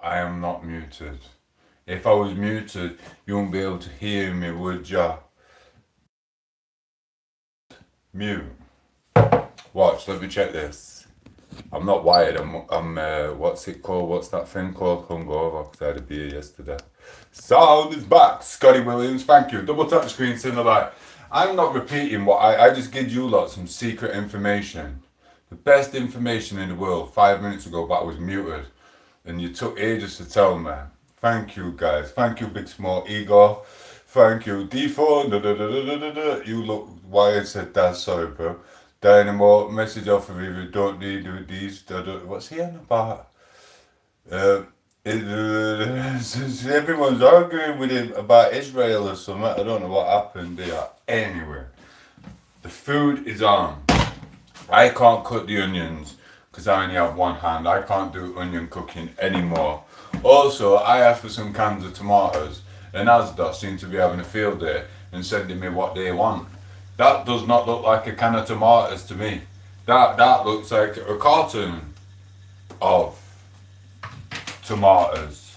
I am not muted. If I was muted, you wouldn't be able to hear me, would ya? Mute. Watch, let me check this. I'm not wired. What's it called? What's that thing called? Hungover, because I had a beer yesterday. Sound is back. Scotty Williams, thank you. Double tap the screen, send the light. I'm not repeating what I just give you lot some secret information. The best information in the world 5 minutes ago, but I was muted. And you took ages to tell me. Thank you, guys. Thank you, Big Small Ego. Thank you, D4. You look wired, said that. Sorry, bro. Dynamo, message off of you. Don't need to do these. What's he on about? Uh, everyone's arguing with him about Israel or something. I don't know what happened there. Anyway, the food is on. I can't cut the onions because I only have one hand. I can't do onion cooking anymore. Also, I asked for some cans of tomatoes, and Asda seem to be having a field day and sending me what they want. That does not look like a can of tomatoes to me. That looks like a carton of tomatoes.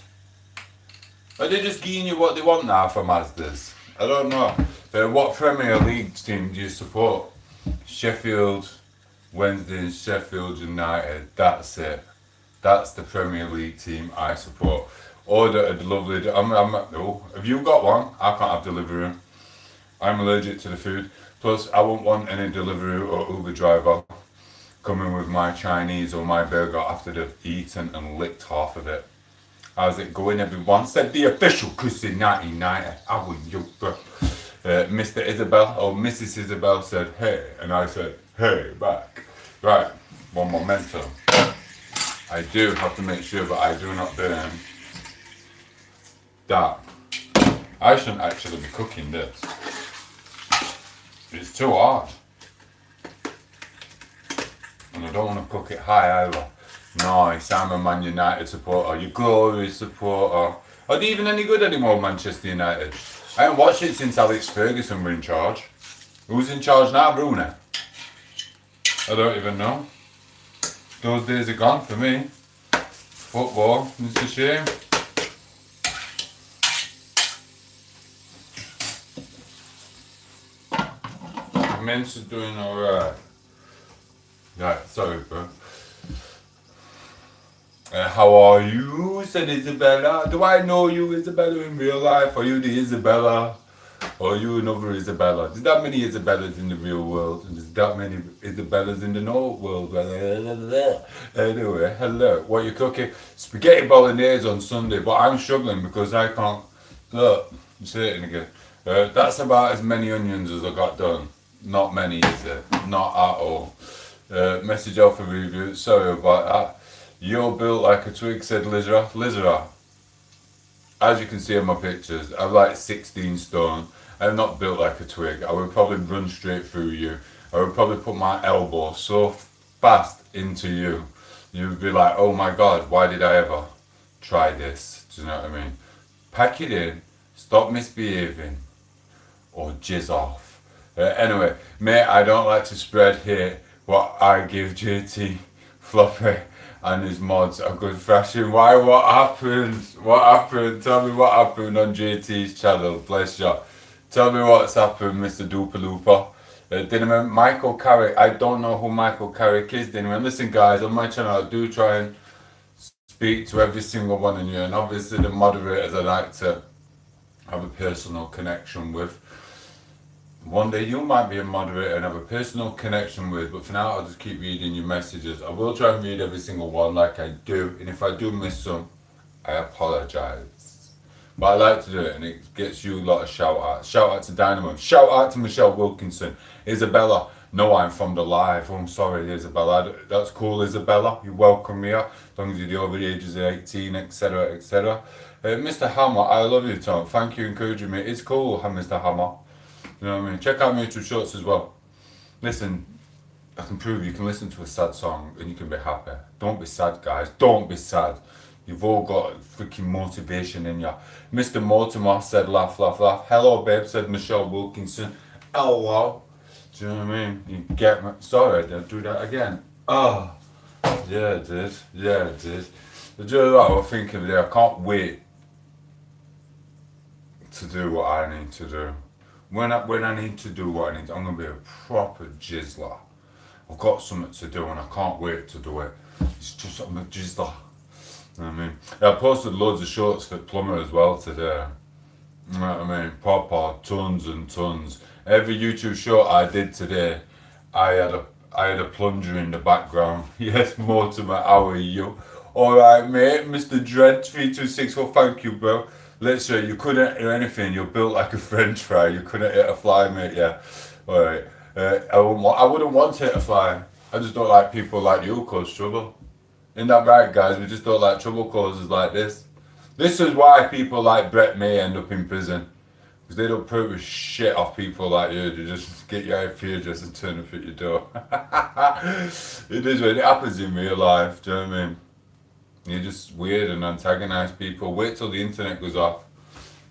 Are they just giving you what they want now from Asda's? I don't know. What Premier League team do you support? Sheffield Wednesday, Sheffield United. That's it. That's the Premier League team I support. Order a lovely. No. Have you got one? I can't have delivery. I'm allergic to the food. Plus, I won't want any delivery or Uber driver coming with my Chinese or my burger after they've eaten and licked half of it. How's it going, everyone? Said the official Chris in 1990. I will you, bro. Mr. Isabel or Mrs. Isabel said, hey, and I said, hey, back. Right, one memento. I do have to make sure that I do not burn that. I shouldn't actually be cooking this. It's too hard. And I don't want to cook it high either. Nice, I'm a Man United supporter. You glorious supporter. Are they even any good anymore, Manchester United? I haven't watched it since Alex Ferguson were in charge. Who's in charge now, Bruno? I don't even know. Those days are gone for me. Football, it's a shame. Mince is doing alright. Right, sorry, bro. How are you? Said Isabella. Do I know you, Isabella, in real life? Are you the Isabella? Or are you another Isabella? There's that many Isabellas in the real world, and there's that many Isabellas in the no world. Anyway, hello. What are you cooking? Spaghetti Bolognese on Sunday, but I'm struggling because I can't. Look, I'm saying it again. That's about as many onions as I got done. Not many, is it? Not at all. Message off a review. Sorry about that. You're built like a twig, said Lizra. Lizra, as you can see in my pictures, I'm like 16 stone. I'm not built like a twig. I would probably run straight through you. I would probably put my elbow so fast into you. You'd be like, oh my God, why did I ever try this? Do you know what I mean? Pack it in, stop misbehaving, or jizz off. Anyway, mate, I don't like to spread here what I give JT Floppy and his mods a good thrashing. Why? What happened? What happened? Tell me what happened on JT's channel. Bless you. Tell me what's happened, Mr. Dooper Looper. Michael Carrick. I don't know who Michael Carrick is. Listen, guys, on my channel, I do try and speak to every single one of you, and obviously the moderators I like to have a personal connection with. One day you might be a moderator and have a personal connection with, but for now I'll just keep reading your messages. I will try and read every single one like I do, and if I do miss some, I apologise. But I like to do it, and it gets you a lot of shout outs. Shout out to Dynamo. Shout out to Michelle Wilkinson. Isabella. No, I'm from the live. Oh, I'm sorry, Isabella. That's cool, Isabella. You're welcome here, as long as you're over the ages of 18, etc., etc. Mr. Hammer, I love you, Tom. Thank you for encouraging me. It's cool, Mr. Hammer. You know what I mean? Check out my YouTube shorts as well. Listen, I can prove you can listen to a sad song and you can be happy. Don't be sad, guys. Don't be sad. You've all got freaking motivation in you. Mr. Mortimer said laugh, laugh, laugh. Hello, babe, said Michelle Wilkinson. Hello. Do you know what I mean? You get me? Sorry, don't do that again. Oh. Yeah, it did. Yeah, it did. Do you know what I was thinking today? I can't wait to do what I need to do. When I need to do what I need to, I'm going to be a proper jizzler. I've got something to do and I can't wait to do it. It's just I'm a jizzler. You know what I mean? I posted loads of shorts for Plumber as well today. You know what I mean? Proper tons and tons. Every YouTube short I did today, I had a plunger in the background. Yes, more to my hour, you. Alright, mate, Mr. Dread 326. Well, thank you, bro. Literally, you couldn't do anything. You're built like a French fry. You couldn't hit a fly, mate. Yeah. Alright. I wouldn't want to hit a fly. I just don't like people like you cause trouble. Isn't that right, guys? We just don't like trouble causes like this. This is why people like Brett May end up in prison. Because they don't put shit off people like you. They just get you out of here just and turn up at your door. It is when it happens in real life. Do you know what I mean? You're just weird and antagonise people. Wait till the internet goes off.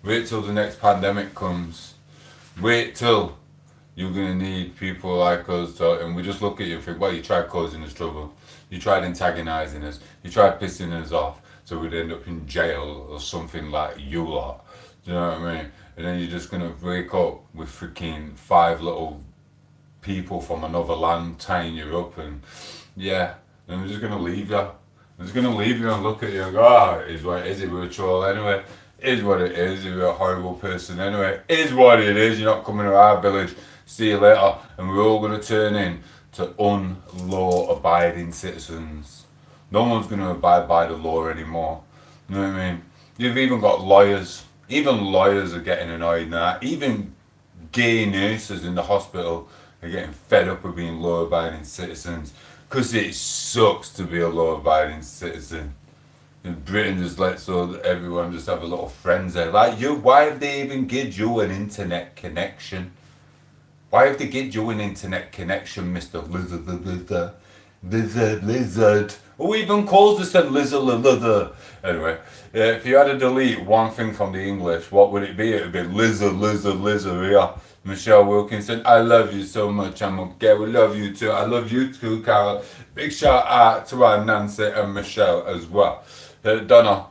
Wait till the next pandemic comes. Wait till you're going to need people like us to, and we just look at you and think, well, you tried causing us trouble. You tried antagonising us. You tried pissing us off. So we'd end up in jail or something like you lot. Do you know what I mean? And then you're just going to wake up with freaking 5 little people from another land tying you up and yeah, and we're just going to leave you. I'm just going to leave you and look at you and go, oh, it is what it is, we're a troll anyway. It is what it is, you're a horrible person anyway. It is what it is, you're not coming to our village. See you later. And we're all going to turn in to unlaw-abiding citizens. No one's going to abide by the law anymore. You know what I mean? You've even got lawyers. Even lawyers are getting annoyed now. Even gay nurses in the hospital are getting fed up with being law-abiding citizens. Because it sucks to be a law-abiding citizen. In Britain just lets so everyone just have a little frenzy. Like you, why have they even give you an internet connection? Why have they give you an internet connection, Mr. Lizard? Who even calls this a lizard? Anyway, if you had to delete one thing from the English, what would it be? It would be lizard, yeah. Michelle Wilkinson, I love you so much. I'm okay. We love you too. I love you too, Carol. Big shout out to our Nancy and Michelle as well. Donna,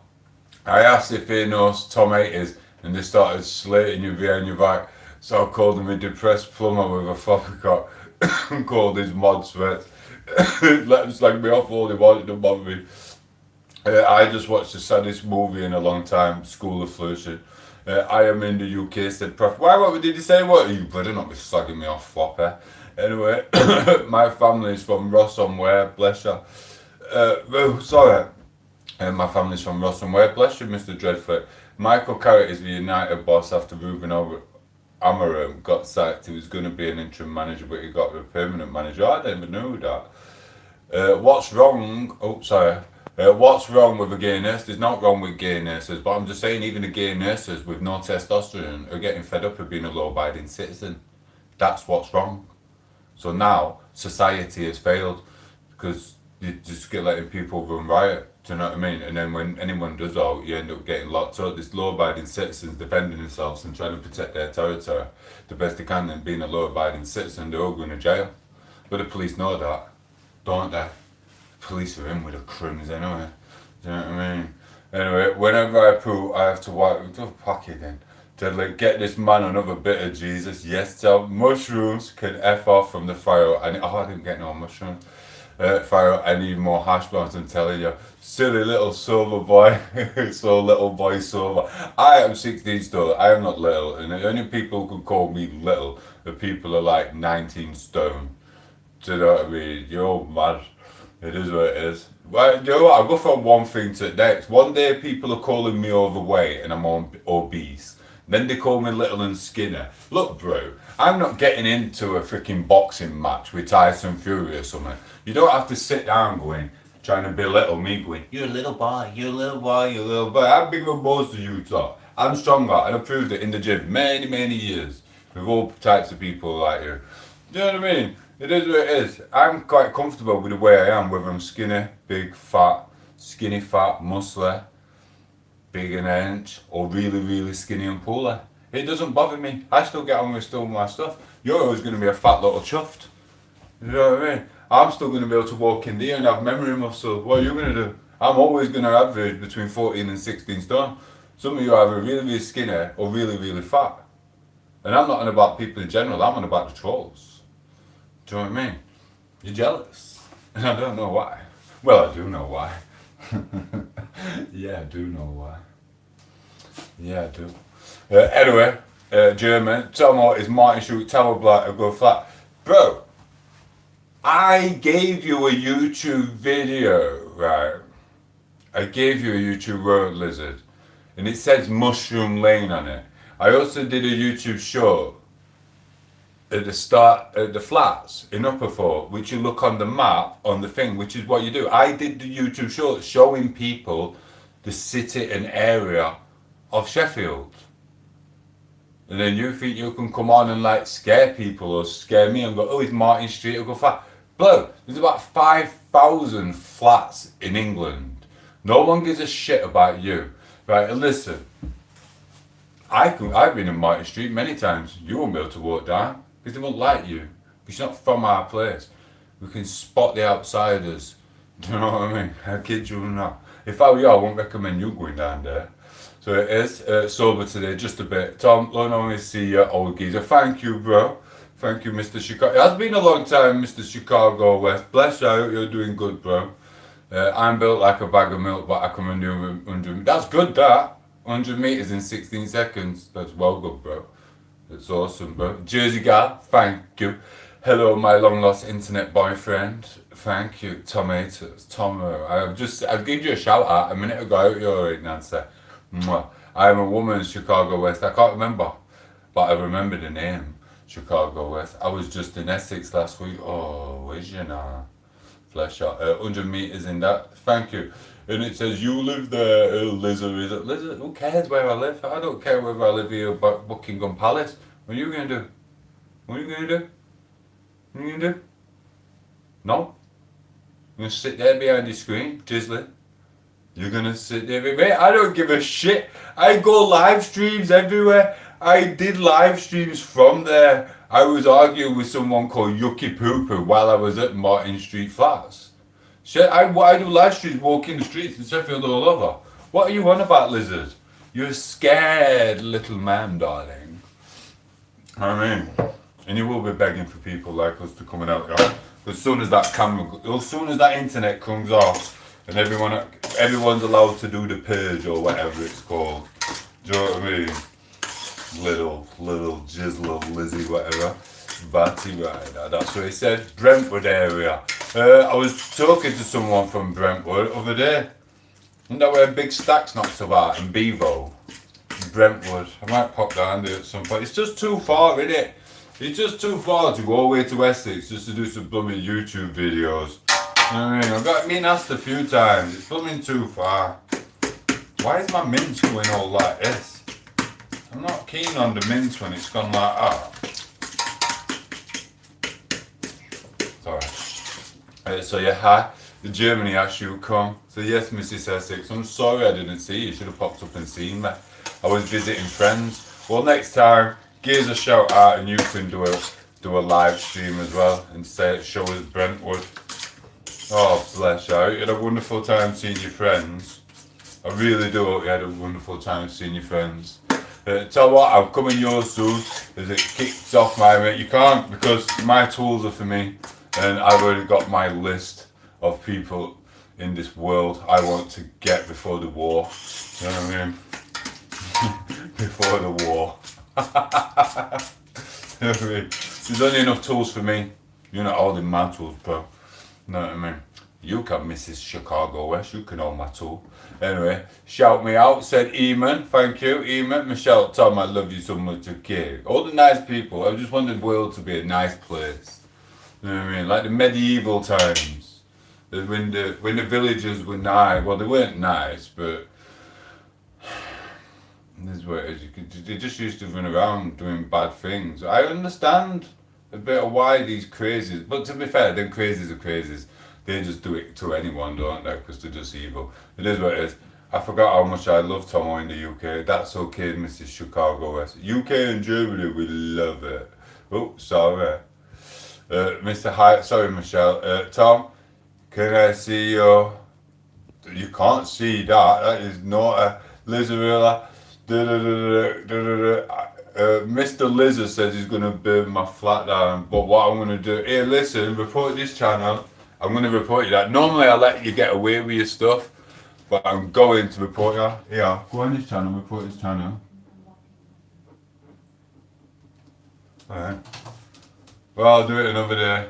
I asked if he knows tom8os and they started slating you behind your back. So I called him a depressed plumber with a floppercock and called his mod sweat. Let him slag me off all he wanted to bother me. I just watched the saddest movie in a long time, School of Flourishing. I am in the UK, said Prof. Why, what did he say? What? You better not be slagging me off, flopper. Anyway, my family's from Ross-on-Ware, bless you. Sorry. My family's from Ross-on-Ware, bless you, Mr. Dreadfoot. Michael Carrot is the United boss after Ruben Amaram got sacked. He was going to be an interim manager, but he got a permanent manager. I didn't even know that. What's wrong? Oh, sorry. What's wrong with a gay nurse? There's not wrong with gay nurses, but I'm just saying even the gay nurses with no testosterone are getting fed up with being a law-abiding citizen. That's what's wrong. So now society has failed because you just get letting people run riot. Do you know what I mean? And then when anyone does that, you end up getting locked up. This law-abiding citizens defending themselves and trying to protect their territory the best they can. And being a law-abiding citizen, they're all going to jail. But the police know that, don't they? Police are in with the crims anyway. Do you know what I mean? Anyway, whenever I poo, I have to wipe the pocket in. To like, get this man another bit of Jesus. Yes, tell mushrooms can F off from the fire. I didn't get no mushrooms. Fire, I need more hash browns, I'm telling you. Silly little silver boy. So little boy silver. I am 16 stone. I am not little. And the only people who can call me little are people who are like 19 stone. Do you know what I mean? You're all mad. It is what it is. Well, you know what? I go from one thing to the next. One day people are calling me overweight and I'm obese. Then they call me little and skinny. Look, bro, I'm not getting into a freaking boxing match with Tyson Fury or something. You don't have to sit down trying to belittle me going, you're a little boy, you're a little boy, you're a little boy. I'm bigger than most of you, so I'm stronger and I proved it in the gym many, many years with all types of people like you. Do you know what I mean? It is what it is. I'm quite comfortable with the way I am, whether I'm skinny, big, fat, skinny, fat, muscly, big and inch, or really, really skinny and poorly. It doesn't bother me. I still get on with still my stuff. You're always going to be a fat little chuffed. You know what I mean? I'm still going to be able to walk in there and have memory muscle. What are you going to do? I'm always going to average between 14 and 16 stone. Some of you are either really, really skinny or really, really fat. And I'm not on about people in general, I'm on about the trolls. Do you know what I mean? You're jealous. And I don't know why. Well, I do know why. Yeah, I do know why. Yeah, I do. Anyway, German, tom8os, Martin Shoot, Tower Black, I go flat. Bro, I gave you a YouTube video, right? I gave you a YouTube road lizard, and it says Mushroom Lane on it. I also did a YouTube show at the start, at the flats in Upperthorpe, which you look on the map, on the thing, which is what you do. I did the YouTube show showing people the city and area of Sheffield. And then you think you can come on and like scare people or scare me and go, oh, it's Martin Street, I'll go flat. Bro, there's about 5,000 flats in England. No one gives a shit about you. Right, and listen, I've been in Martin Street many times. You won't be able to walk down because they won't like you. Because you're not from our place. We can spot the outsiders. Do you know what I mean? I kid you not. If I were you, I wouldn't recommend you going down there. So it is sober today, just a bit. Tom, long only see you, old geezer. Thank you, bro. Thank you, Mr. Chicago. It has been a long time, Mr. Chicago West. Bless you, I hope you're doing good, bro. I'm built like a bag of milk, but I can run 100. That's good, that. 100 meters in 16 seconds. That's well good, bro. That's awesome, bro. Jersey gal, thank you. Hello, my long lost internet boyfriend. Thank you, tom8os. I've given you a shout out a minute ago. You're right, Nancy. I'm a woman, Chicago West. I can't remember, but I remember the name, Chicago West. I was just in Essex last week. Oh, where's you now? Flesh out. 100 meters in that. Thank you. And it says, you live there, Lizard. Is it Lizard? Who cares where I live? I don't care whether I live here at Buckingham Palace. What are you going to do? What are you going to do? What are you going to do? No? You're going to sit there behind the screen, Jizzly? You're going to sit there with me? I don't give a shit. I go live streams everywhere. I did live streams from there. I was arguing with someone called Yucky Pooper while I was at Martin Street Flats. Shit, I do live streams walking the streets in Sheffield all over. What are you on about, Lizard? You're a scared little man, darling. I mean, and you will be begging for people like us to come out here. As soon as that internet comes off and everyone's allowed to do the purge or whatever it's called. Do you know what I mean? Little jizzle Lizzie, whatever. Batty rider, that's what he said. Brentwood area. I was talking to someone from Brentwood other day. Isn't that where Big Stacks knocks about in Bevo? Brentwood. I might pop down there at some point. It's just too far, isn't it? It's just too far to go all the way to Essex just to do some blooming YouTube videos. You know what I mean? I've got been asked a few times. It's blooming too far. Why is my mince going all like this? I'm not keen on the mince when it's gone like that. Sorry. So yeah, hi. The Germany asked you to come. So yes, Mrs. Essex. I'm sorry I didn't see you. You should have popped up and seen me. I was visiting friends. Well, next time, give us a shout out and you can do a live stream as well and show us Brentwood. Oh, bless you. You had a wonderful time seeing your friends. I really do hope you had a wonderful time seeing your friends. Tell you what, I'm coming yours soon as it kicks off my mate. You can't because my tools are for me and I've already got my list of people in this world I want to get before the war. You know what I mean? Before the war. You know what I mean? There's only enough tools for me. You're not holding my tools, bro. You know what I mean? You can, Mrs. Chicago West. You can hold my tool. Anyway, shout me out, said Eamon. Thank you, Eamon. Michelle, Tom, I love you so much. Okay. All the nice people. I just wanted the world to be a nice place. You know what I mean? Like the medieval times. When the villagers were nice. Well, they weren't nice, but this is what it is. They just used to run around doing bad things. I understand a bit of why these crazies, but to be fair, them crazies are crazies. They just do it to anyone, don't they? Because they're just evil. It is what it is. I forgot how much I love Tomo in the UK. That's okay, Mrs. Chicago West. UK and Germany, we love it. Oh, sorry. Mr. Hyatt, sorry, Michelle. Tom, can I see your You can't see that. That is not a lizard. Mr. Lizard says he's gonna burn my flat down. But what I'm gonna do? Here, listen. Report this channel. I'm gonna report you that. Normally I let you get away with your stuff, but I'm going to report you. Yeah, go on this channel. Report this channel. Alright. Well, I'll do it another day.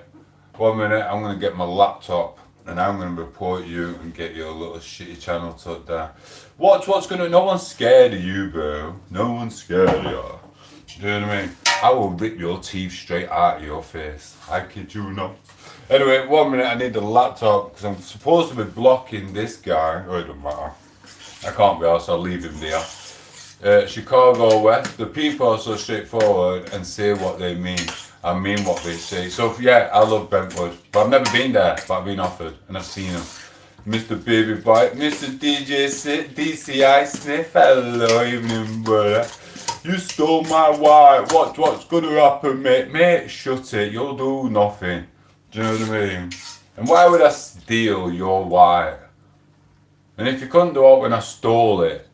1 minute. I'm gonna get my laptop. And I'm going to report you and get your little shitty channel took down. What's going to... No one's scared of you, bro. No one's scared of you. Do you know what I mean? I will rip your teeth straight out of your face. I kid you not. Anyway, 1 minute. I need the laptop because I'm supposed to be blocking this guy. Oh, it doesn't matter. I can't be arsed. I'll leave him there. Chicago West. The people are so straightforward and say what they mean. I mean what they say. So yeah, I love Brentwood, but I've never been there, but I've been offered and I've seen them. Mr. Baby Bite, Mr. DJ DCI Sniff, hello evening brother. You stole my wife. What's gonna happen, mate? Mate, shut it. You'll do nothing. Do you know what I mean? And why would I steal your wife? And if you couldn't do it when I stole it,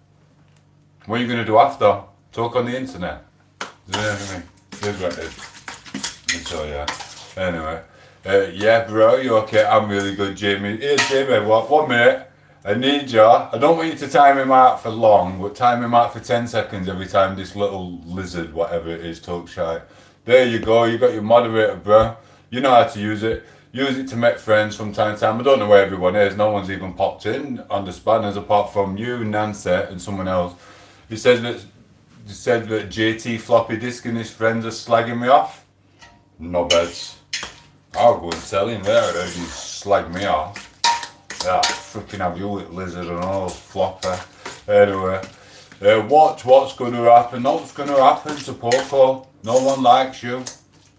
what are you gonna do after? Talk on the internet. Do you know what I mean? Here's what it is. So yeah. Anyway, yeah, bro, you okay? I'm really good, Jamie. Here, Jamie, what? 1 minute. I need you. I don't want you to time him out for long, but time him out for 10 seconds every time this little lizard, whatever it is, talks shite. There you go. You got your moderator, bro. You know how to use it. Use it to make friends from time to time. I don't know where everyone is. No one's even popped in on the spanners apart from you, Nancy, and someone else. He said that JT Floppy Disk and his friends are slagging me off. No beds. I'll go and tell him there. He slag me off. Yeah, freaking have you with lizard and all flopper. Anyway, what's going to happen? Not what's going to happen to Poco. No one likes you.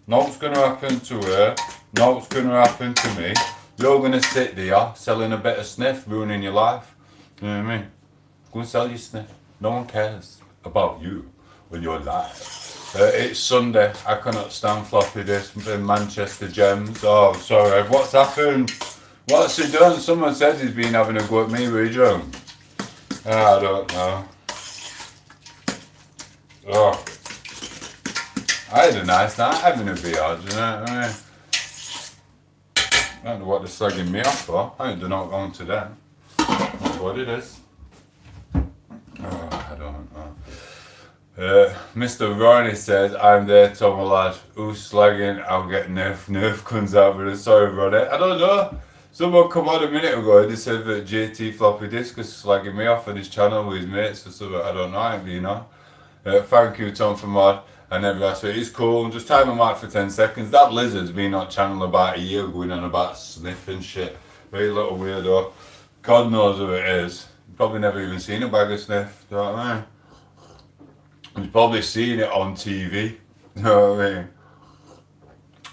Not what's going to happen to her. Not what's going to happen to me. You're going to sit there selling a bit of sniff, ruining your life. You know what I mean? Go and sell your sniff. No one cares about you when you're alive. It's Sunday. I cannot stand floppy disk in Manchester Gems. Oh, sorry. What's happened? What's he done? Someone said he's been having a go at me. Were you drunk? I don't know. Oh. I had a nice night having a beer, do you know what I mean? I don't know what they're slagging me off for. I ain't done not going to them. That's what it is. Oh, I don't know. Mr. Ronnie says, I'm there, Tom lad. Who's slagging? I'll get Nerf. Nerf comes out with a sorry, Ronnie. I don't know. Someone come on a minute ago and they said that JT Floppy Disk is slagging me off on his channel with his mates or something. I don't know, I ain't been on. Thank you, Tom, for mod. And everyone said, it's cool. Just time him out for 10 seconds. That lizard's been on channel about a year going on about sniffing shit. Very little weirdo. God knows who it is. Probably never even seen a bag of sniff. Do you know what I mean? He's probably seen it on TV. You know what I mean?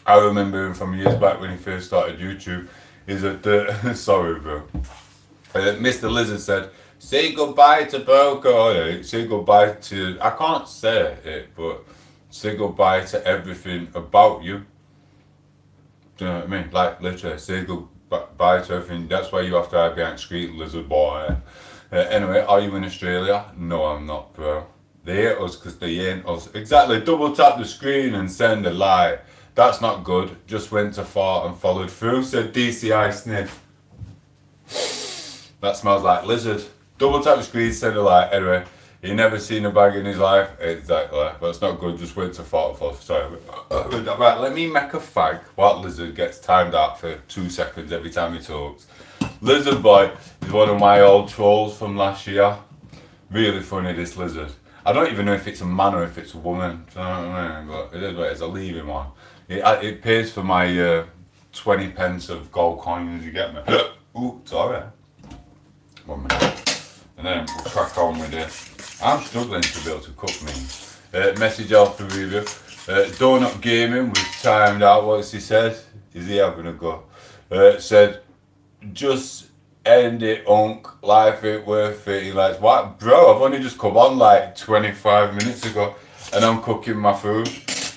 I remember him from years back when he first started YouTube. He's at the... Sorry, bro. Mr. Lizard said, say goodbye to Boko. Yeah, say goodbye to... I can't say it, but say goodbye to everything about you. Do you know what I mean? Like, literally, say goodbye to everything. That's why you have to hide behind screen, lizard boy. Anyway, are you in Australia? No, I'm not, bro. They hate us because they ain't us. Exactly, double tap the screen and send a like. That's not good. Just went too far and followed through, said DCI Sniff. That smells like lizard. Double tap the screen, send a like. Anyway, he never seen a bag in his life. Exactly, but it's not good. Just went too far to follow. Sorry. Right, let me make a fag. What lizard gets timed out for 2 seconds every time he talks. Lizard boy is one of my old trolls from last year. Really funny, this lizard. I don't even know if it's a man or if it's a woman. Do you know what I mean? But it is what it is. I'll leave him on. It pays for my 20 pence of gold coins, you get me? Ooh, sorry. 1 minute. And then we'll crack on with this. I'm struggling to be able to cook me. Message Alpha Review. Donut Gaming was timed out. What's he said? Is he having a go? Said, just end it, unk. Life ain't worth it. He likes, what? Bro, I've only just come on like 25 minutes ago and I'm cooking my food.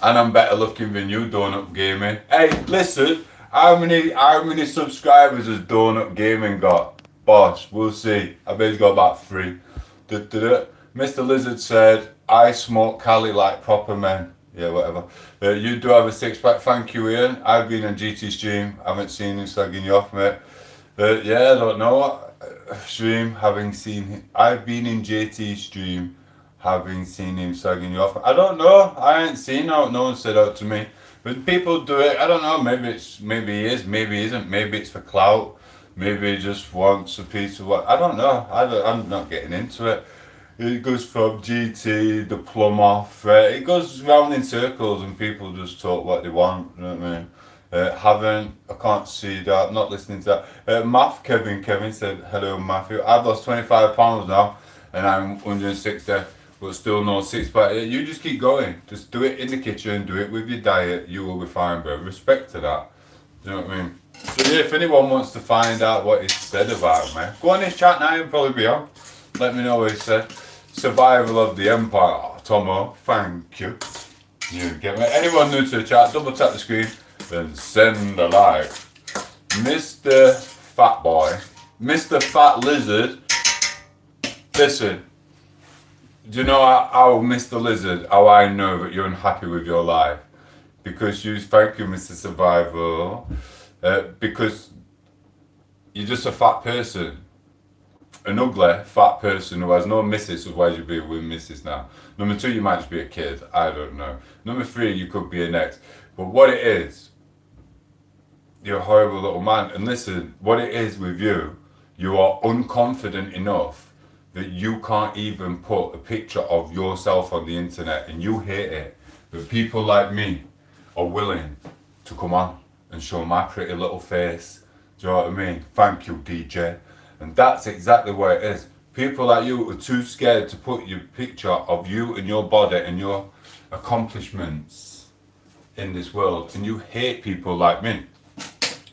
And I'm better looking than you, Donut Gaming. Hey, listen, how many subscribers has Donut Gaming got? Bosh, we'll see. I bet he's got about 3. Mr. Lizard said, I smoke Cali like proper men. Yeah, whatever. You do have a 6-pack. Thank you, Ian. I've been on GT stream. I haven't seen him slagging you off, mate. Yeah, I don't know. Stream, having seen him. I've been in JT stream, having seen him slagging you off. I don't know. I ain't seen out. No one said out to me. But people do it. I don't know. Maybe he is. Maybe he isn't. Maybe it's for clout. Maybe he just wants a piece of what. I don't know. I'm not getting into it. It goes from GT, the plumb off. It goes round in circles and people just talk what they want. You know what I mean? I can't see that, not listening to that. Kevin said, hello Matthew. I've lost 25 pounds now and I'm 160, but still no 6-pack. You just keep going. Just do it in the kitchen, do it with your diet, you will be fine, bro. Respect to that. Do you know what I mean? So yeah, if anyone wants to find out what he said about me, go on his chat now, he'll probably be on. Let me know what he said. Survival of the Empire. Oh, Tomo, thank you. You get me. Anyone new to the chat, double tap the screen, then send a like. Mr. Fat Boy, Mr. Fat Lizard, listen, do you know how Mr. Lizard, how I know that you're unhappy with your life? Because thank you Mr. Survival, because you're just a fat person. An ugly, fat person who has no missus, otherwise you'd be with missus now. Number 2, you might just be a kid, I don't know. Number 3, you could be an ex. But what it is, you're a horrible little man. And listen, what it is with you, you are unconfident enough that you can't even put a picture of yourself on the internet, and you hate it. But people like me are willing to come on and show my pretty little face. Do you know what I mean? Thank you, DJ. And that's exactly where it is. People like you are too scared to put your picture of you and your body and your accomplishments in this world. And you hate people like me.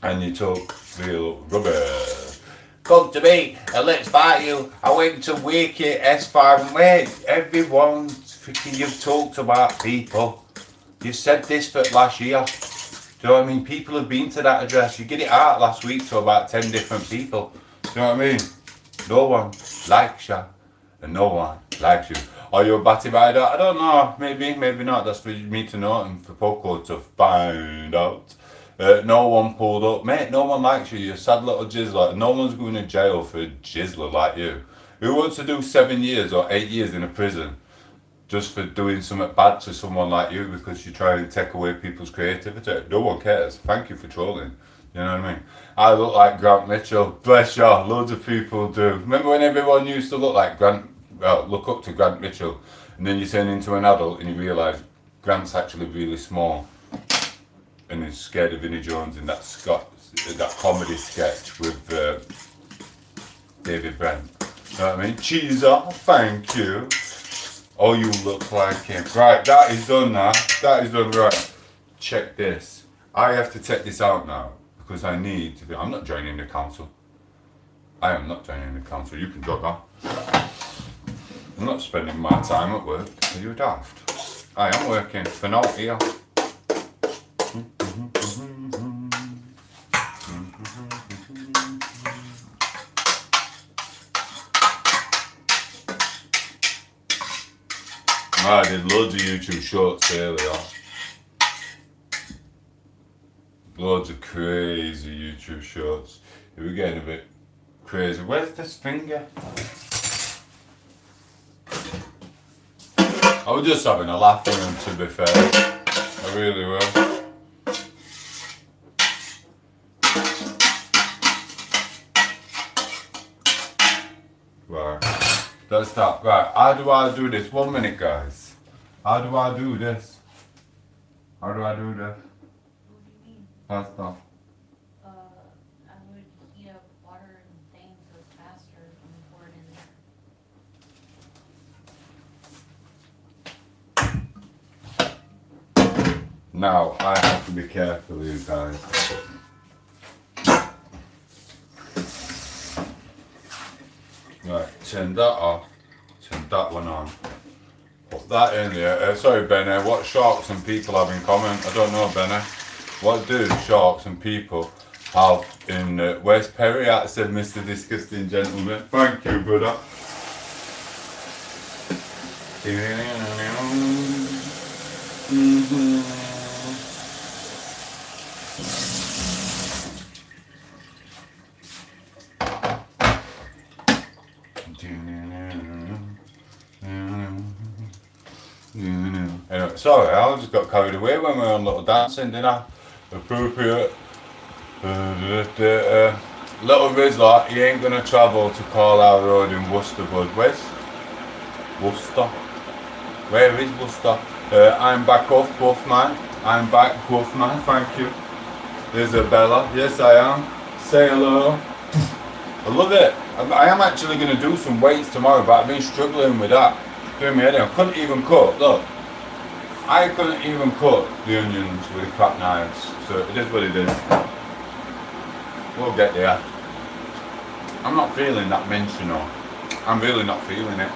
And you talk real rubbish. Come to me and let's fight you. I went to Wakey S5 and wait, everyone's freaking, you've talked about people. You've said this for last year. Do you know what I mean? People have been to that address. You get it out last week to about 10 different people. You know what I mean? No one likes you, and no one likes you. Are you a batty rider? I don't know. Maybe, maybe not. That's for me to know and for Poco to find out. No one pulled up. Mate, no one likes you. You're a sad little jizzler. No one's going to jail for a jizzler like you. Who wants to do 7 years or 8 years in a prison just for doing something bad to someone like you because you try to take away people's creativity? No one cares. Thank you for trolling. You know what I mean? I look like Grant Mitchell. Bless you. Loads of people do. Remember when everyone used to look like look up to Grant Mitchell, and then you turn into an adult and you realise Grant's actually really small, and he's scared of Vinnie Jones in that comedy sketch with David Brent. You know what I mean? Cheeser, thank you. Oh, you look like him. Right, that is done now. That is done. Right. Check this. I have to take this out now. Because I need to be. I'm not joining the council. I am not joining the council. You can jog on. I'm not spending my time at work. Are you daft? I am working for now here. I did loads of YouTube shorts earlier. Loads of crazy YouTube shorts. We're getting a bit crazy. Where's this finger? I was just having a laugh with him, to be fair. I really were. Right. Let's start. Right. How do I do this? 1 minute, guys. How do I do this? How do I do this? Fast stuff. I would heat up water and things so it's faster when you pour it in there. Now, I have to be careful, you guys. Right, turn that off. Turn that one on. Put that in there. Sorry, Benny. What sharks and people have in common? I don't know, Benny. What do sharks and people out in West Perry, I said Mr. Disgusting Gentleman. Thank you, brother. Anyway, sorry, I just got carried away when we were on little dancing, didn't I? Appropriate. Little Rizzler, he ain't gonna travel to Carlisle Road in Worcester, bud. Where's Worcester? Where is Worcester? I'm back off, buff man. I'm back, buff man. Thank you. Isabella. Yes, I am. Say hello. I love it. I am actually gonna do some weights tomorrow, but I've been struggling with that. Doing my head in. I couldn't even cut. Look, I couldn't even cut the onions with the crap knives. So it is what it is. We'll get there. I'm not feeling that mince, you know. I'm really not feeling it.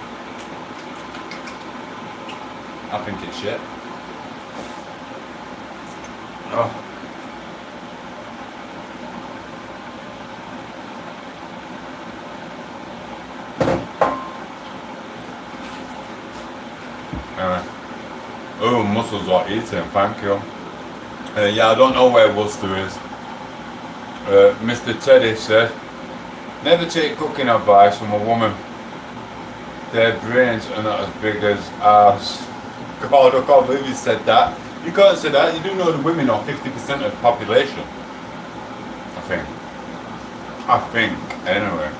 I think it's shit. Oh. Oh, mussels are eating, thank you. Yeah, I don't know where Worcester is. Mr. Teddy said, never take cooking advice from a woman. Their brains are not as big as ours. God, I can't believe you said that. You can't say that. You do know the women are 50% of the population. I think. Anyway.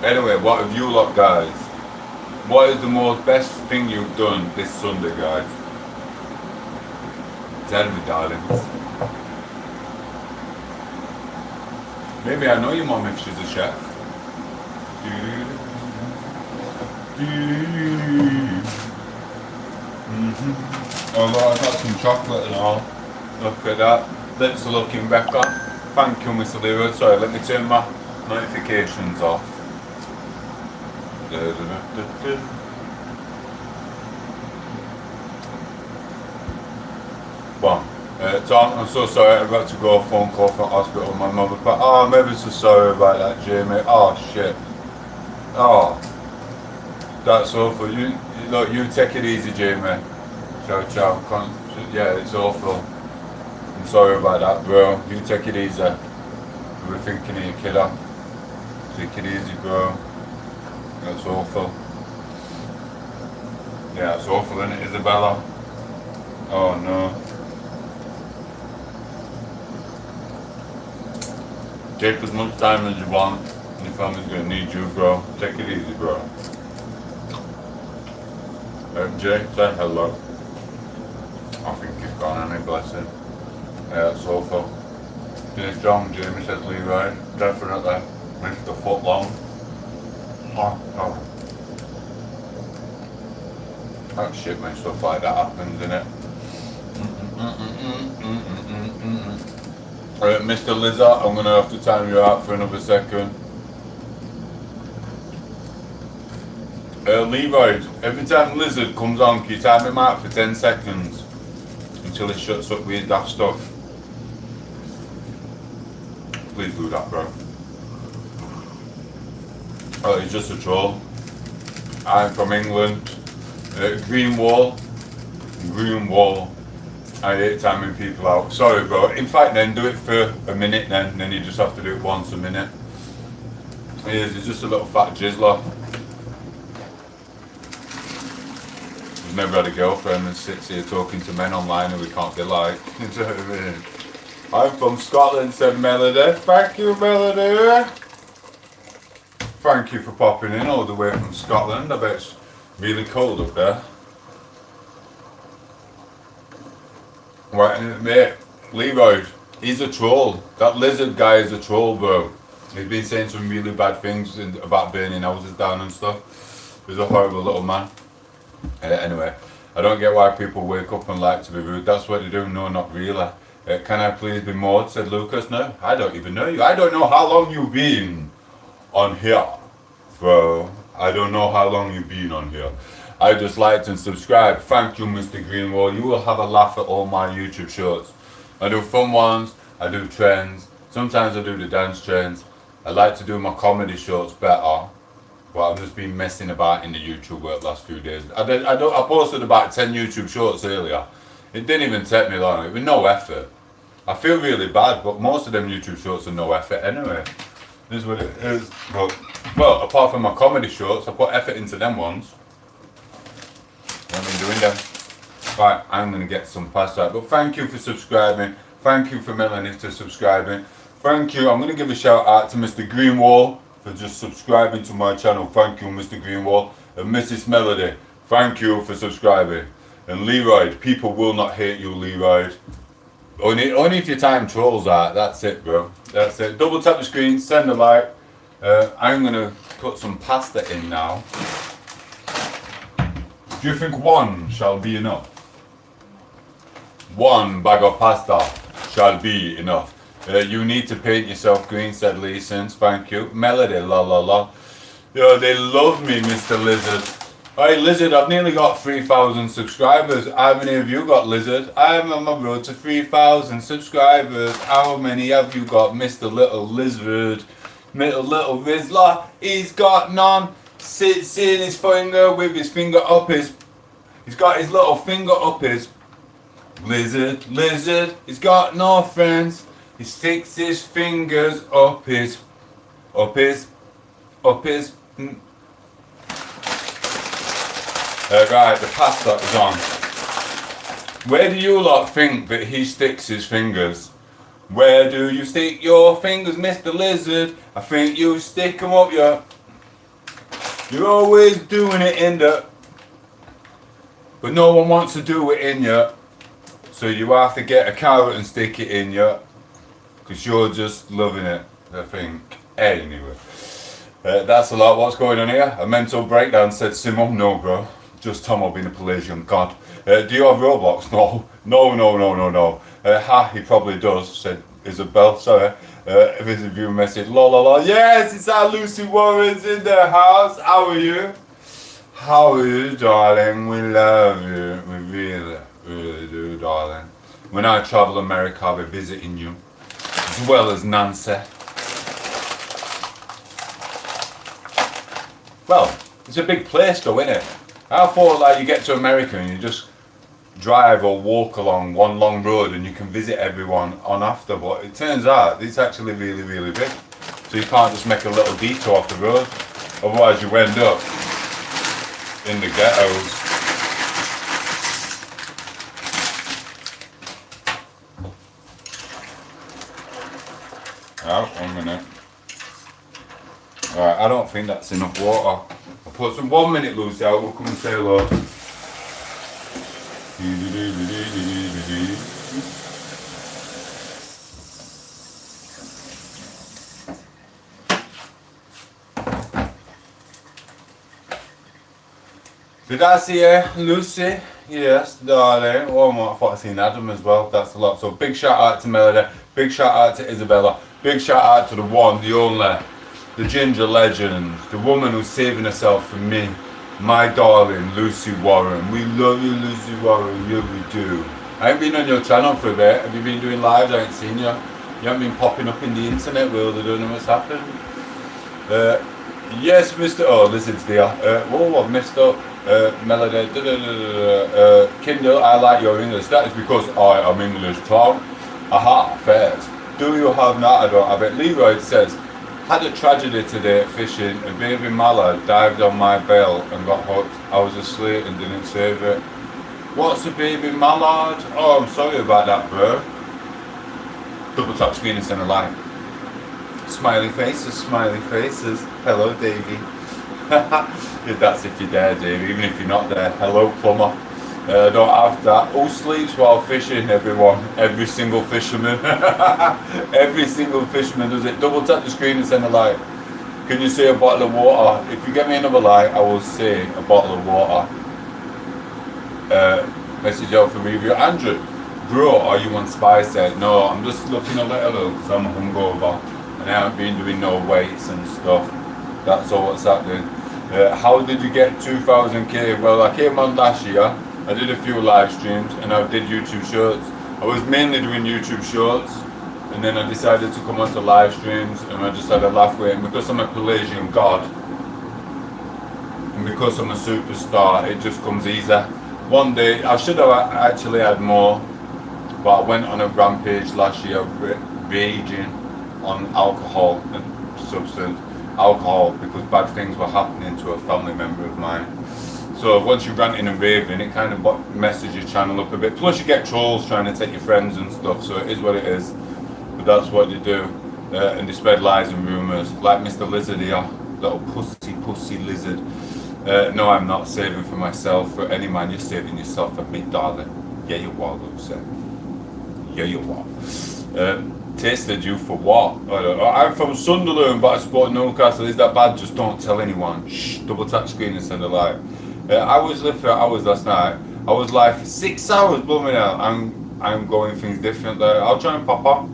Anyway, what have you lot guys? What is the most best thing you've done this Sunday, guys? Tell me, darlings. Maybe I know your mom if she's a chef. Although I got some chocolate and all. Look at that. Lips are looking better. Thank you, Mr. Leroy. Sorry, let me turn my notifications off. Well, Tom, I'm so sorry. I've got to go. A phone call from hospital. My mother. Oh, I'm ever so sorry about that, Jamie. Oh shit. Oh, that's awful. You look. You take it easy, Jamie. Ciao, ciao. Yeah, it's awful. I'm sorry about that, bro. You take it easy. We're thinking of your kiddo. Take it easy, bro. That's awful. Yeah, it's awful, isn't it, Isabella? Oh no. Take as much time as you want. Your family's gonna need you, bro. Take it easy, bro. Jay, say hello. I think he's gone, and bless him. Yeah, it's awful. It's John, Jamie says Leroy. Definitely. Mr. Footlong. Oh. That's shit when stuff like that happens, innit? Mr. Lizard, I'm gonna have to time you out for another second. Leroy, every time Lizard comes on, can you time him out for 10 seconds until he shuts up with his daft stuff? Please do that, bro. Oh, he's just a troll. I'm from England. Green Wall. I hate timing people out. Sorry, bro. In fact, then do it for a minute. Then you just have to do it once a minute. He's just a little fat jizzler. He's never had a girlfriend and sits here talking to men online who we can't be like. You know what I mean? I'm from Scotland, said Melody. Thank you, Melody. Thank you for popping in all the way from Scotland. I bet it's really cold up there. Right, mate, Leroy, he's a troll. That Lizard guy is a troll, bro. He's been saying some really bad things about burning houses down and stuff. He's a horrible little man. Anyway, I don't get why people wake up and like to be rude. That's what they do. No, not really. Can I please be Maud, said Lucas. No, I don't even know you. I don't know how long you've been on here, bro. I don't know how long you've been on here. I just liked and subscribed. Thank you, Mr. Greenwall. You will have a laugh at all my YouTube shorts. I do fun ones, I do trends. Sometimes I do the dance trends. I like to do my comedy shorts better. But I've just been messing about in the YouTube world the last few days. I posted about 10 YouTube shorts earlier. It didn't even take me long. It was no effort. I feel really bad, but most of them YouTube shorts are no effort anyway. This is what it is. But, well, apart from my comedy shorts, I put effort into them ones. I've been doing them. Right, I'm going to get some pasta. But thank you for subscribing. Thank you for Melanie for subscribing. Thank you. I'm going to give a shout out to Mr. Greenwall for just subscribing to my channel. Thank you, Mr. Greenwall. And Mrs. Melody, thank you for subscribing. And Leroy, people will not hate you, Leroy. Only if your time trolls out. That's it, bro. That's it. Double tap the screen, send a like. I'm going to put some pasta in now. Do you think one shall be enough? One bag of pasta shall be enough. You need to paint yourself green, said Lee Sins. Thank you. Melody, la la la. Yo, they love me, Mr. Lizard. Hey, Lizard, I've nearly got 3,000 subscribers. How many have you got, Lizard? I'm on my road to 3,000 subscribers. How many have you got, Mr. Little Lizard? Little Rizzler, he's got none. Seeing his finger with his finger up his... He's got his little finger up his... Lizard, he's got no friends. He sticks his fingers up his... Right, the pasta is on. Where do you lot think that he sticks his fingers? Where do you stick your fingers, Mr. Lizard? I think you stick them up your... You're always doing it in the... But no one wants to do it in you. So you have to get a carrot and stick it in you. Because you're just loving it, I think. Anyway. That's a lot. What's going on here? A mental breakdown, said Simon. No, bro. Just Tomo being a Pelagian god. Do you have Roblox? No. No. Ha, he probably does, said Isabel. Sorry. If it's a view message. La la la. Yes, it's our Lucy Warren's in the house. How are you? How are you, darling? We love you. We really do, darling. When I travel America, I'll be visiting you. As well as Nancy. Well, it's a big place though, isn't it? I thought like you get to America and you just drive or walk along one long road and you can visit everyone on after, but it turns out it's actually really big. So you can't just make a little detour off the road, otherwise you end up in the ghettos. Oh, 1 minute. Alright, I don't think that's enough water. I'll put some 1 minute Lucy out, we'll come and say hello. Did I see her, Lucy? Yes, darling. Oh, I thought I seen Adam as well. That's a lot. So big shout out to Melody. Big shout out to Isabella. Big shout out to the one, the only, the ginger legend, the woman who's saving herself for me, my darling Lucy Warren. We love you, Lucy Warren. Yeah, we do. I ain't been on your channel for a bit. Have you been doing lives? I ain't seen you. You haven't been popping up in the internet world. I don't know what's happened. Yes, Mr. Oh, Lizard's there. Whoa, I've messed up. Melody. Kindle, I like your English. That is because I am English, Tom. Aha, fairs. Do you have that? I don't have it. Leroy says, had a tragedy today fishing. A baby mallard dived on my bail and got hooked. I was asleep and didn't save it. What's a baby mallard? Oh, I'm sorry about that, bro. Double tap screen and send a like. Smiley faces, smiley faces. Hello, Davey. That's if you're there, Davey. Even if you're not there. Hello, plumber. I don't have that. Who sleeps while fishing, everyone? Every single fisherman. Every single fisherman does it. Double tap the screen and send a like. Can you say a bottle of water? If you get me another like, I will say a bottle of water. Message out for review. Andrew, bro, are you on spice yet? No, I'm just looking a little because I'm hungover and I haven't been doing no weights and stuff. That's all what's happening. How did you get 2,000k? Well, I came on last year. I did a few live streams and I did YouTube shorts. I was mainly doing YouTube shorts. And then I decided to come onto live streams, and I just had a laugh with it. And because I'm a Pelagian god, and because I'm a superstar, it just comes easy. One day, I should have actually had more, but I went on a rampage last year, raging on alcohol and substance. Alcohol, because bad things were happening to a family member of mine. So once you're ranting and raving, it kind of messes your channel up a bit. Plus you get trolls trying to take your friends and stuff, so it is what it is. But that's what they do. And they spread lies and rumours. Like Mr. Lizard here, little pussy lizard. No, I'm not saving for myself, for any man, you're saving yourself for me, darling. Yeah, you are, Lucy. Yeah, you are. Tasted you for what? I don't know. I'm from Sunderland, but I support Newcastle. Is that bad? Just don't tell anyone. Shh, double tap screen and send a like. I was live for hours last night. I was live for 6 hours, blooming out. I'm going things differently. I'll try and pop up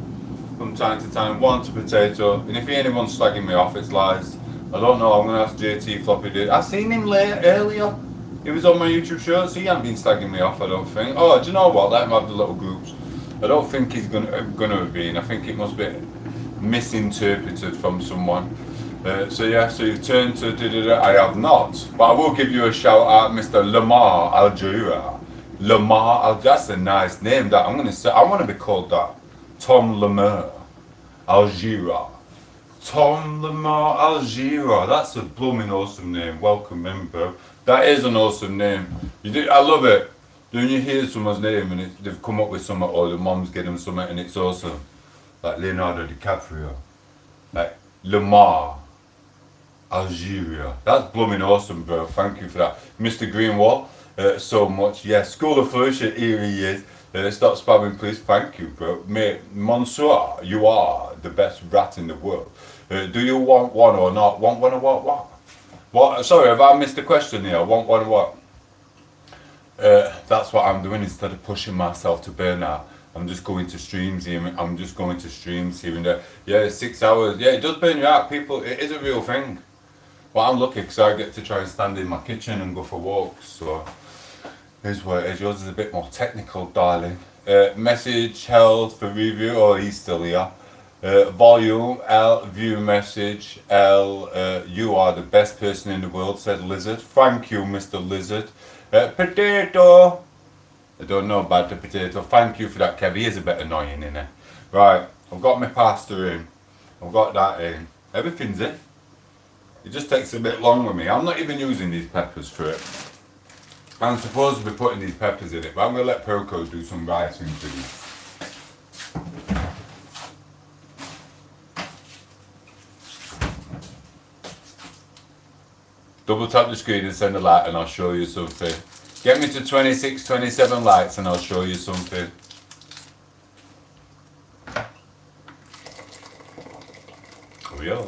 from time to time. One to potato. And if anyone's slagging me off, it's lies. I don't know. I'm gonna ask JT Floppy Did. I seen him earlier. He was on my YouTube show, so he hasn't been slagging me off, I don't think. Oh, do you know what? Let him have the little groups. I don't think he's gonna have been. I think it must be misinterpreted from someone. So yeah, so you've turned to I have not, but I will give you a shout out, Mr. Lamar Algira. That's a nice name. That I'm gonna say. I want to be called that. Tom Lamar Algira. Tom Lamar Algira. That's a blooming awesome name. Welcome in, bro. That is an awesome name. I love it. When you hear someone's name and they've come up with something, or the mom's get them something and it's awesome. Like Leonardo DiCaprio. Like Lamar Algeria. That's blooming awesome, bro. Thank you for that. Mr. Greenwall, so much. Yes, School of Felicia, here he is. Stop spamming, please. Thank you, bro. Mate, Monsieur, you are the best rat in the world. Do you want one or not? Want one or what? What? Sorry, have I missed the question here? Want one or what? That's what I'm doing instead of pushing myself to burnout. I'm just going to streams here. And there. Yeah, 6 hours. Yeah, it does burn you out, people. It is a real thing. Well, I'm lucky because I get to try and stand in my kitchen and go for walks. So, here's what it is. Yours is a bit more technical, darling. Message held for review. Oh, he's still here. Volume L, view message L. You are the best person in the world, said Lizard. Thank you, Mr. Lizard. Potato. I don't know about the potato. Thank you for that, Kev. He is a bit annoying, innit? Right, I've got my pasta in. I've got that in. Everything's in. It just takes a bit long with me. I'm not even using these peppers for it. I'm supposed to be putting these peppers in it, but I'm going to let Perco do some rice into these. Double tap the screen and send a like and I'll show you something. Get me to 26, 27 likes and I'll show you something. Oh yeah.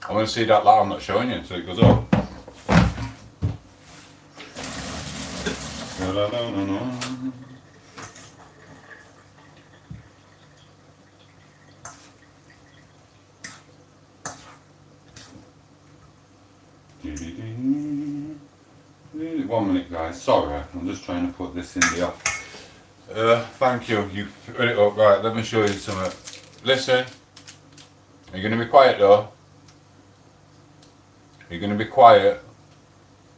I want to see that light I'm not showing you so it goes up. One minute, guys. Sorry, I'm just trying to put this in the off. Thank you. You put it up. Right, let me show you something. Listen. Are you going to be quiet though? You're going to be quiet.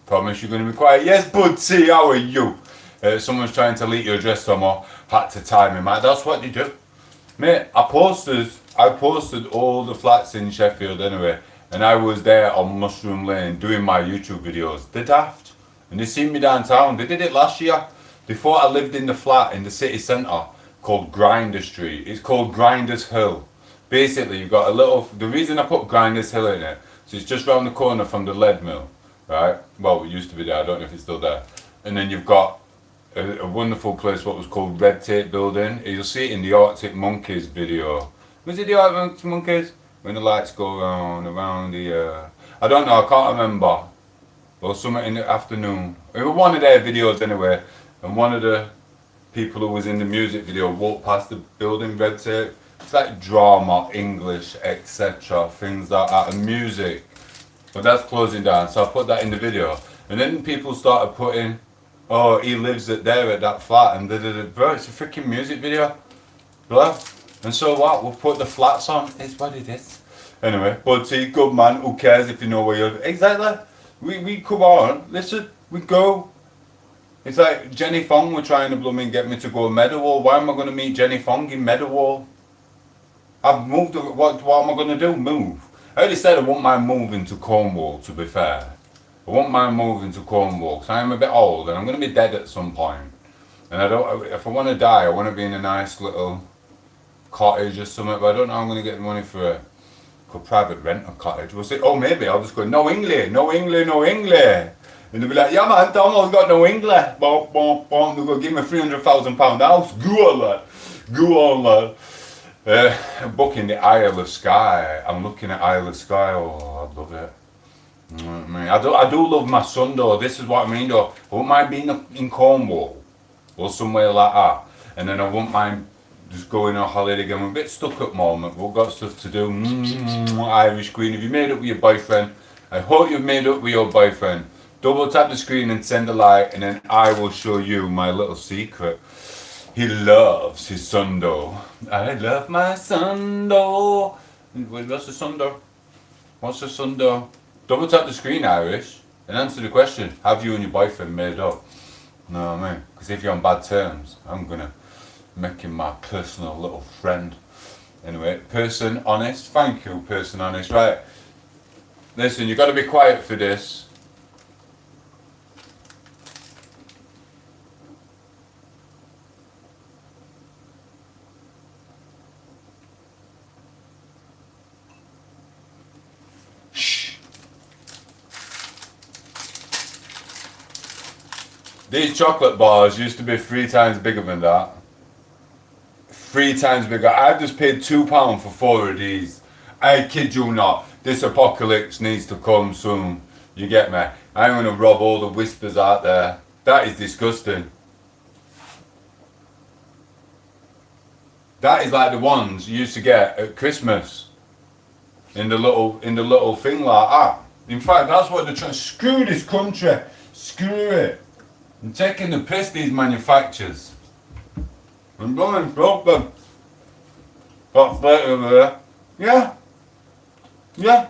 Promise you're going to be quiet. Yes, Budsy, how are you? Someone's trying to leak your address somewhere. Had to time him out. That's what you do. Mate, I posted all the flats in Sheffield anyway. And I was there on Mushroom Lane doing my YouTube videos. They're daft. And they seen me downtown. They did it last year. They thought I lived in the flat in the city centre called Grinder Street. It's called Grinders Hill. Basically, you've got a little... The reason I put Grinders Hill in it, so it's just round the corner from the lead mill, right? Well, it used to be there. I don't know if it's still there. And then you've got a wonderful place, what was called Red Tape Building. You'll see it in the Arctic Monkeys video. Was it the Arctic Monkeys? When the lights go around the... I don't know, I can't remember. Or something in the afternoon. It was one of their videos anyway. And one of the people who was in the music video walked past the building, Red Tape. It's like drama, English, etc. Things like that, and music. But that's closing down, so I put that in the video. And then people started putting oh, he lives there at that flat, and bro, it's a freaking music video, bro. And so what? We'll put the flats on. It's what it is. Anyway, but see, good man. Who cares if you know where you're? Exactly. We come on. Listen, we go. It's like Jenny Fong were trying to blooming get me to go to Meadowhall. Why am I going to meet Jenny Fong in Meadowhall? I've moved. What am I going to do? Move. I already said I won't mind moving to Cornwall. To be fair, I won't mind moving to Cornwall because I am a bit old and I'm going to be dead at some point. And I don't. If I want to die, I want to be in a nice little cottage or something. But I don't know how I'm going to get the money for a private rent a cottage. We'll see. Oh, maybe I'll just go. No English. No English. No English. And they'll be like, yeah man, Tom8os got no English. Boom, boom, boom. They'll go, give me £300,000 house. Go on lad. Go on lad. I'm booking the Isle of Skye. I'm looking at Isle of Skye. Oh, I love it. You know what I mean? I do love my son though. This is what I mean though. I wouldn't mind being in Cornwall or somewhere like that. And then I wouldn't mind just going on holiday again. I'm a bit stuck at the moment. We've got stuff to do. Irish Queen. Have you made up with your boyfriend? I hope you've made up with your boyfriend. Double tap the screen and send a like, and then I will show you my little secret. He loves his sundo. I love my sundo. What's the sundo? What's the sundo? Double tap the screen, Irish, and answer the question. Have you and your boyfriend made up? No, I mean, because if you're on bad terms, I'm gonna make him my personal little friend. Anyway, person honest. Thank you, person honest. Right. Listen, you got to be quiet for this. These chocolate bars used to be 3 times bigger than that. 3 times bigger. I just paid £2 for 4 of these. I kid you not. This apocalypse needs to come soon. You get me? I'm going to rob all the whispers out there. That is disgusting. That is like the ones you used to get at Christmas. In the little thing like that. In fact, that's what they're trying. Screw this country. Screw it. I'm taking the piss, these manufacturers. I'm going broke them. Got flake over there. Yeah. Yeah.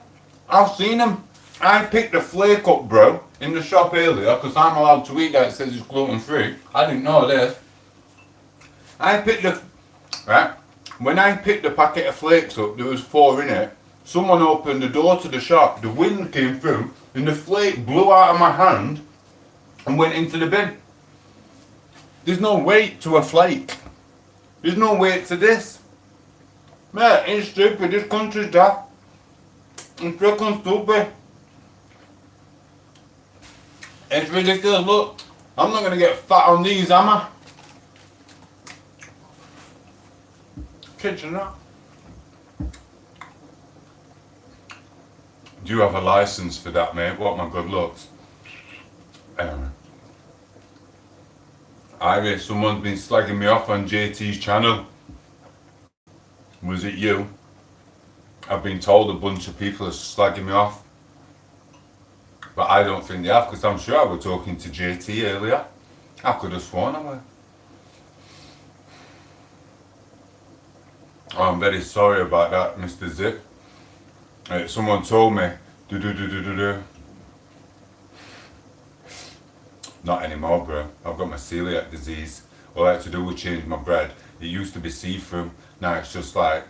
I've seen them. I picked the flake up, bro, in the shop earlier, because I'm allowed to eat that. It says it's gluten free. I didn't know this. I picked the... Right? When I picked the packet of flakes up, there was 4 in it. Someone opened the door to the shop. The wind came through, and the flake blew out of my hand and went into the bin. There's no weight to a flake. There's no weight to this. Mate, it's stupid. This country's daft. It's freaking stupid. It's ridiculous. Look, I'm not going to get fat on these, am I? Kitchen that. Do you have a license for that, mate? What my good looks? Ivy, someone's been slagging me off on JT's channel. Was it you? I've been told a bunch of people are slagging me off. But I don't think they have, because I'm sure I was talking to JT earlier. I could have sworn I was. Oh, I'm very sorry about that, Mr. Zip. Someone told me, Not anymore, bro. I've got my celiac disease. All I had to do was change my bread. It used to be see-through. Now it's just like,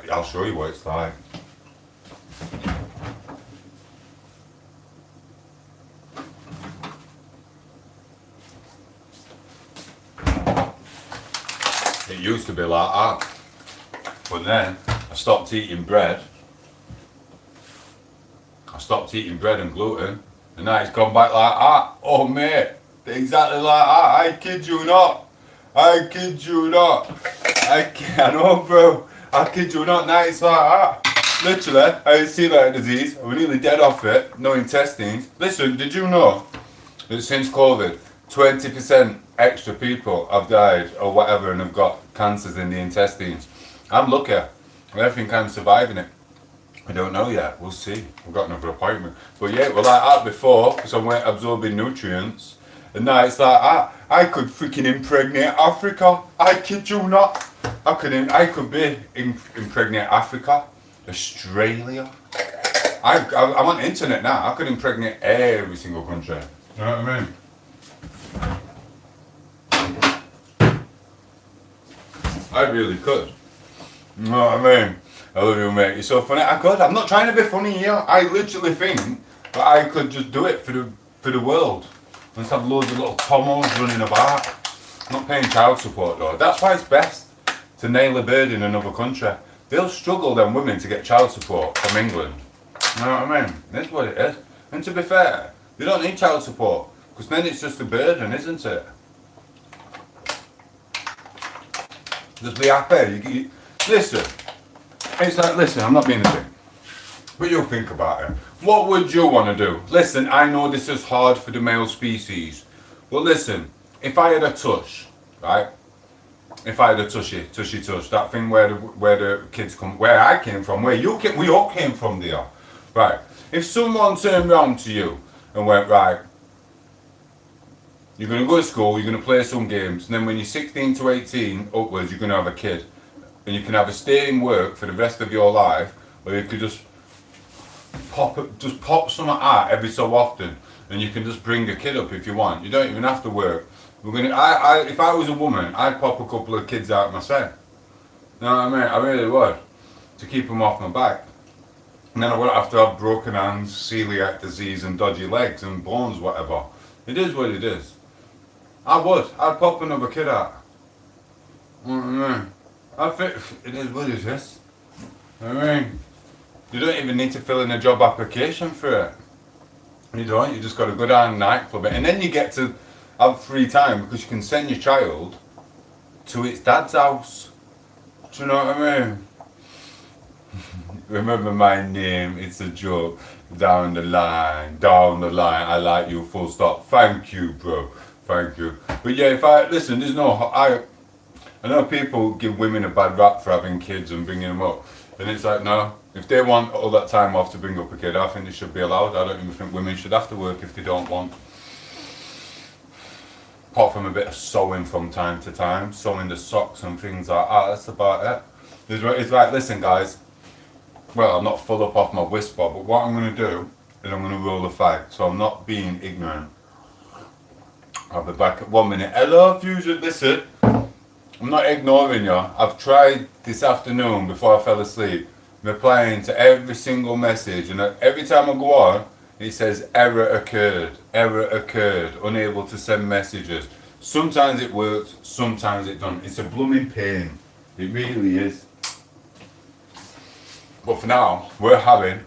I'll show you what it's like. It used to be like that. But then, I stopped eating bread. I stopped eating bread and gluten. And now it's gone back like that. Oh mate, exactly like that. I kid you not. I kid you not. I know, bro. I kid you not. Now it's like that. Literally, I had celiac disease. I was nearly dead off it. No intestines. Listen, did you know that since COVID, 20% extra people have died or whatever and have got cancers in the intestines? I'm lucky. I think I'm surviving it. I don't know yet. We'll see. We've got another appointment. But yeah, we're like that before because I'm absorbing nutrients. And now it's like, I could freaking impregnate Africa. I kid you not. I could impregnate Africa, Australia. I'm on the internet now. I could impregnate every single country. You know what I mean? I really could. You know what I mean? I love you, mate. You're so funny. I could. I'm not trying to be funny here. I literally think that I could just do it for the world. Let's have loads of little tom8os running about. Not paying child support though. That's why it's best to nail a bird in another country. They'll struggle, them women, to get child support from England. You know what I mean? That's what it is. And to be fair, they don't need child support, because then it's just a burden, isn't it? Just be happy. Listen, it's like, listen, I'm not being a dick, but you'll think about it. What would you want to do? Listen, I know this is hard for the male species, but listen, if I had a tush, right? If I had a tushy tush, that thing where the kids come, where I came from, where you came, we all came from there, right? If someone turned round to you and went, right, you're going to go to school, you're going to play some games, and then when you're 16 to 18 upwards, you're going to have a kid, and you can have a stay in work for the rest of your life, or you could just pop something out every so often, and you can just bring a kid up if you want. You don't even have to work. If I was a woman, I'd pop a couple of kids out myself. You know what I mean? I really would, to keep them off my back. And then I wouldn't have to have broken hands, celiac disease, and dodgy legs and bones, whatever. It is what it is. I would. I'd pop another kid out. You know what I mean? I think it is what it is. I mean, you don't even need to fill in a job application for it. You don't. You just got to go down and nightclub it, and then you get to have free time because you can send your child to its dad's house. Do you know what I mean? Remember my name, it's a joke. Down the line, I like you, full stop. Thank you, bro. Thank you. But yeah, listen, I know people give women a bad rap for having kids and bringing them up. And it's like, no, if they want all that time off to bring up a kid, I think they should be allowed. I don't even think women should have to work if they don't want. Apart from a bit of sewing from time to time, sewing the socks and things like that, that's about it. It's like, listen guys, well, I'm not full up off my whisper, but what I'm going to do is I'm going to roll the fag, so I'm not being ignorant. I'll be back at 1 minute. Hello Fusion, listen, I'm not ignoring you. I've tried this afternoon before I fell asleep, replying to every single message, and every time I go on, it says error occurred, unable to send messages. Sometimes it works, sometimes it doesn't. It's a blooming pain. It really is. But for now, we're having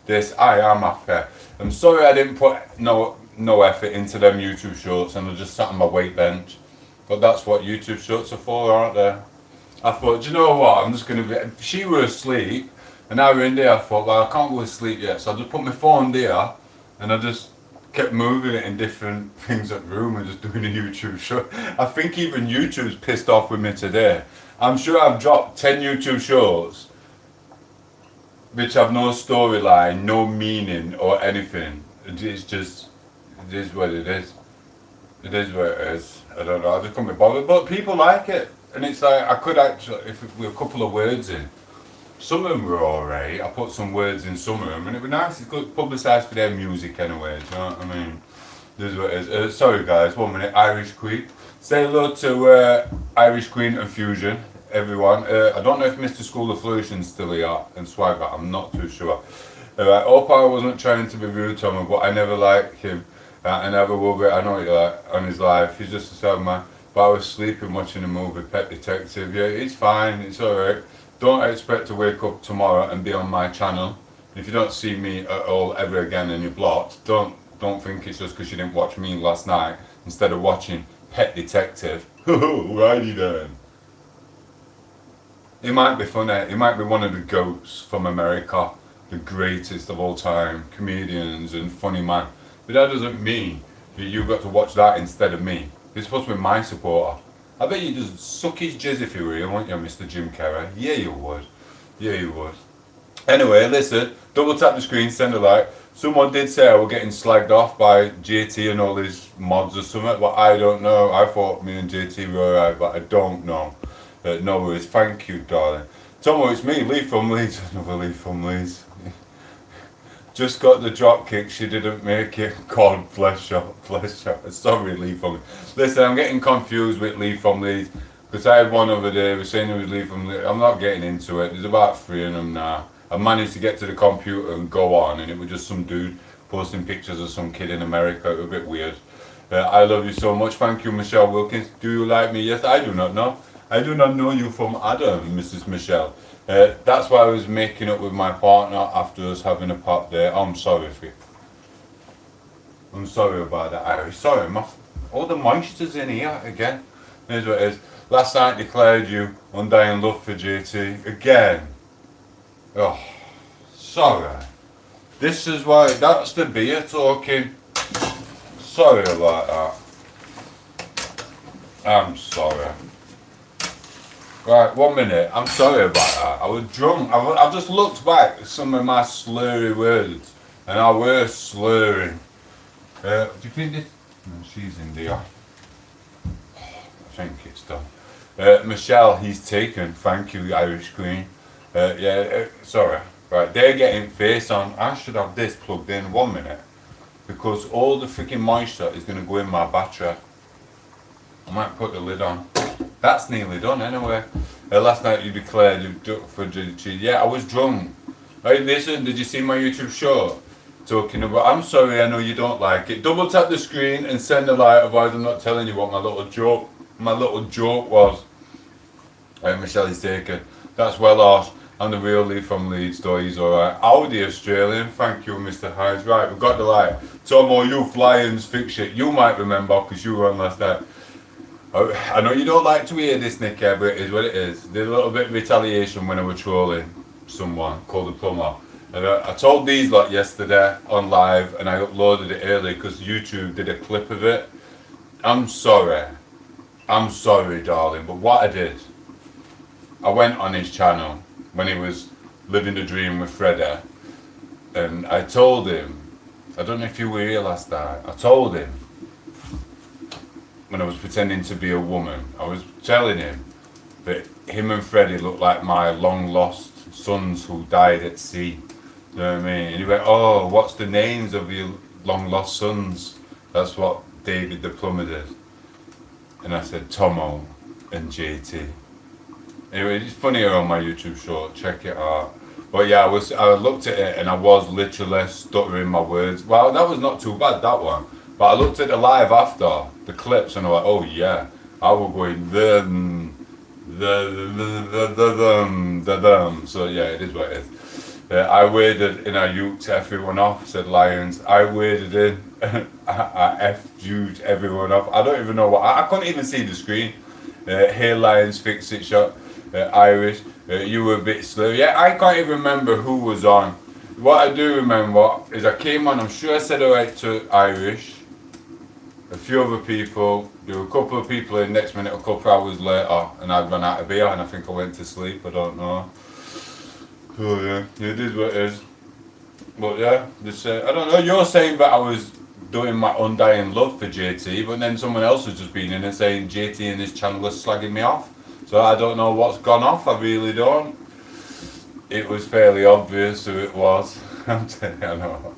this. I am happy. I'm sorry I didn't put no effort into them YouTube shorts, and I just sat on my weight bench. But that's what YouTube shorts are for, aren't they? I thought, do you know what? I'm just going to be. She was asleep. An hour in there, I thought, well, I can't go to sleep yet, so I just put my phone there, and I just kept moving it in different things at the room and just doing a YouTube show. I think even YouTube's pissed off with me today. I'm sure I've dropped 10 YouTube shorts, which have no storyline, no meaning, or anything. It's just, it is what it is. It is what it is. I don't know, I just can't be bothered, but people like it, and it's like, I could actually, if we a couple of words in, some of them were alright. I put some words in some of them, and it was nice. It's good publicised for their music anyway. Do you know what I mean? This is what it is. Sorry guys, 1 minute. Irish Queen. Say hello to Irish Queen and Fusion, everyone. I don't know if Mr. School of Flourishing's still here and Swagger. I'm not too sure. I hope I wasn't trying to be rude to him, but I never liked him. I never will be. I know he on his life. He's just a sad man. But I was sleeping watching the movie Pet Detective. Yeah, it's fine. It's alright. Don't expect to wake up tomorrow and be on my channel. If you don't see me at all ever again and you're blocked, don't think it's just because you didn't watch me last night instead of watching Pet Detective. Righty then. He might be funny. He might be one of the goats from America, the greatest of all time, comedians and funny man. But that doesn't mean that you've got to watch that instead of me. You're supposed to be my supporter. I bet you just suck his jizz if you were here, wouldn't you, Mr. Jim Carrey? Yeah, you would. Yeah, you would. Anyway, listen, double tap the screen, send a like. Someone did say I was getting slagged off by JT and all his mods or something, but I don't know. I thought me and JT were alright, but I don't know. No worries. Thank you, darling. Tomo, it's me, Lee from Leeds. Another Lee from Leeds. Just got the drop kick, she didn't make it. God, bless shot. Sorry, Lee from Leeds. Listen, I'm getting confused with Lee from Leeds because I had one other day, we're saying it was Lee from Leeds. I'm not getting into it. There's about 3 of them now. I managed to get to the computer and go on, and it was just some dude posting pictures of some kid in America. It was a bit weird. I love you so much. Thank you, Michelle Wilkins. Do you like me? Yes, I do not know. I do not know you from Adam, Mrs. Michelle. That's why I was making up with my partner after us having a pop there. I'm sorry for you. I'm sorry about that, Iris. Sorry, all the moisture's in here again. Here's what it is. Last night declared you undying love for JT. Again. Oh, sorry. This is why, that's the beer talking. Sorry about that. I'm sorry. Right, 1 minute. I'm sorry about that. I was drunk. I've just looked back at some of my slurry words, and I were slurring. Do you think this? No, she's in there. I think it's done. Michelle, he's taken. Thank you, Irish Queen. Sorry. Right, they're getting face on. I should have this plugged in 1 minute, because all the freaking moisture is going to go in my battery. I might put the lid on. That's nearly done anyway. Last night you declared you ducked for JT. Yeah, I was drunk. Right, listen, did you see my YouTube short? Talking about, I'm sorry, I know you don't like it. Double tap the screen and send a like, otherwise I'm not telling you what my little joke was. Michelle is taken. That's well off. I'm the real Lee from Leeds, though he's alright. Audi Australian, thank you, Mr. Hyde. Right, we've got the light. Tomo, you Lions fix it. You might remember, because you were on last night. I know you don't like to hear this, Nick, but it is what it is. There's a little bit of retaliation when I was trolling someone called the plumber. And I told these lot yesterday on live, and I uploaded it early because YouTube did a clip of it. I'm sorry, darling, but what I did, I went on his channel when he was living the dream with Freddie, and I told him, I don't know if you were here last night, I told him, when I was pretending to be a woman, I was telling him that him and Freddie looked like my long lost sons who died at sea. You know what I mean? And he went, oh, what's the names of your long lost sons? That's what David the plumber did. And I said, Tomo and JT. Anyway, it's funnier on my YouTube short, check it out. But yeah, I looked at it and I was literally stuttering my words. Well, that was not too bad, that one. But I looked at the live after, the clips, and I was like, oh yeah, I was going, so yeah, it is what it is. I waded in a ute to everyone off, said Lions. I waded in, I F-Ju'd everyone off. I don't even know what, I couldn't even see the screen. Hey Lions, fix it shot. Irish, you were a bit slow. Yeah, I can't even remember who was on. What I do remember is I came on, I'm sure I said alright to Irish. A few other people, there were a couple of people in next minute, a couple hours later, and I'd run out of beer and I think I went to sleep, I don't know. So yeah, it is what it is. But yeah, this, I don't know, you're saying that I was doing my undying love for JT, but then someone else has just been in and saying JT and his channel is slagging me off. So I don't know what's gone off, I really don't. It was fairly obvious who it was. I'm telling you, I know.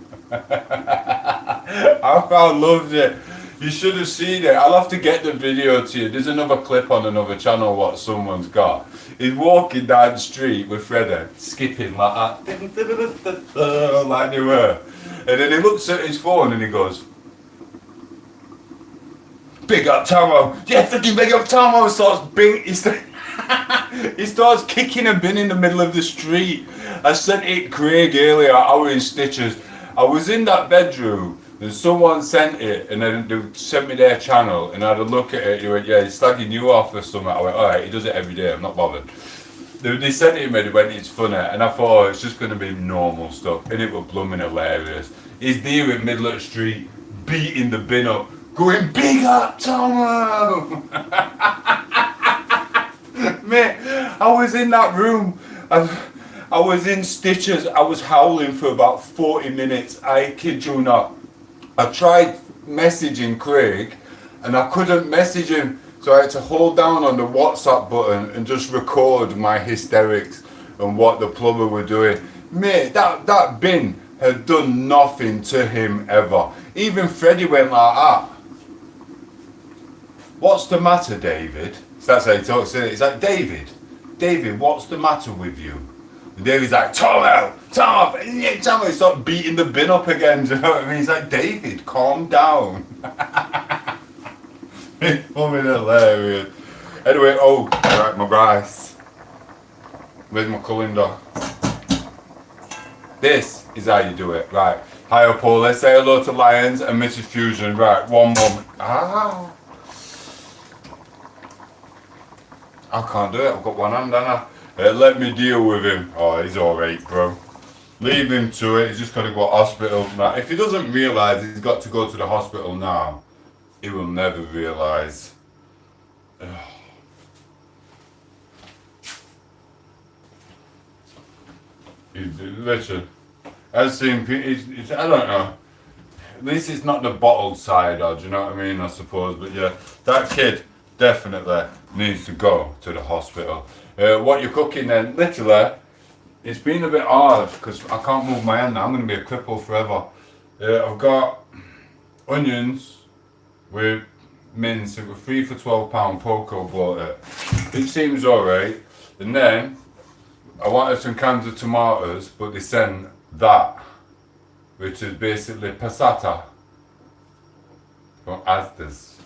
I loved it. You should have seen it. I'll have to get the video to you. There's another clip on another channel what someone's got. He's walking down the street with Freddie, skipping like that, like they were. And then he looks at his phone and he goes, big up Tomo. Yeah, fucking big up Tomo. He starts kicking a bin in the middle of the street. I sent it Craig earlier, I was in stitches. I was in that bedroom and someone sent it and then they sent me their channel and I had a look at it. He went, yeah, he's slagging you off or something. I went, alright, he does it every day, I'm not bothered. They sent it to me, they went, it's funny. And I thought, oh, it's just going to be normal stuff. And it was blooming hilarious. He's there in middle of the street, beating the bin up, going, big up Tomo! Mate, I was in that room. I was in stitches. I was howling for about 40 minutes. I kid you not. I tried messaging Craig and I couldn't message him. So I had to hold down on the WhatsApp button and just record my hysterics and what the plumber were doing. Mate, that bin had done nothing to him ever. Even Freddie went like that. What's the matter, David? So that's how he talks, isn't it? He's like, David, what's the matter with you? And David's like, Tom, he started beating the bin up again. Do you know what I mean? He's like, David, calm down. It's fucking hilarious. Anyway, right, my rice. Where's my colander? This is how you do it, right? Hi, Paul. Let's say hello to Lions and Mrs. Fusion. Right, one moment. I can't do it. I've got one hand, haven't I? Let me deal with him. Oh, he's alright, bro. Leave him to it. He's just got to go to hospital now. If he doesn't realise he's got to go to the hospital now, he will never realise. Listen, I've seen people, I don't know. At least it's not the bottled cider, do you know what I mean? I suppose, but yeah, that kid definitely needs to go to the hospital. What you're cooking then, literally, it's been a bit hard because I can't move my hand now. I'm going to be a cripple forever. I've got onions with mince. It was 3 for £12. Poco bought it. It seems alright. And then I wanted some cans of tomatoes, but they sent that, which is basically passata from Asda's.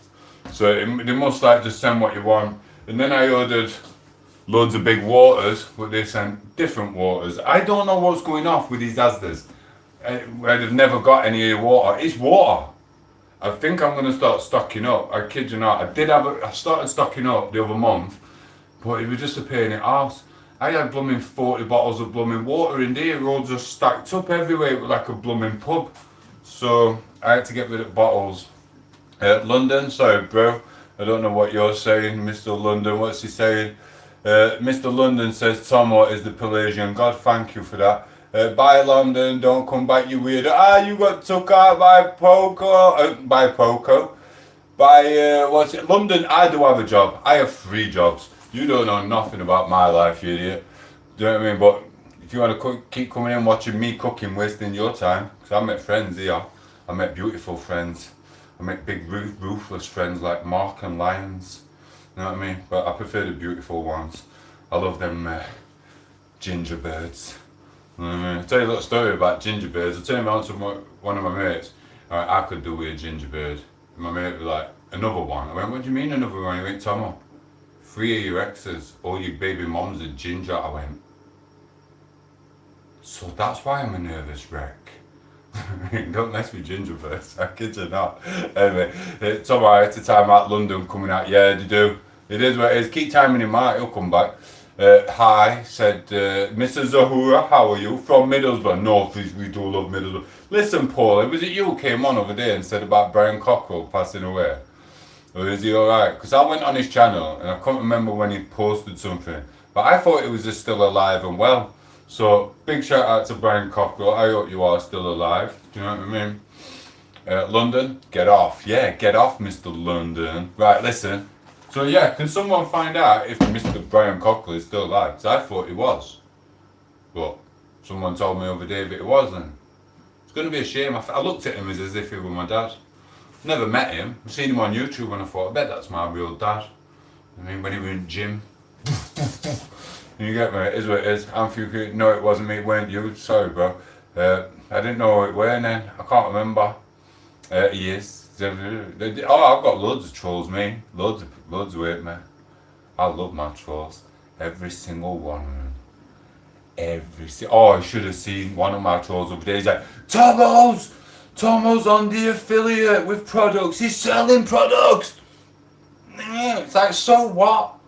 So they must like just send what you want. And then I ordered loads of big waters, but they sent different waters. I don't know what's going off with these Asda's. I've never got any water. It's water. I think I'm going to start stocking up. I kid you not. I started stocking up the other month, but it was just a pain in the arse. I had blooming 40 bottles of blooming water in there, all just stacked up everywhere. It was like a blooming pub. So I had to get rid of bottles. London, sorry bro, I don't know what you're saying, Mr. London. What's he saying? Mr. London says Tom8os is the Pelagian god. Thank you for that. Bye London, don't come back you weirdo. You got took out by Poco. What's it? London, I do have a job. I have 3 jobs. You don't know nothing about my life, you idiot. Do you know what I mean? But if you want to keep coming in watching me cooking, wasting your time, because I met friends here. I met beautiful friends. I make big ruthless friends like Mark and Lions, you know what I mean? But I prefer the beautiful ones. I love them gingerbirds. You know what I mean? I'll tell you a little story about gingerbirds. I'll tell you about one of my mates. Alright, I could do with a gingerbird. And my mate was like, another one. I went, what do you mean another one? He went, Tomo, 3 of your exes, all your baby moms are ginger. I went, so that's why I'm a nervous wreck. Don't mess with gingerbreads, I kid you not. Anyway, Tom, I had to time out London coming out. Yeah, they do. It is what it is. Keep timing him out, he'll come back. Hi, said Mr. Zahura, how are you? From Middlesbrough. No, we do love Middlesbrough. Listen, Paul, was it you who came on over there and said about Brian Cockrell passing away? Or is he alright? Because I went on his channel and I can't remember when he posted something. But I thought he was just still alive and well. So, big shout out to Brian Cockrell. I hope you are still alive. Do you know what I mean? London, get off. Yeah, get off, Mr. London. Right, listen. So, yeah, can someone find out if Mr. Brian Cockrell is still alive? Because I thought he was. But someone told me over there that he wasn't. It's going to be a shame. I looked at him as if he were my dad. Never met him. I've seen him on YouTube and I thought, I bet that's my real dad. I mean, when he was in gym. You get me, it is what it is. I'm thinking, no, it wasn't me, it weren't you. Sorry, bro. I didn't know who it were then. I can't remember. He is. I've got loads of trolls, me. Loads of it, man. I love my trolls. Every single one of them. I should have seen one of my trolls over there. He's like, Tom8os on the affiliate with products. He's selling products. It's like, so what?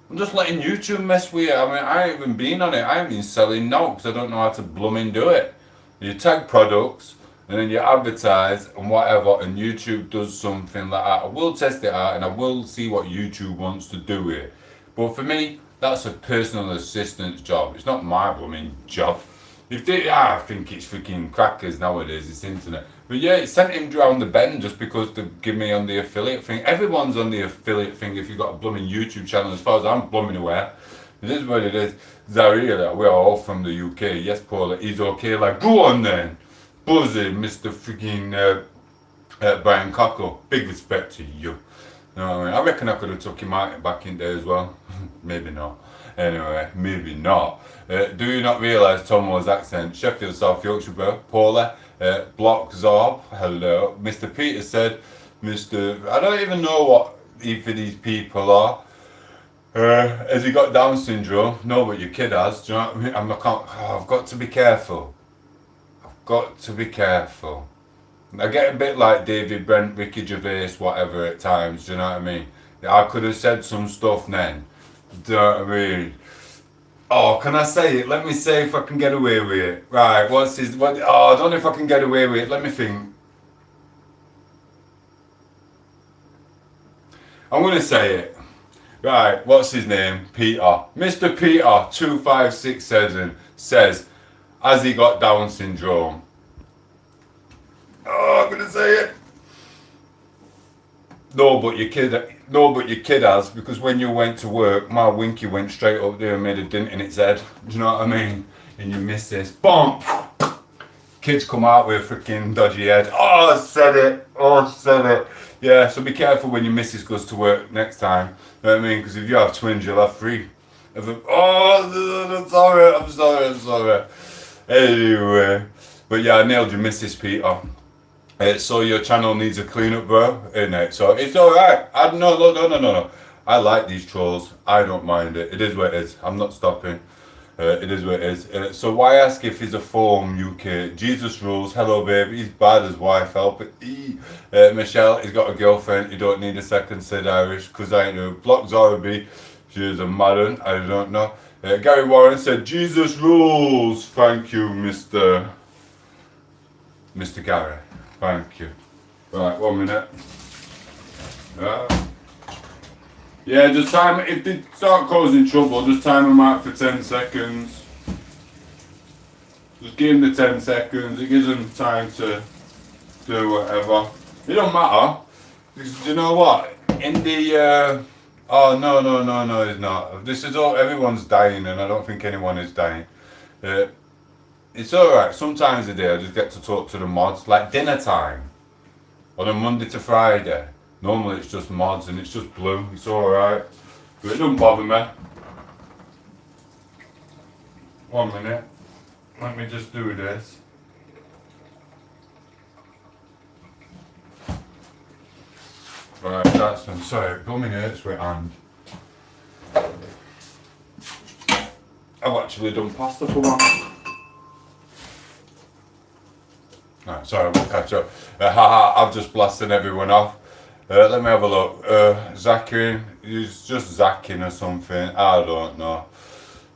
I'm just letting YouTube mess with it. I mean, I ain't even been on it. I ain't been selling no, because I don't know how to blooming do it. You tag products, and then you advertise, and whatever, and YouTube does something like that. I will test it out, and I will see what YouTube wants to do with it. But for me, That's a personal assistant's job. It's not my blooming job. If they, I think it's freaking crackers nowadays, it's internet. But yeah, it sent him down the bend just because they give me on the affiliate thing. Everyone's on the affiliate thing if you've got a blooming YouTube channel, as far as I'm blooming aware. It is what it is. Zaria, we're all from the UK. Yes, Paula, he's okay. Like, go on then. Buzzy, Mr. freaking Brian Cockle. Big respect to you. You know what I mean? I reckon I could have took him out back in there as well. Maybe not. Anyway, maybe not. Do you not realise Tom8os accent? Sheffield, South Yorkshire, bro. Paula, Block Zorb, hello. Mr. Peter said, I don't even know what either of these people are. Has he got Down syndrome? No, but your kid has. Do you know what I mean? I've got to be careful. I've got to be careful. I get a bit like David Brent, Ricky Gervais, whatever at times, do you know what I mean? I could have said some stuff then, do you know what I mean? Oh, can I say it? Let me say if I can get away with it. Right, I don't know if I can get away with it, let me think. I'm going to say it. Right, what's his name? Peter. Mr. Peter, 2567 says, has he got Down syndrome? Oh, I'm gonna say it. No, but your kid has, because when you went to work, my winky went straight up there and made a dent in its head. Do you know what I mean? And you miss this. Bump! Kids come out with a freaking dodgy head. Oh, I said it. Oh, I said it. Yeah, so be careful when your missus goes to work next time. You know what I mean? Because if you have twins, you'll have three. Oh, I'm sorry. Anyway. But yeah, I nailed your missus, Peter. So your channel needs a clean up, bro, innit? So it's alright. No. I like these trolls. I don't mind it. It is what it is. I'm not stopping. It is what it is. So why ask if he's a form, UK? Jesus rules. Hello, babe. He's bad as wife. Help it. Michelle, he's got a girlfriend. You don't need a second, said Irish. Because I know. Block Zaraby. She is a madden. I don't know. Gary Warren said, Jesus rules. Thank you, Mr. Gary. Thank you. Right, 1 minute. Yeah, just time, if they start causing trouble, just time them out for 10 seconds. Just give them the 10 seconds, it gives them time to do whatever. It don't matter, because you know what, in the, oh no, it's not. This is all, everyone's dying and I don't think anyone is dying. It's alright, sometimes a day I just get to talk to the mods, like dinner time, on a Monday to Friday. Normally it's just mods and it's just blue, it's alright, but it doesn't bother me. 1 minute, let me just do this. Right, that's done. Sorry, it blooming hurts with hand. I've actually done pasta for one. Right, sorry, we'll catch up. I've just blasted everyone off. Let me have a look. Zacking, he's just zacking or something. I don't know.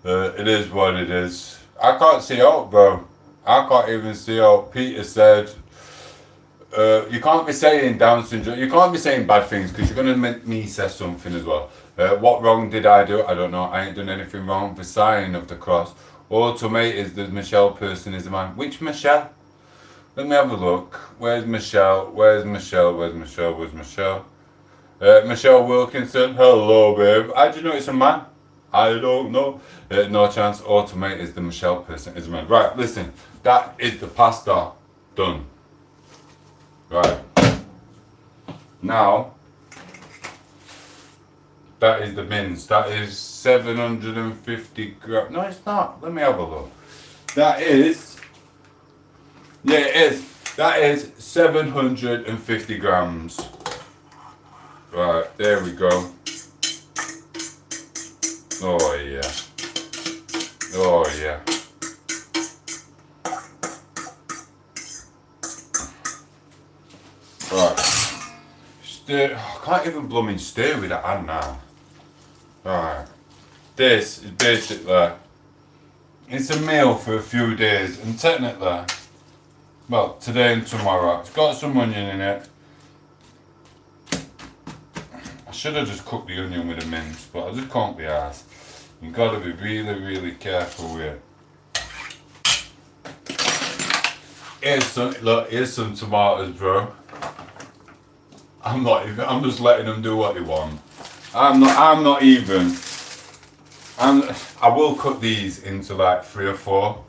It is what it is. I can't see out, bro. I can't even see out. Peter said, you can't be saying Down syndrome. You can't be saying bad things because you're going to make me say something as well. What wrong did I do? I don't know. I ain't done anything wrong. The sign of the cross. Tom8os, the Michelle person is the man. Which Michelle? Let me have a look. Where's Michelle? Michelle Wilkinson. Hello, babe. How do you know it's a man? I don't know. No chance. Tom8os, the Michelle person is a man. Right, listen. That is the pasta done. Right. Now, that is the mince. That is 750 grams. No, it's not. Let me have a look. That is... Yeah, it is. That is 750 grams. Right, there we go. Oh yeah. Oh yeah. Right. Stir. I can't even blooming stir with that hand now. Right. This is basically, it's a meal for a few days, and technically, well, today and tomorrow. It's got some onion in it. I should have just cooked the onion with a mince, but I just can't be arsed. You gotta be really, really careful with it. Here's some tomatoes, bro. I'm just letting them do what they want. I will cut these into like 3 or 4.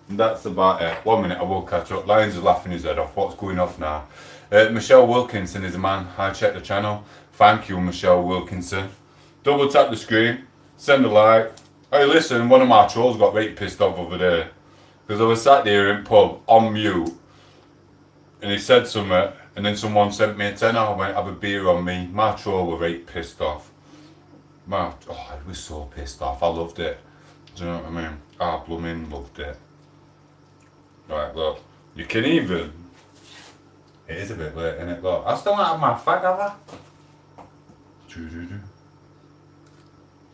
And that's about it. 1 minute, I will catch up. Lions is laughing his head off. What's going off now? Michelle Wilkinson is a man. I checked the channel. Thank you, Michelle Wilkinson. Double tap the screen. Send a like. Hey, listen, one of my trolls got right pissed off over there. Because I was sat there in pub on mute. And he said something. And then someone sent me a tenner. I went, have a beer on me. My troll were right pissed off. I was so pissed off. I loved it. Do you know what I mean? I blooming loved it. Right, look. You can even... It is a bit late, isn't it? Look, I still don't have my fag, have I?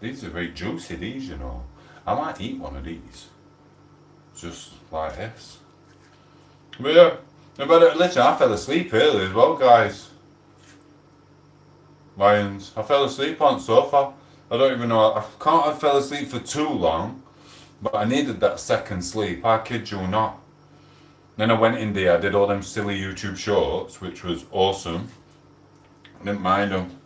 These are very juicy, these, you know. I might eat one of these. Just like this. But yeah, listen, I fell asleep early as well, guys. Lions. I fell asleep on the sofa. I don't even know. I can't have fell asleep for too long. But I needed that second sleep. I kid you not. Then I went in there, I did all them silly YouTube shorts, which was awesome. I didn't mind them.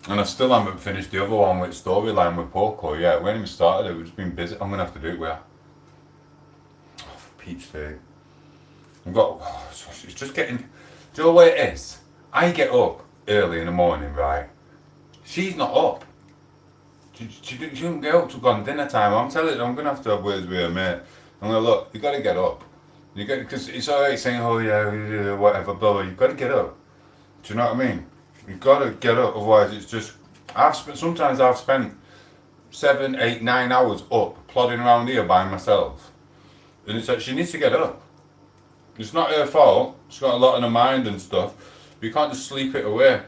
And I still haven't finished the other one with storyline with Poco yet. We ain't even started it, we've just been busy. I'm gonna have to do it with her. Oh, for Pete's sake. I've got, it's just getting, do you know what it is? I get up early in the morning, right? She's not up. She didn't get up till gone dinner time. I'm telling you, I'm gonna have to have words with her, mate. I'm gonna look, you gotta get up. Because it's alright saying, oh yeah, whatever, blah, blah. You've got to get up. Do you know what I mean? You've got to get up, otherwise it's just... Sometimes I've spent 7, 8, 9 hours up, plodding around here by myself. And it's like, she needs to get up. It's not her fault. She's got a lot on her mind and stuff. But you can't just sleep it away.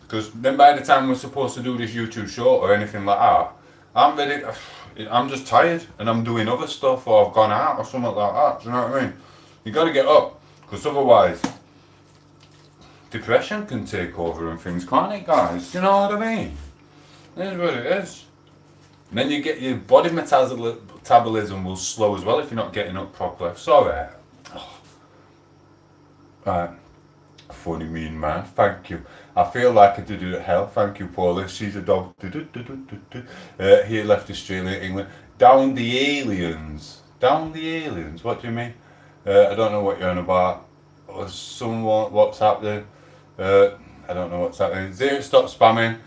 Because then by the time we're supposed to do this YouTube short or anything like that, I'm just tired and I'm doing other stuff or I've gone out or something like that. Do you know what I mean? You got to get up, because otherwise depression can take over and things, can't it, guys? You know what I mean? It is what it is. And then you get your body metabolism will slow as well if you're not getting up properly. Sorry. Right. Funny mean man, thank you. I feel like I did it at hell. Thank you, Paula. She's a dog. He left Australia, England. Down the aliens. Down the aliens. What do you mean? I don't know what you're on about. Or someone. What's happening? I don't know what's happening. Zero, stop spamming.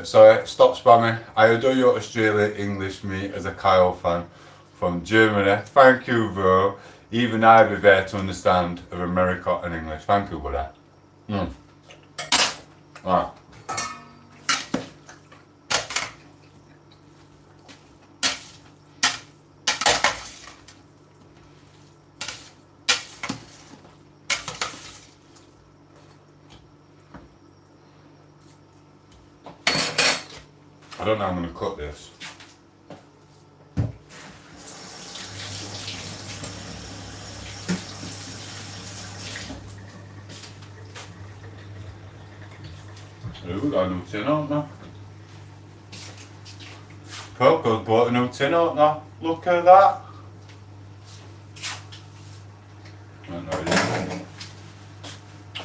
Sorry, stop spamming. I adore your Australia English, me, as a Kyle fan from Germany. Thank you, bro. Even I'd be there to understand of America and English. Thank you for that. Right. I don't know how I'm going to cut this. We got a new tin out now. Coco's bought a new tin out now. Look at that.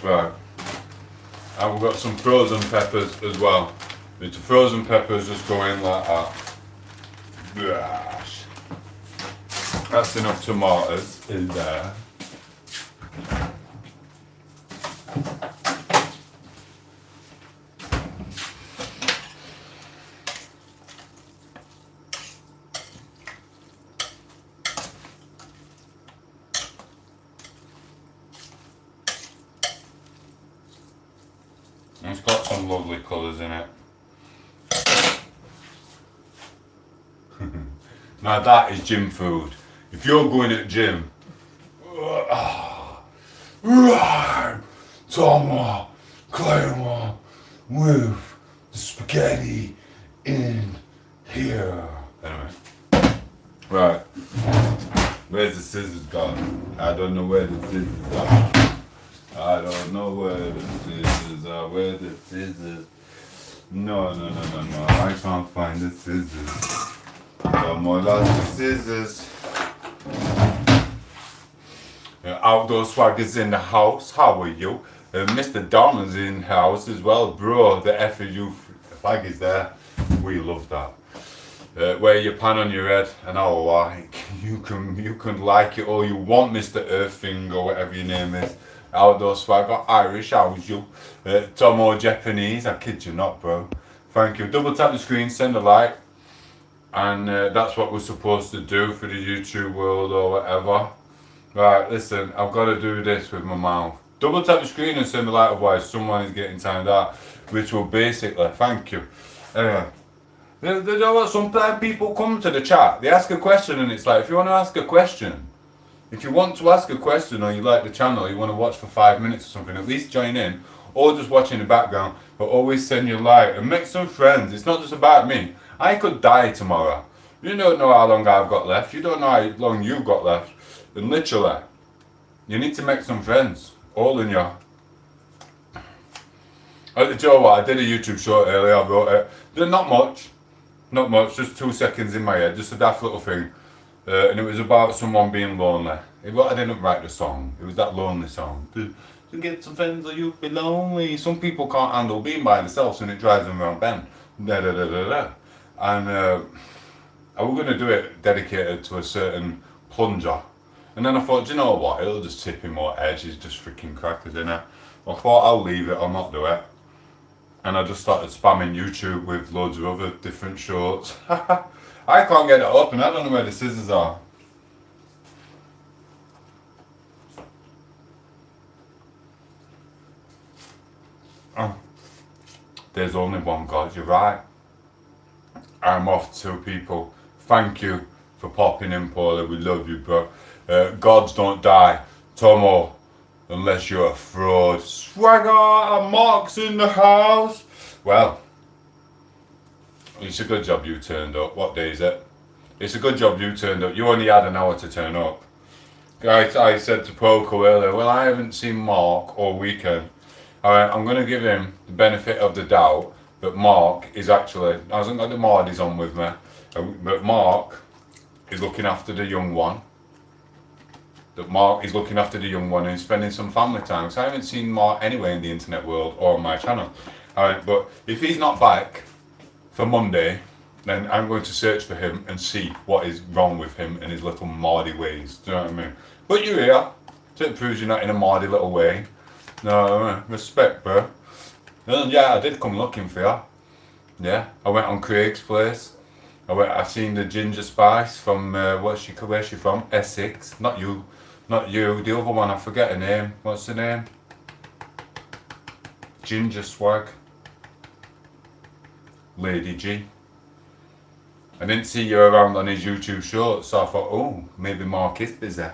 Right. And we've got some frozen peppers as well. The frozen peppers just go in like that. Gosh. That's enough tomatoes in there. It's got some lovely colours in it. Now that is gym food. If you're going at gym, Tom8os, Claymore, with the spaghetti in here. Anyway, right. Where's the scissors gone? I don't know where the scissors are. I don't know where the scissors are. Where the scissors? No, no, no, no, no. I can't find the scissors. Tom all lost the scissors. Outdoor swag is in the house. How are you? Mr. Donald's in house as well, bro. The FAU flag is there. We love that. Wear your pan on your head, and I like you can like it all you want, Mr. Earthing or whatever your name is. Outdoor swag, got Irish, how's you? Tom or Japanese, I kid you not, bro. Thank you. Double tap the screen, send a like, and that's what we're supposed to do for the YouTube world or whatever. Right, listen, I've got to do this with my mouth. Double tap the screen and send a like, otherwise someone is getting timed out, which will basically, thank you. Anyway. You know what, sometimes people come to the chat, they ask a question and it's like, if you want to ask a question, if you want to ask a question or you like the channel, you want to watch for 5 minutes or something, at least join in, or just watch in the background, but always send your like and make some friends. It's not just about me. I could die tomorrow. You don't know how long I've got left, you don't know how long you've got left, and literally, you need to make some friends, all in you. Do you know what, I did a YouTube short earlier, I wrote it, not much, just 2 seconds in my head, just a daft little thing. And it was about someone being lonely. I didn't write the song, it was that lonely song. To get some friends or you'll be lonely. Some people can't handle being by themselves and it drives them around bend. And I was going to do it dedicated to a certain plunger. And then I thought, do you know what, it'll just tip him more edge, he's just freaking crackers in it. I thought I'll leave it, I'll not do it. And I just started spamming YouTube with loads of other different shorts. I can't get it up and I don't know where the scissors are. Oh. There's only one God, you're right. I'm off to people. Thank you for popping in, Paula, we love you, bro. Gods don't die. Tomo. Unless you're a fraud. Swagger and Mark's in the house. Well, it's a good job you turned up. What day is it? It's a good job you turned up. You only had an hour to turn up. I said to Poco earlier, well, I haven't seen Mark all weekend. I'm going to give him the benefit of the doubt that Mark is actually, hasn't got the Mardis on with me, but Mark is looking after the young one. That Mark is looking after the young one and spending some family time. So I haven't seen Mark anywhere in the internet world or on my channel. But if he's not back for Monday, then I'm going to search for him and see what is wrong with him and his little Mardy ways. Do you know what I mean? But you're here, so it proves you're not in a Mardy little way. No, respect, bro. And yeah, I did come looking for you. Yeah, I went on Craig's place. I seen the ginger spice from where's she from? Essex. Not you, the other one, I forget her name. What's her name? Ginger Swag. Lady G. I didn't see you around on his YouTube shorts, so I thought, oh, maybe Mark is busy.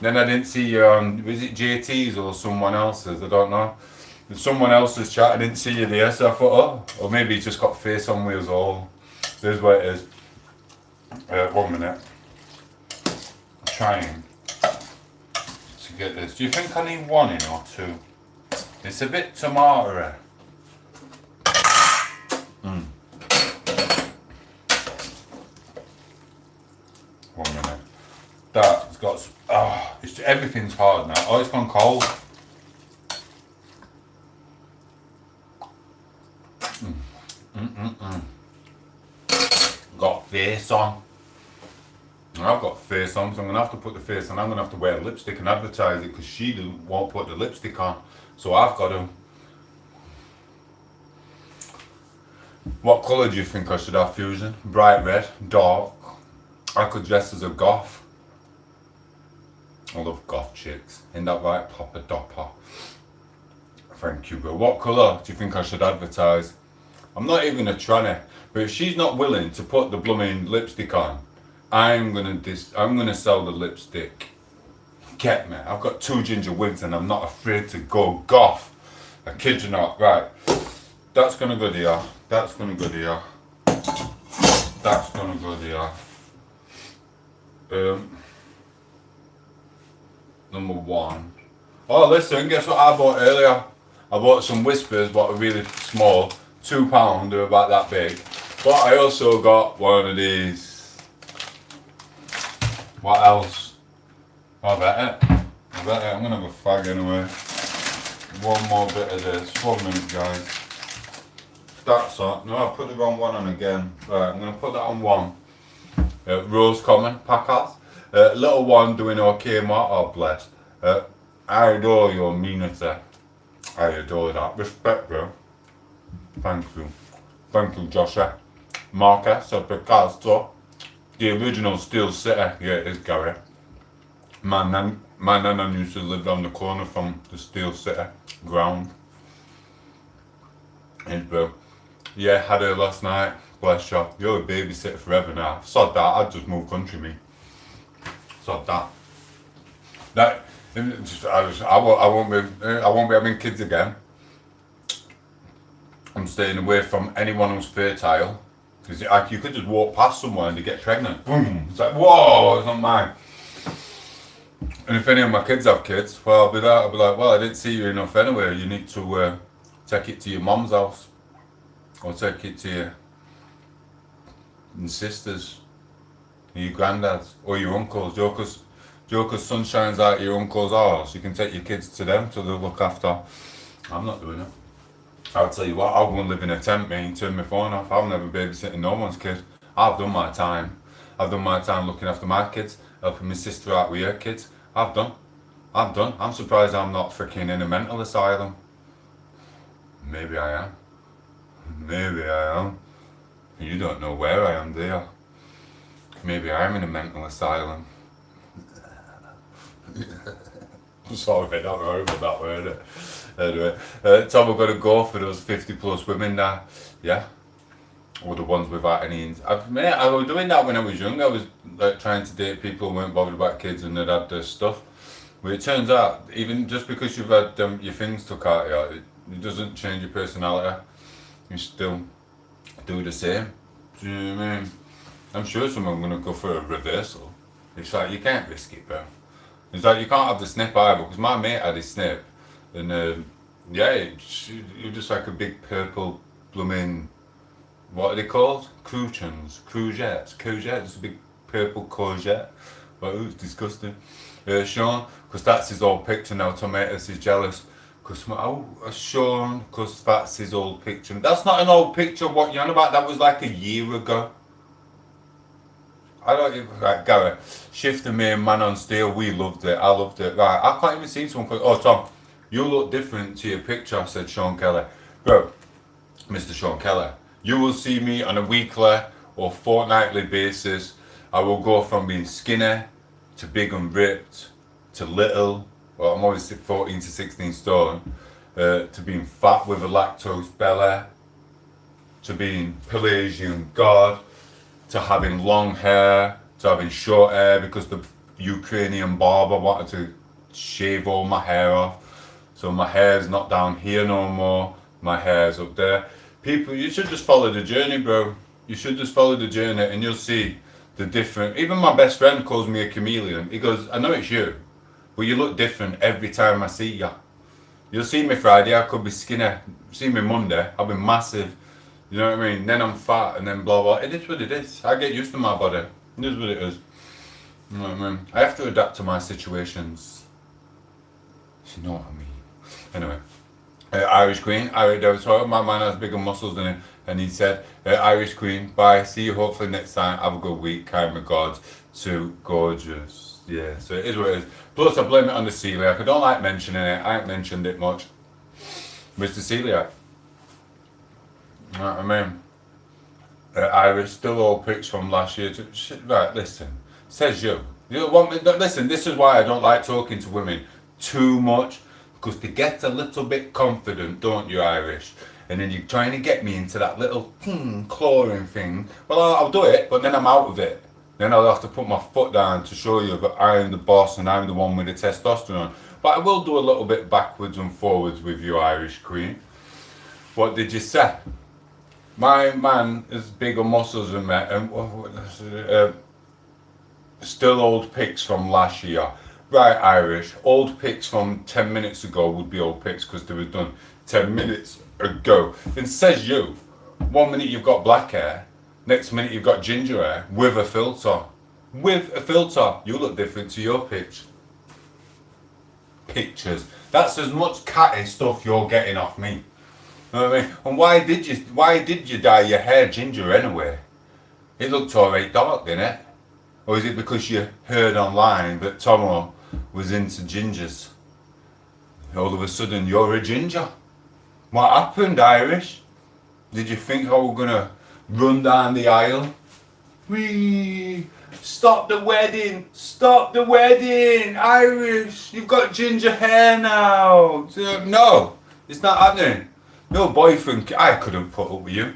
Then I didn't see you on, was it JT's or someone else's? I don't know. Someone else's chat, I didn't see you there, so I thought, oh, or maybe he's just got face on with us all. There's where it is. 1 minute. I'm trying to get this. Do you think I need one in or two? It's a bit tomatoey. Mm. 1 minute. That's got. Oh, everything's hard now. Oh, it's gone cold. Got face on. I've got face on, so I'm going to have to put the face on. I'm going to have to wear lipstick and advertise it because she won't put the lipstick on. So I've got to. What colour do you think I should have, Fusion? Bright red, dark. I could dress as a goth. I love goth chicks. Ain't that right, Papa Dopper? Thank you, bro. What colour do you think I should advertise? I'm not even a tranny, but if she's not willing to put the blooming lipstick on, I'm gonna sell the lipstick. Get me? I've got 2 ginger wigs and I'm not afraid to go goth. I kid you not. Right, that's gonna go there. That's gonna go there. That's gonna go there. Number 1. Oh, listen, guess what I bought earlier? I bought some Whispers, but are really small. £2. They're about that big. But I also got one of these. What else? I bet it. I'm gonna have a fag anyway. One more bit of this. 1 minute, guys. That's on. No, I put the wrong one on again. Right, I'm gonna put that on one. Rose Common Packers. Little one doing okay, Mark. Oh, bless. I adore your immunity. I adore that. Respect, bro. Thank you. Thank you, Joshua. Marcus of Picasso. The original Steel City. Yeah, it is, Gary. My nana used to live on the corner from the Steel City ground. And, bro. Yeah, had her last night. Bless you. You're a babysitter forever now. Sod that. I'd just move country, me. Sod that. I won't be having kids again. I'm staying away from anyone who's fertile. Because you could just walk past someone and they get pregnant. Boom. It's like, whoa, it's not mine. And if any of my kids have kids, well, I'll be like, well, I didn't see you enough anyway. You need to take it to your mum's house. Or take it to your sisters, or your granddads, or your uncles. Joker's sun shines out your uncle's house. You can take your kids to them to look after. I'm not doing it. I'll tell you what, I'll go and live in a tent, mate, turn my phone off. I'll never babysitting no one's kid. I've done my time. I've done my time looking after my kids, helping my sister out with her kids. I'm done. I'm surprised I'm not freaking in a mental asylum. Maybe I am. Maybe I am. You don't know where I am, do you? Maybe I'm in a mental asylum. Sorry, not horrible that word, is it? Anyway, Tom, we're going to go for those 50 plus women now. Yeah? Or the ones without any... I was doing that when I was young. I was like trying to date people who weren't bothered about kids and they'd had their stuff. But it turns out, even just because you've had your things took out of you, it doesn't change your personality. You still do the same. Do you know what I mean? I'm sure someone's going to go for a reversal. It's like, you can't risk it, bro. It's like, you can't have the snip either, because my mate had his snip. And yeah, you're just like a big purple blooming, what are they called? Courgettes, just a big purple courgette. But it was disgusting. Sean, because that's his old picture now, Tom8os is jealous. Sean, because that's his old picture. That's not an old picture, what you're on about, that was like a year ago. I don't even, right, Gary, Shift and me and Man on Steel, we loved it, I loved it. Right, I can't even see someone, oh Tom, you look different to your picture, said Sean Kelly. Bro, Mr. Sean Kelly, you will see me on a weekly or fortnightly basis. I will go from being skinny to big and ripped to little. Well, I'm always 14 to 16 stone, to being fat with a lactose belly, to being Pelagian god, to having long hair, to having short hair because the Ukrainian barber wanted to shave all my hair off. So my hair's not down here no more, my hair's up there. People, you should just follow the journey, bro. You should just follow the journey and you'll see the different, even my best friend calls me a chameleon. He goes, I know it's you, but you look different every time I see you. You'll see me Friday, I could be skinny. See me Monday, I'll be massive. You know what I mean? Then I'm fat and then blah blah. It is what it is. I get used to my body. It is what it is. You know what I mean? I have to adapt to my situations. You know what I mean? Anyway. Irish Queen, my man has bigger muscles than him, and he said, Irish Queen, bye, see you hopefully next time, have a good week, kind regards, too gorgeous. Yeah, so it is what it is. Plus I blame it on the celiac, I don't like mentioning it, I ain't mentioned it much. Mr. Celiac. You know what I mean? Irish, still all pics from last year. Right, listen, says you. You don't want me, listen, this is why I don't like talking to women too much. Because they get a little bit confident, don't you, Irish? And then you're trying to get me into that little clawing thing. Well, I'll do it, but then I'm out of it. Then I'll have to put my foot down to show you that I'm the boss and I'm the one with the testosterone. But I will do a little bit backwards and forwards with you, Irish Queen. What did you say? My man is bigger muscles than me. And still old pics from last year. Right, Irish. Old pics from 10 minutes ago would be old pics because they were done 10 minutes ago. And says you, 1 minute you've got black hair, next minute you've got ginger hair with a filter. With a filter, you look different to your pictures. That's as much catty stuff you're getting off me. You know what I mean? And why did you dye your hair ginger anyway? It looked alright dark, didn't it? Or is it because you heard online that Tomo was into gingers? All of a sudden you're a ginger. What happened, Irish? Did you think I was gonna run down the aisle? Wee! Stop the wedding! Stop the wedding! Irish! You've got ginger hair now! No! It's not happening. No boyfriend, I couldn't put up with you.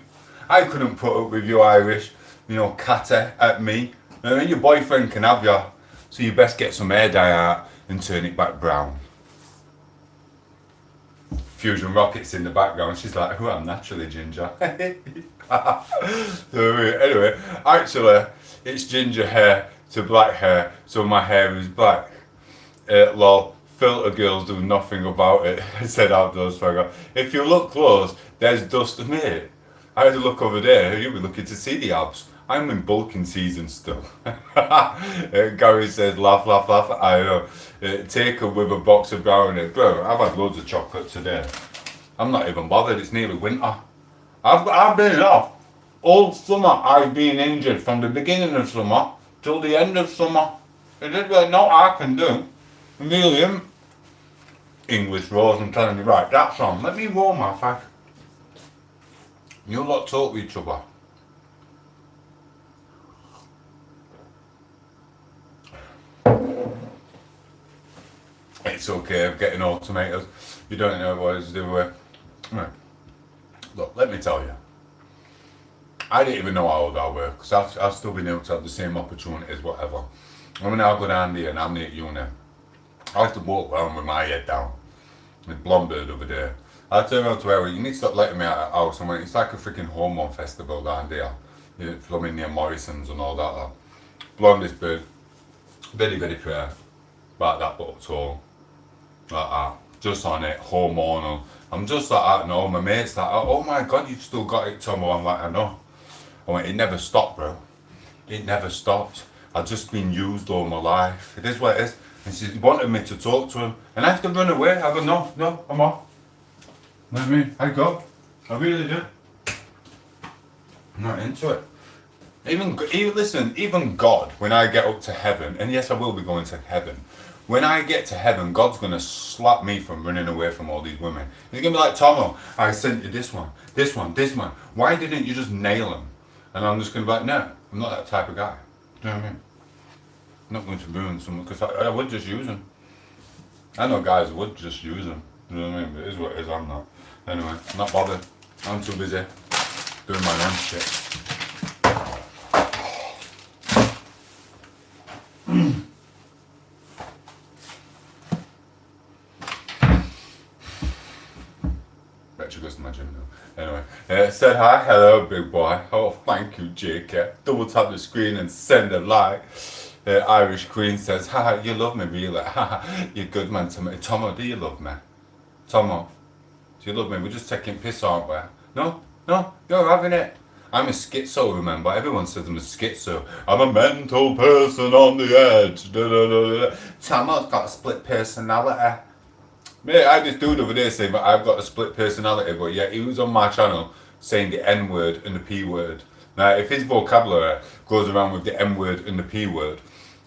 I couldn't put up with you, Irish. You know, catty at me. I mean, your boyfriend can have you. So you best get some hair dye out and turn it back brown. Fusion Rockets in the background. She's like, oh, I'm naturally ginger. So anyway, actually, it's ginger hair to black hair, so my hair is black. Lol, filter girls do nothing about it, said Outdoors Fagger. If you look close, there's dust of me. I had to look over there, you'll be looking to see the abs. I'm in bulking season still. Gary says, laugh, laugh, laugh. I know. Take her with a box of brownie. Bro, I've had loads of chocolate today. I'm not even bothered, it's nearly winter. I've been off. All summer I've been injured from the beginning of summer till the end of summer. It is like no I can do. Million English Rose, I'm telling you, right, that's on. Let me roll my fag. You lot talk with each other. It's okay, I'm getting all tomatoes. You don't know what to do with. Right. Look, let me tell you. I didn't even know how old I were, because I've still been able to have the same opportunities, whatever. I mean, I'll go down there and I'm at uni. I have to walk around with my head down. With blonde bird over there. I turn around to her, you need to stop letting me out of the house. I went, it's like a freaking hormone festival down there. You know, filming near Morrison's and all that. Blondest bird. Very, very fair. About that but tall. Like that. Just on it, hormonal. I'm just like that, and all my mates like, oh my god, you've still got it, Tomo. I'm like, I know. I went, it never stopped, bro. It never stopped. I've just been used all my life. It is what it is. And she wanted me to talk to him. And I have to run away. I go, no, I'm off. You know what I mean? I go. I really do. I'm not into it. Even God, when I get up to heaven, and yes, I will be going to heaven. When I get to heaven, God's going to slap me from running away from all these women. He's going to be like, Tomo, I sent you this one, this one, this one. Why didn't you just nail them? And I'm just going to be like, no, I'm not that type of guy. Do you know what I mean? I'm not going to ruin someone, because I would just use them. I know guys would just use them. You know what I mean? But it is what it is, I'm not. Anyway, I'm not bothered. I'm too busy doing my own shit. Bet you goes to my gym now. Anyway, said hi, hello, big boy. Oh, thank you, JK. Double tap the screen and send a like. Irish Queen says, haha, you love me, really. Haha, you're good, man. Tomo, do you love me? Tomo, do you love me? We're just taking piss, aren't we? No, you're having it. I'm a schizo, remember? Everyone says I'm a schizo. I'm a mental person on the edge. Tomo's got a split personality. Mate, I just dude over there saying, but I've got a split personality, but yeah, he was on my channel saying the N word and the P word. Now, if his vocabulary goes around with the N word and the P word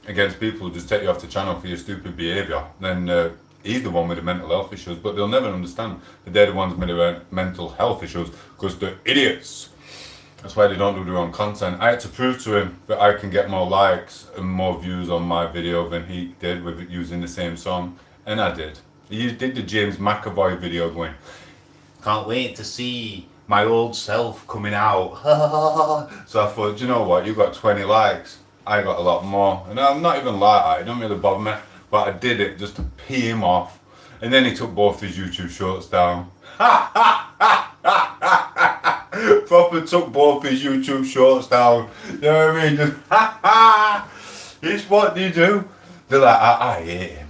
against people who just take you off the channel for your stupid behaviour, then he's the one with the mental health issues, but they'll never understand that they're the ones with the mental health issues because they're idiots. That's why they don't do their own content. I had to prove to him that I can get more likes and more views on my video than he did with it using the same song, and I did. He did the James McAvoy video going, can't wait to see my old self coming out. So I thought, you know what, you got 20 likes. I got a lot more. And I'm not even like that, it don't really bother me. But I did it just to pee him off. And then he took both his YouTube shorts down. Proper took both his YouTube shorts down. You know what I mean? Just it's what you do. They're like, I hate him.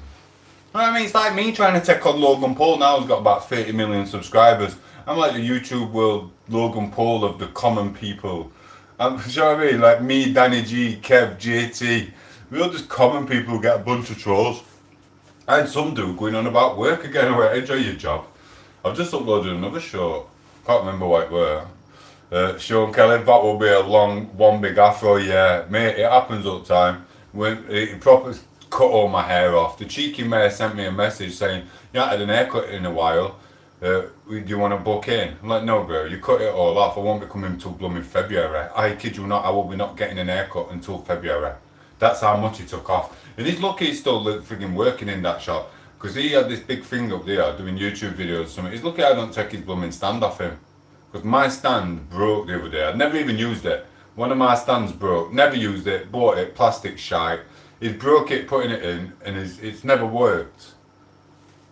You know what I mean? It's like me trying to take on Logan Paul now, who's got about 30 million subscribers. I'm like the YouTube world Logan Paul of the common people. You know what I mean? Like me, Danny G, Kev, JT. We're all just common people who get a bunch of trolls. And some dude going on about work again. I went, enjoy your job. I've just uploaded another show. Can't remember what it were. Sean Kelly, that will be a long, one big afro, yeah. Mate, it happens all the time. When it proper cut all my hair off. The cheeky mayor sent me a message saying, you haven't had an haircut in a while. Do you want to book in? I'm like, no bro, you cut it all off. I won't be coming until blooming February. I kid you not, I will be not getting an haircut until February. That's how much he took off. And he's lucky he's still freaking working in that shop. Because he had this big thing up there doing YouTube videos or something. He's lucky I don't take his blooming stand off him. Because my stand broke the other day. I'd never even used it. One of my stands broke. Never used it. Bought it. Plastic shite. He's broke it putting it in and it's never worked.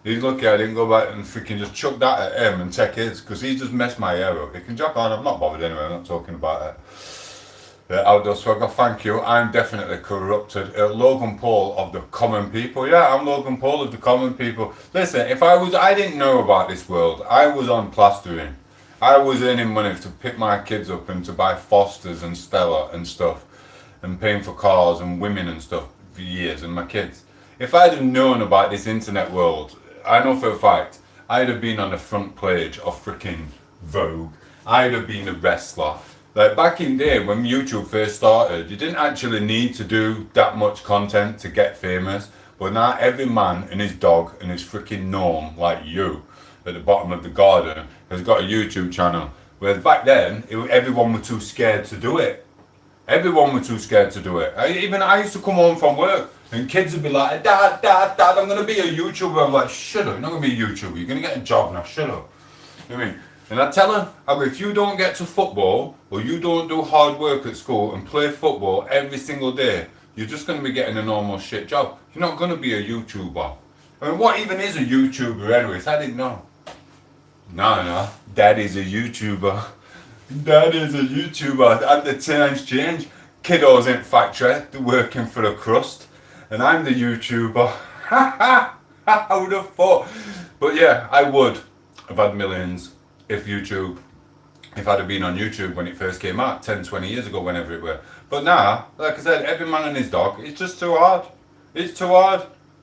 He's lucky I didn't go back and freaking just chuck that at him and take his. Because he just messed my hair up. He can jack on. I'm not bothered anyway. I'm not talking about it. Outdoor Swagger, thank you. I'm definitely corrupted. Logan Paul of the common people. Yeah, I'm Logan Paul of the common people. Listen, I didn't know about this world. I was on plastering. I was earning money to pick my kids up and to buy Fosters and Stella and stuff. And paying for cars and women and stuff for years and my kids. If I'd have known about this internet world, I know for a fact, I'd have been on the front page of freaking Vogue. I'd have been a wrestler. Like back in the day when YouTube first started, you didn't actually need to do that much content to get famous. But now every man and his dog and his freaking gnome like you at the bottom of the garden has got a YouTube channel. Whereas back then, everyone was too scared to do it. Everyone was too scared to do it. I used to come home from work and kids would be like, Dad, I'm going to be a YouTuber. I'm like, shut up, you're not going to be a YouTuber. You're going to get a job now, shut up. You know what I mean? And I tell them, if you don't get to football or you don't do hard work at school and play football every single day, you're just going to be getting a normal shit job. You're not going to be a YouTuber. I mean, what even is a YouTuber anyways? I didn't know. No, Dad is a YouTuber. Dad is a YouTuber. And the times change. Kiddos in factory, they're working for a crust. And I'm the YouTuber. I would have thought. But yeah, I would have had millions. If I'd have been on YouTube when it first came out, 10, 20 years ago, whenever it were. But now, like I said, every man and his dog, it's just too hard. It's too hard.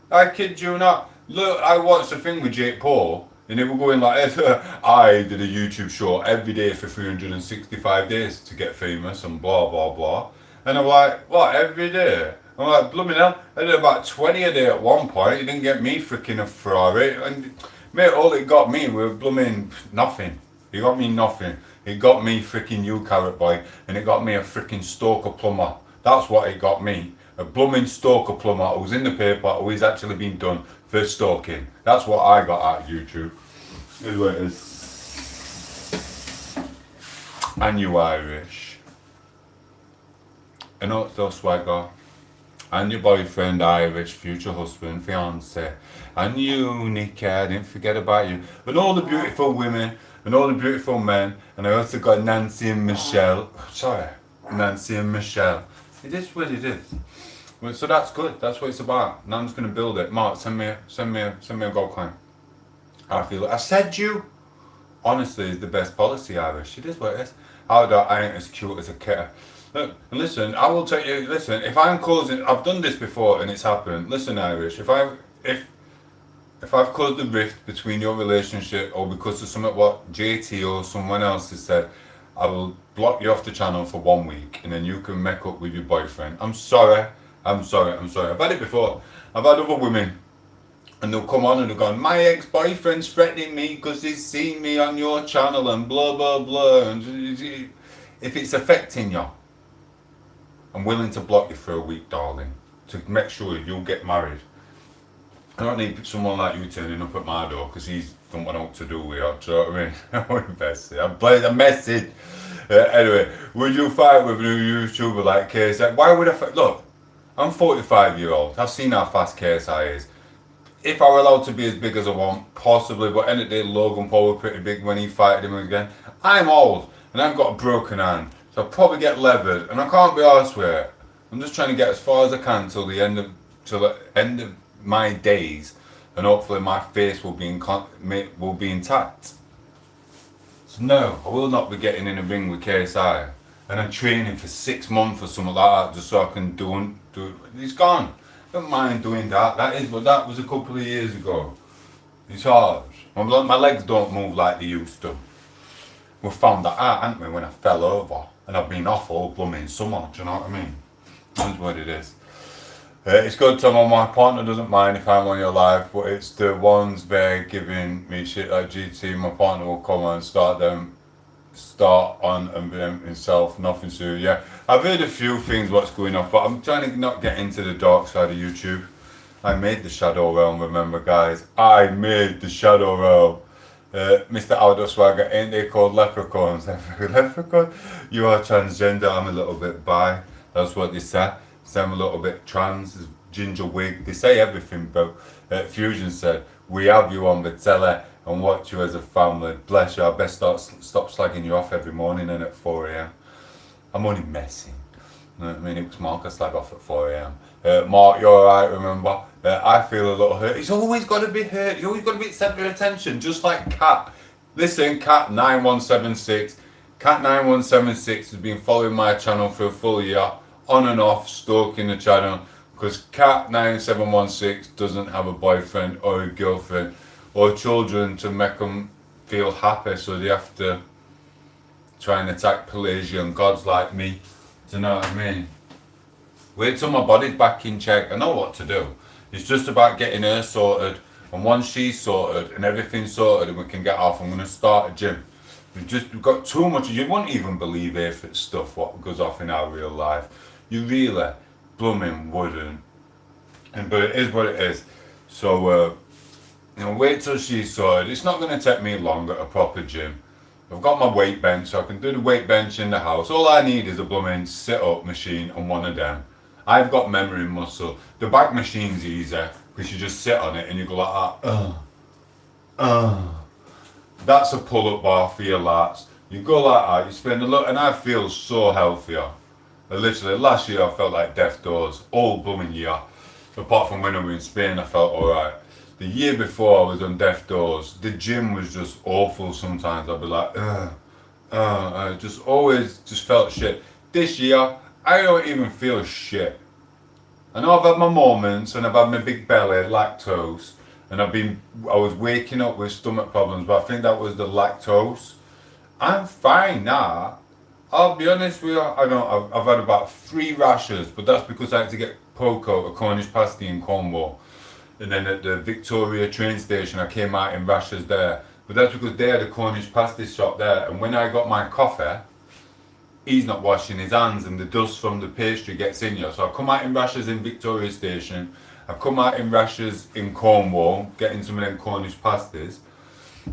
I kid you not. Look, I watched a thing with Jake Paul, and they were going like this. I did a YouTube show every day for 365 days to get famous and blah, blah, blah. And I'm like, what, every day? I'm like, blooming hell, I did about 20 a day at one point. It didn't get me freaking a Ferrari. And mate, all it got me was blooming nothing. It got me nothing. It got me freaking you carrot boy, and it got me a freaking Stoker plumber. That's what it got me. A blooming Stoker plumber who was in the paper, who is actually being done for stoking. That's what I got out of YouTube. Here's what it is. And you Irish. And also Swagger. And your boyfriend, Irish, future husband, fiance, and you, Nikki, I didn't forget about you, and all the beautiful women, and all the beautiful men, and I also got Nancy and Michelle, Nancy and Michelle. It is what it is. Well, so that's good, that's what it's about. Now I'm just going to build it. Mark, send me a gold coin. I feel it. I said you, honestly, is the best policy, Irish. It is what it is. I ain't as cute as a kitten. Look, and listen, I will tell you, listen, if I'm closing, I've done this before and it's happened. Listen, Irish, if I've caused a rift between your relationship or because of something what JT or someone else has said, I will block you off the channel for 1 week and then you can make up with your boyfriend. I'm sorry. I've had it before. I've had other women and they'll come on and they'll go, my ex-boyfriend's threatening me because he's seen me on your channel and blah, blah, blah. And if it's affecting you, I'm willing to block you for a week, darling, to make sure you'll get married. I don't need someone like you turning up at my door because he don't know what to do with you. Do you know what I mean? I'm playing a message. Anyway, would you fight with a new YouTuber like KSI? Why would I fight? Look, I'm 45-year-old. I've seen how fast KSI is. If I were allowed to be as big as I want, possibly, but end of the day, Logan Paul was pretty big when he fighted him again. I'm old and I've got a broken hand. So I'll probably get levered and I can't be arsed with it. I'm just trying to get as far as I can till the end of till the end of my days, and hopefully my face will be intact. So no, I will not be getting in a ring with KSI, and I'm training for 6 months or something like that just so I can do. It's gone. Don't mind doing that. That was a couple of years ago. It's hard. My legs don't move like they used to. We found that out, hadn't we, when I fell over, and I've been off all blooming summer. Do you know what I mean? That's what it is. It's good to know my partner doesn't mind if I'm on your live, but it's the ones there giving me shit like GT. My partner will come and start on and them himself. Nothing to do. Yeah, I've heard a few things what's going on, but I'm trying to not get into the dark side of YouTube. I made the Shadow Realm, remember guys? I made the Shadow Realm. Mr. Aldo Swagger, ain't they called leprechauns? Leprechaun? You are transgender, I'm a little bit bi. That's what they say. So I'm a little bit trans, ginger wig. They say everything, but Fusion said, we have you on the telly and watch you as a family. Bless you, I best stop slagging you off every morning and at 4 a.m. I'm only messing. You know what I mean? It was Mark I slag off at 4 a.m. Mark, you're alright, remember? I feel a little hurt. He's always got to be hurt. He's always got to be centre of attention, just like Cat. Listen, Cat9176. Cat9176 has been following my channel for a full year, on and off, stalking the channel, because Cat9716 doesn't have a boyfriend or a girlfriend or children to make them feel happy, so they have to try and attack Pelagian gods like me. Do you know what I mean? Wait till my body's back in check. I know what to do. It's just about getting her sorted, and once she's sorted and everything's sorted and we can get off, I'm going to start a gym. We've got too much. You won't even believe if it's stuff what goes off in our real life. You really blooming wouldn't. But it is what it is. So wait till she's sorted. It's not going to take me long at a proper gym. I've got my weight bench, so I can do the weight bench in the house. All I need is a blooming sit-up machine and one of them. I've got memory muscle. The back machine's easy because you just sit on it and you go like that. That's a pull-up bar for your lats. You go like that, you spend a lot, and I feel so healthier. Literally, last year I felt like death doors, all blooming year. Apart from when I was in Spain, I felt alright. The year before I was on death doors, the gym was just awful sometimes. I'd be like, I just always just felt shit. This year, I don't even feel shit. I know I've had my moments and I've had my big belly, lactose, and I was waking up with stomach problems, but I think that was the lactose. I'm fine now. I'll be honest with you, I've had about 3 rashes, but that's because I had to get Poco, a Cornish pasty in Cornwall. And then at the Victoria train station, I came out in rashes there. But that's because they had a Cornish pasty shop there, and when I got my coffee, he's not washing his hands and the dust from the pastry gets in you. So I come out in rashes in Victoria Station, I come out in rashes in Cornwall, getting some of them Cornish pasties.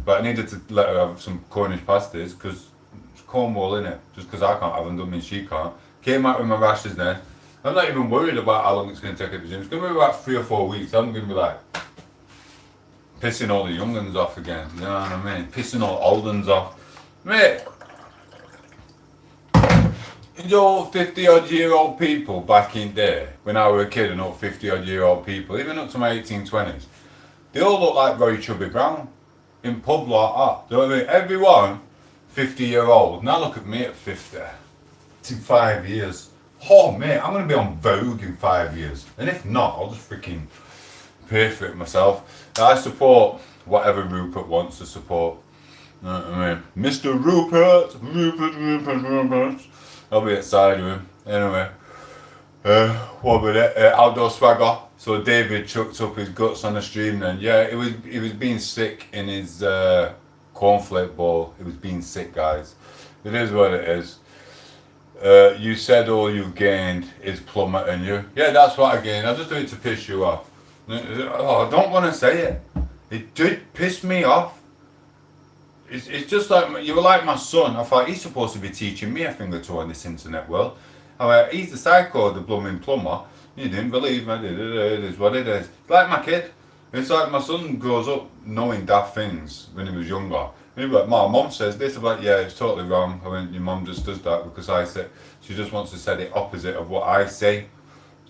But I needed to let her have some Cornish pasties because it's Cornwall, innit? Just because I can't have them doesn't mean she can't. Came out with my rashes then. I'm not even worried about how long it's going to take at the gym. It's going to be about 3 or 4 weeks. I'm going to be like pissing all the young ones off again. You know what I mean? Pissing all old ones off. Mate, you know, 50-odd-year-old people back in there, when I was a kid, and all 50-odd-year-old people, even up to my 1820s, they all look like Roy Chubby Brown in pub like that. Do you know what I mean? Everyone 50-year-old. Now look at me at 50. It's in 5 years. Oh mate, I'm going to be on Vogue in 5 years. And if not, I'll just freaking pay for it myself. I support whatever Rupert wants to support. You know what I mean? Mr. Rupert. I'll be outside of him. Anyway. What about it? Outdoor Swagger. So David chucked up his guts on the stream then. Yeah, he was being sick in his cornflake bowl. He was being sick, guys. It is what it is. You said all you've gained is plummeting you. Yeah, that's what I gained. I just do it to piss you off. Oh, I don't want to say it. It did piss me off. It's just like, you were like my son. I thought he's supposed to be teaching me a thing or two on this internet world. I went, he's the psycho, the blooming plumber. You didn't believe me. It is what it is. It's like my kid. It's like my son grows up knowing daft things when he was younger. And he'd be like, my mum says this. I'm like, yeah, it's totally wrong. I went, your mum just does that because she just wants to say the opposite of what I say.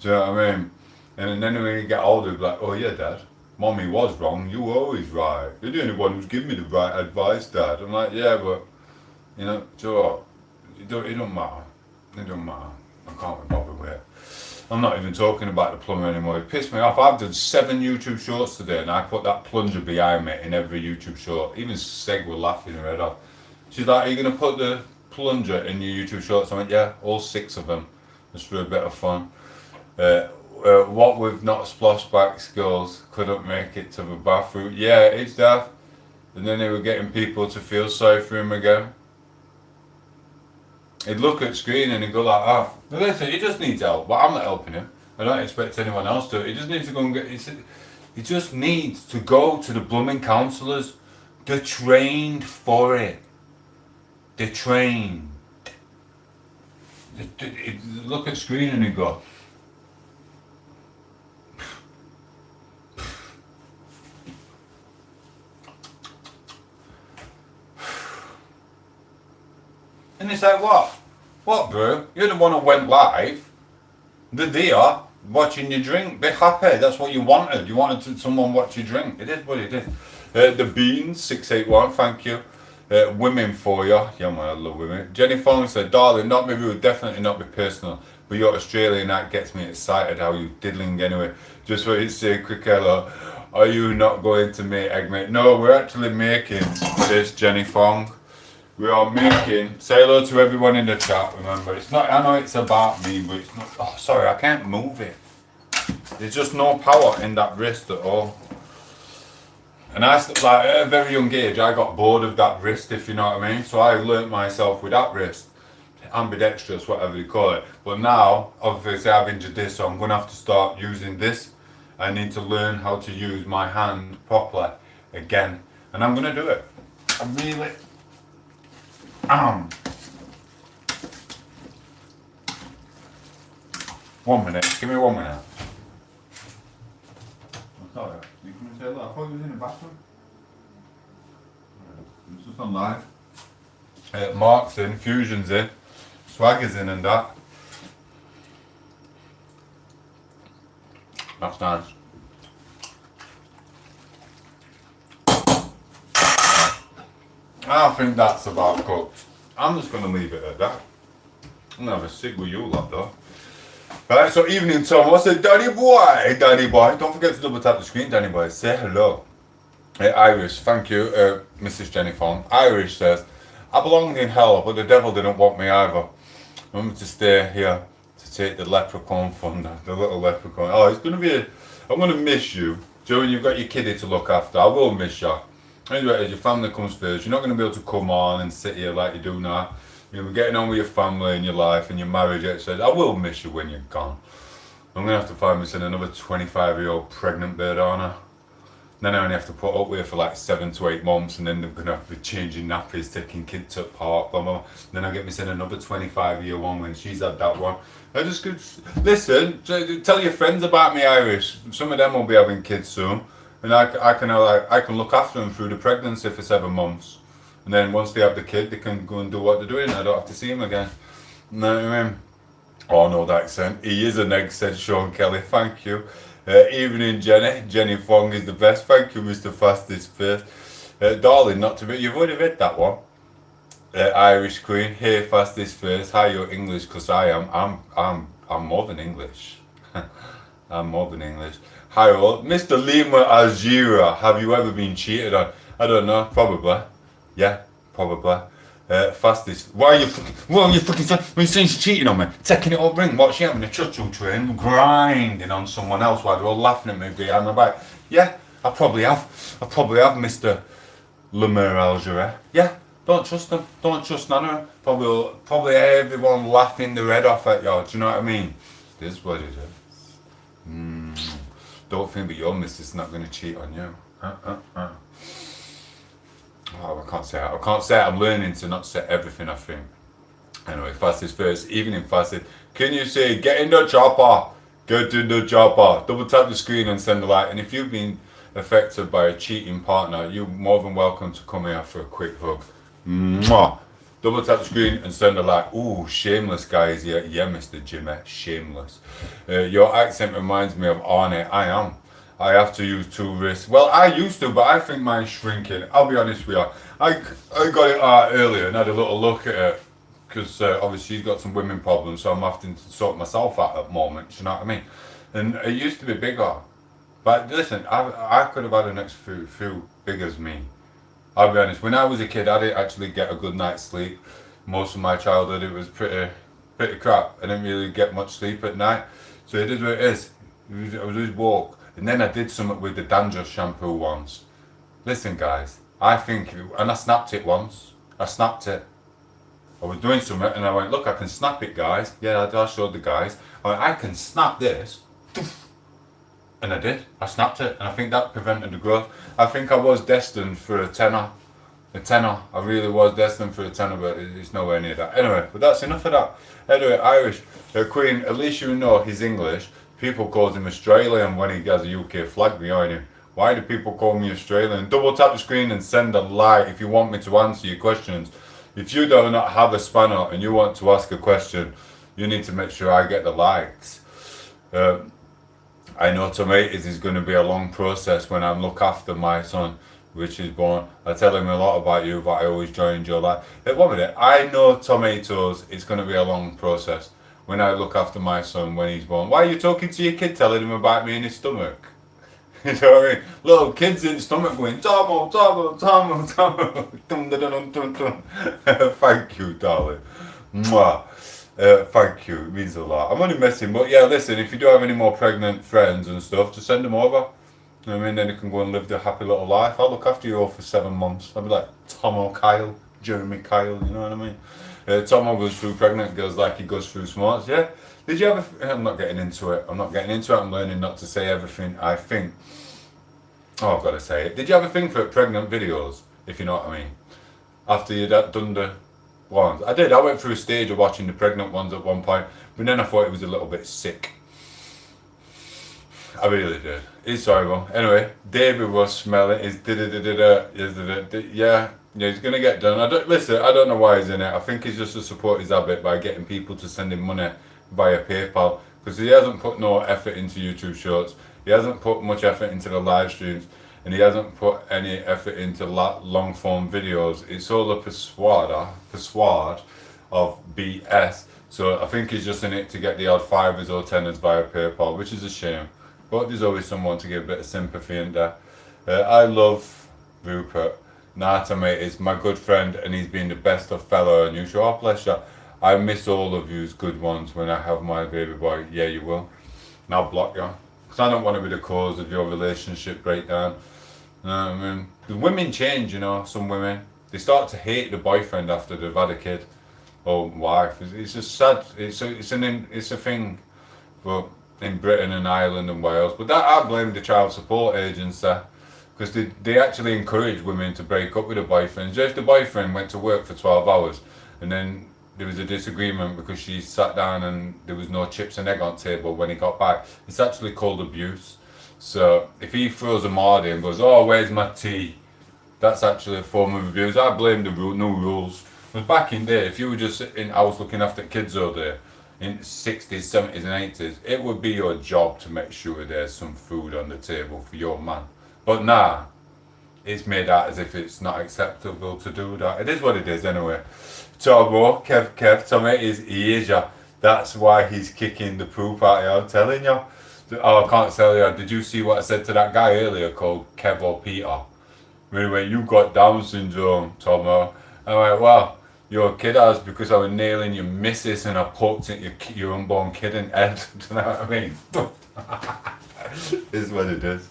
Do you know what I mean? And then when you get older, you'll be like, oh yeah, Dad, Mommy was wrong, you were always right. You're the only one who's giving me the right advice, Dad. I'm like, yeah, but, you know, Joe, it don't matter. It don't matter. I can't be bothered with it. I'm not even talking about the plumber anymore. It pissed me off. I've done 7 YouTube shorts today and I put that plunger behind me in every YouTube short. Even Seg were laughing her head off. She's like, are you going to put the plunger in your YouTube shorts? I went, yeah, all 6 of them. Just for a bit of fun. What with not splashback skills, couldn't make it to the bathroom. Yeah, it's daft. And then they were getting people to feel sorry for him again. He'd look at screen and he'd go like, oh, listen, he just needs help, but I'm not helping him. I don't expect anyone else to. He just needs to go and get, he just needs to go to the blooming counsellors. They're trained for it. They're trained. He'd look at screen and he'd go, and it's like, what? What, bro? You're the one who went live. They're there, watching you drink. Be happy. That's what you wanted. You wanted someone watch you drink. It is what it is. The Beans, 681, thank you. Women for you. Yeah, man, I love women. Jenny Fong said, darling, not be rude, definitely not be personal. But your Australian act gets me excited. How you diddling anyway. Just for you to say quick hello. Are you not going to make egg mate? No, we're actually making this, Jenny Fong. We are making, say hello to everyone in the chat, remember, it's not, I know it's about me, but it's not, oh sorry, I can't move it. There's just no power in that wrist at all. And I, like, at a very young age, I got bored of that wrist, if you know what I mean, so I learnt myself with that wrist, ambidextrous, whatever you call it. But now, obviously I've injured this, so I'm going to have to start using this. I need to learn how to use my hand properly again, and I'm going to do it. I really... 1 minute, give me 1 minute. I'm sorry, you come and say hello. I thought you was in the bathroom. It's just on live. Mark's in, Fusion's in, Swagger's in and that. That's nice. I think that's about cooked. I'm just going to leave it at that. I'm going to have a cig with you lot though. Right, so evening Tom, I said, Danny boy, don't forget to double tap the screen, Danny boy, say hello. Irish, thank you, Mrs. Jenny Fong. Irish says, I belonged in hell, but the devil didn't want me either. I want me to stay here to take the leprechaun fund, the little leprechaun. Oh, it's going to be, I'm going to miss you. Joe, when you've got your kiddie to look after, I will miss you. Anyway, as your family comes first, you're not going to be able to come on and sit here like you do now. You're getting on with your family and your life and your marriage, etc. I will miss you when you're gone. I'm going to have to find myself another 25-year-old pregnant bird, aren't I? Then I only have to put up with her for like 7 to 8 months, and then they're going to have to be changing nappies, taking kids to the park, blah, blah, blah. Then I get myself another 25-year one when she's had that one. I just could, listen, tell your friends about me, Irish. Some of them will be having kids soon. And I can look after them through the pregnancy for 7 months. And then once they have the kid, they can go and do what they're doing. I don't have to see them again. You know what I mean? Oh, no, that accent. He is an egg, said Sean Kelly. Thank you. Evening, Jenny. Jenny Fong is the best. Thank you, Mr. Fastest Face. Darling, not to be... You've already read that one. Irish Queen. Hey, Fastest Face. Hi, you're English, because I am. I'm more than English. I'm more than English. Hi all, Mr. Lima Algira, have you ever been cheated on? I don't know, probably. Yeah, probably. Fastest. Why are you fucking saying she's cheating on me? Taking it up ring, what's she having a choo-choo train, grinding on someone else while they're all laughing at me behind my back? Yeah, I probably have, Mr. Lima Algira. Yeah, don't trust them, don't trust none of them. Probably everyone laughing their head off at you, do you know what I mean? This is what it is. Don't think that your missus not going to cheat on you. Oh, I can't say it. I can't say it. I'm learning to not say everything I think. Anyway, fastest first, evening fasted. Can you say, get in the chopper? Get in the chopper. Double tap the screen and send a like. And if you've been affected by a cheating partner, you're more than welcome to come here for a quick hug. Mwah. double tap the screen and send a like. Ooh, shameless guys, yeah, Mr. Jimmy, shameless. Your accent reminds me of Arnie. I am. I have to use two wrists. Well, I used to, but I think mine's shrinking. I'll be honest with you. I got it out earlier and had a little look at it because obviously she's got some women problems, so I'm having to sort myself out at the moment. Do you know what I mean? And it used to be bigger. But listen, I could have had an extra few big as me. I'll be honest, when I was a kid, I didn't actually get a good night's sleep. Most of my childhood, it was pretty crap. I didn't really get much sleep at night. So it is what it is. I was always woke. And then I did something with the dandruff shampoo once. Listen, guys, I think, and I snapped it once. I snapped it. I was doing something and I went, look, I can snap it, guys. Yeah, I showed the guys. I went, I can snap this. And I did. I snapped it, and I think that prevented the growth. I think I was destined for a tenner. A tenner. I really was destined for a tenner, but it's nowhere near that. Anyway, but that's enough of that. Anyway, Irish. Queen, at least you know he's English. People calls him Australian when he has a UK flag behind him. Why do people call me Australian? Double tap the screen and send a like if you want me to answer your questions. If you do not have a spanner and you want to ask a question, you need to make sure I get the likes. I know tom8os is going to be a long process when I look after my son, which is born. I tell him a lot about you, but I always joined your life. Hey, 1 minute. I know tom8os, it's going to be a long process when I look after my son when he's born. Why are you talking to your kid, telling him about me in his stomach? You know what I mean? Little kids in the stomach going, Tomo, Tomo, Tomo, Tomo. Dum, dum, dum, dum, dum. Thank you, darling. Mwah. Thank you, it means a lot. I'm only messing, but yeah, listen, if you do have any more pregnant friends and stuff, just send them over. You know what I mean? Then you can go and live the happy little life. I'll look after you all for 7 months. I'll be like Tomo Kyle, Jeremy Kyle, you know what I mean? Tomo goes through pregnant girls like he goes through smarts, yeah? Did you ever... I'm not getting into it. I'm learning not to say everything I think. Oh, I've got to say it. Did you ever think for pregnant videos, if you know what I mean? After you'd done the ones. I did. I went through a stage of watching the pregnant ones at one point, but then I thought it was a little bit sick. I really did. It's horrible. Anyway, David was smelling. Is yeah, he's gonna get done. I don't know why he's in it. I think he's just to support his habit by getting people to send him money via PayPal, because he hasn't put no effort into YouTube shorts. He hasn't put much effort into the live streams, and he hasn't put any effort into long form videos. It's all a persuade of BS. So I think he's just in it to get the odd 5s or 10s via PayPal, which is a shame. But there's always someone to give a bit of sympathy in there. I love Rupert. tom8os my good friend, and he's been the best of fellow and usual. Oh, bless you. I miss all of you's good ones when I have my baby boy. Yeah, you will. And I'll block you. Because I don't want to be the cause of your relationship breakdown. I mean, the women change, you know, some women. They start to hate the boyfriend after they've had a kid or wife. It's just sad. It's a thing. But in Britain and Ireland and Wales. But that I blame the child support agency. Because they actually encourage women to break up with their boyfriends. If the boyfriend went to work for 12 hours and then there was a disagreement because she sat down and there was no chips and egg on table when he got back, it's actually called abuse. So if he throws a mardy and goes, oh, where's my tea? That's actually a form of abuse. I blame the new rules. Because back in there, if you were just in house looking after kids all day, in 60s, 70s and 80s, it would be your job to make sure there's some food on the table for your man. But nah, it's made out as if it's not acceptable to do that. It is what it is anyway. Tomo, Kev, tom8os, he is ya. That's why he's kicking the poop out of you, I'm telling you. Oh, I can't tell you. Did you see what I said to that guy earlier called Kev or Peter? When he went, you got Down syndrome, Tomo. I went, well, your kid has because I was nailing your missus and I poked at your unborn kid in head. Do you know what I mean? Is what it is.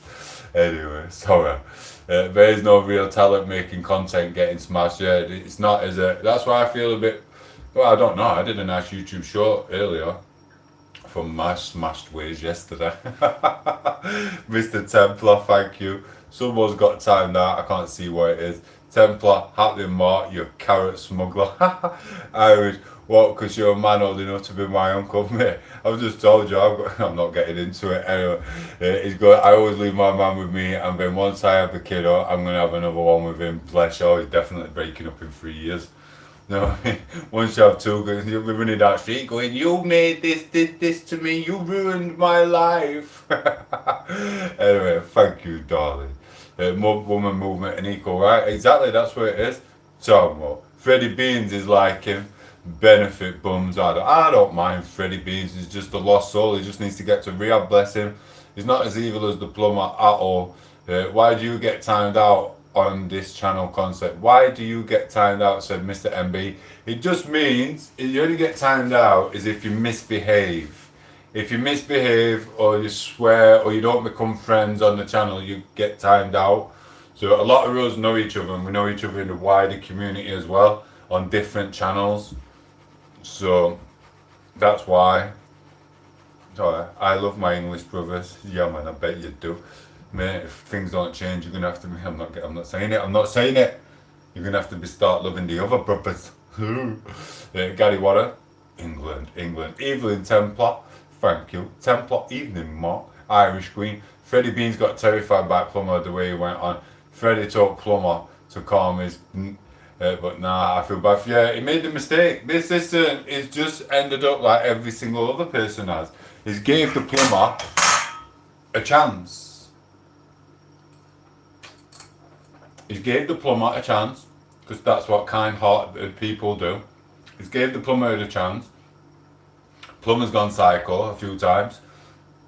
Anyway, sorry. There is no real talent making content getting smashed. Yeah, it's not, is it? That's why I feel a bit, well, I don't know. I did a nice YouTube short earlier from my smashed ways yesterday. Mr. Templar, thank you. Someone's got time now. I can't see what it is. Templar, Hatley Mark, you carrot smuggler. Irish, what? Because you're a man old enough to be my uncle, mate. I've just told you, I'm not getting into it anyway. He's good. I always leave my man with me, and then once I have the kiddo, I'm going to have another one with him. Bless you, he's definitely breaking up in 3 years. No, once you have two, you'll be running down the street going, "You made this, did this to me, you ruined my life." Anyway, thank you, darling. Woman movement and equal right. Exactly, that's what it is. So, Freddie Beans is like him. Benefit bums. I don't mind Freddie Beans. He's just a lost soul. He just needs to get to rehab, bless him. He's not as evil as the plumber at all. Why do you get timed out on this channel concept? Why do you get timed out, said Mr. MB. It just means you only get timed out is if you misbehave. If you misbehave or you swear or you don't become friends on the channel, you get timed out. So a lot of us know each other and we know each other in the wider community as well on different channels. So that's why. Sorry, I love my English brothers. Yeah, man, I bet you do. Mate, if things don't change, you're gonna have to. I'm not saying it. I'm not saying it. You're gonna have to start loving the other brothers. Gary Water, England. Evelyn Templar, thank you. Templar Evening Mark, Irish Queen. Freddie Beans got terrified by Plumber the way he went on. Freddie told Plumber to calm his. But nah, I feel bad. Yeah, he made the mistake. This system is just ended up like every single other person has. He gave the plumber a chance. He gave the plumber a chance, because that's what kind-hearted people do. He gave the plumber a chance. Plumber's gone psycho a few times,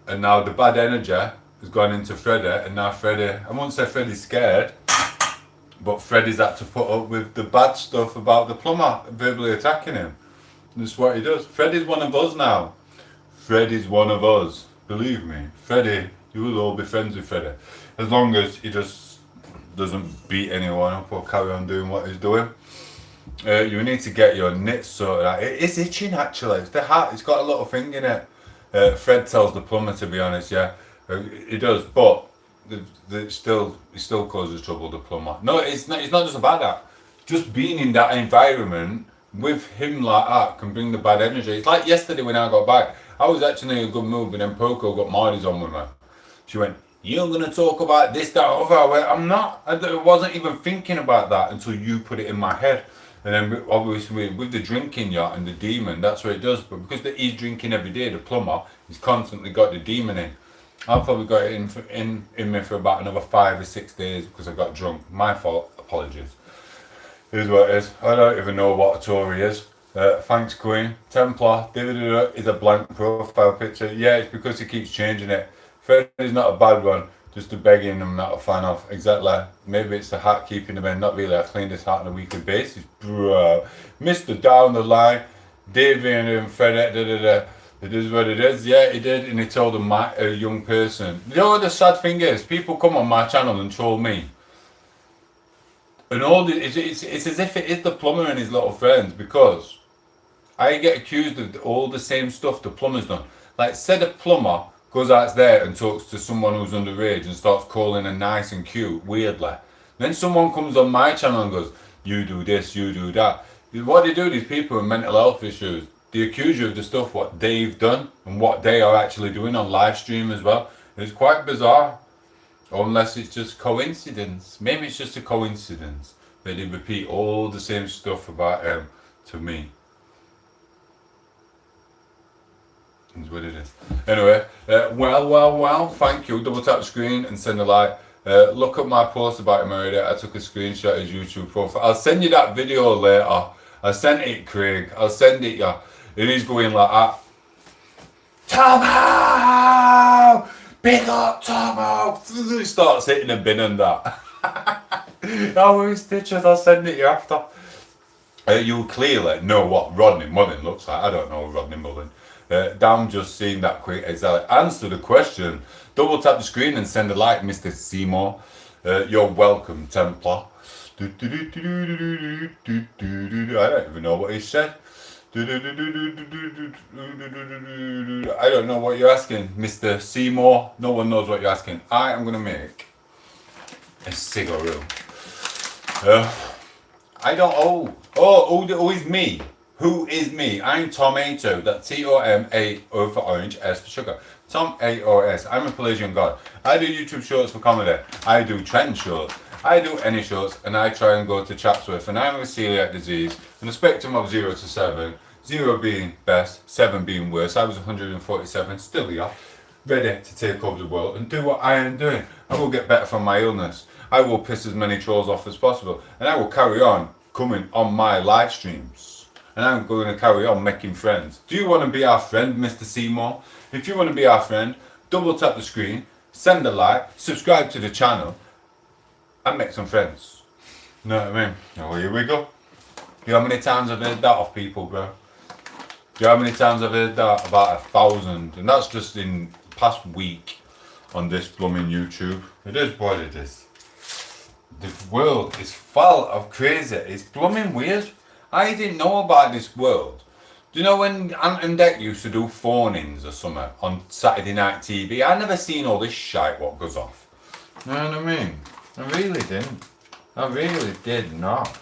and now the bad energy has gone into Freddie, and now Freddie, I won't say Freddie's scared, but Freddie's had to put up with the bad stuff about the plumber verbally attacking him. That's what he does. Freddie's one of us now. Freddie's one of us. Believe me. Freddie, you will all be friends with Freddie. As long as he just doesn't beat anyone up or carry on doing what he's doing. You need to get your knits sorted out. It is itching actually. It's the hat. It's got a little thing in it. Fred tells the plumber, to be honest, yeah. He does, but it still causes trouble, the plumber. No, it's not just about that. Just being in that environment with him like that can bring the bad energy. It's like yesterday when I got back. I was actually in a good mood, but then Poco got Marty's on with me. She went, "You're going to talk about this, that, other." I went, "I'm not. I wasn't even thinking about that until you put it in my head." And then obviously with the drinking yacht and the demon, that's what it does. But because he's drinking every day, the plumber, he's constantly got the demon in. I've probably got it in me for about another 5 or 6 days because I got drunk. My fault. Apologies. It is what it is. I don't even know what a Tory is. Thanks, Queen. Templar is a blank profile picture. Yeah, it's because he keeps changing it. Freddy's not a bad one, just a begging I'm not a fan of. Exactly. Maybe it's the hat keeping him in. Not really. I clean this hat on a weekly basis. Bro. Mr. Down the Line, Davey and Freddy, It is what it is. Yeah, he did, and he told a young person. You know what the sad thing is? People come on my channel and troll me. And it's as if it is the plumber and his little friends, because I get accused of all the same stuff the plumber's done. Like, say the plumber goes out there and talks to someone who's underage and starts calling her nice and cute, weirdly. Then someone comes on my channel and goes, "You do this, you do that." What they do, these people with mental health issues, they accuse you of the stuff what they've done and what they are actually doing on live stream as well. It's quite bizarre. Unless it's just coincidence. Maybe it's just a coincidence that they repeat all the same stuff about him to me. That's what it is. Anyway, well, thank you. Double tap the screen and send a like. Look at my post about him already. I took a screenshot of his YouTube profile. I'll send you that video later. I sent it, Craig. I'll send it, yeah. And he's going like that. Tom8os! Big up Tom8os! He starts hitting a bin and that. Oh, his pictures, I'll send it you after. You clearly know what Rodney Mullen looks like. I don't know Rodney Mullen. Damn, just seeing that quick exactly answer the question. Double tap the screen and send a like, Mr. Seymour. You're welcome, Templar. I don't even know what he said. I don't know what you're asking, Mr. Seymour. No one knows what you're asking. I am going to make a cigarette. I don't. Who is me? Who is me? I'm Tom8os. That's Tom8 for orange, S for sugar. Tom8os. I'm a Pelagian god. I do YouTube shorts for comedy. I do trend shorts. I do any shows and I try and go to Chatsworth, and I'm with celiac disease and a spectrum of 0 to 7, 0 being best, 7 being worse. I was 147, still here, ready to take over the world and do what I am doing. I will get better from my illness. I will piss as many trolls off as possible, and I will carry on coming on my live streams. And I'm going to carry on making friends. Do you want to be our friend, Mr. Seymour? If you want to be our friend, double tap the screen, send a like, subscribe to the channel, and make some friends. You know what I mean? Oh, here we go. You know how many times I've heard that off people, bro? Do you know how many times I've heard that? About 1,000. And that's just in the past week on this blooming YouTube. It is what it is. The world is full of crazy. It's blooming weird. I didn't know about this world. Do you know when Ant and Dec used to do phone-ins or something on Saturday night TV? I never seen all this shite what goes off. You know what I mean? I really didn't. I really did not.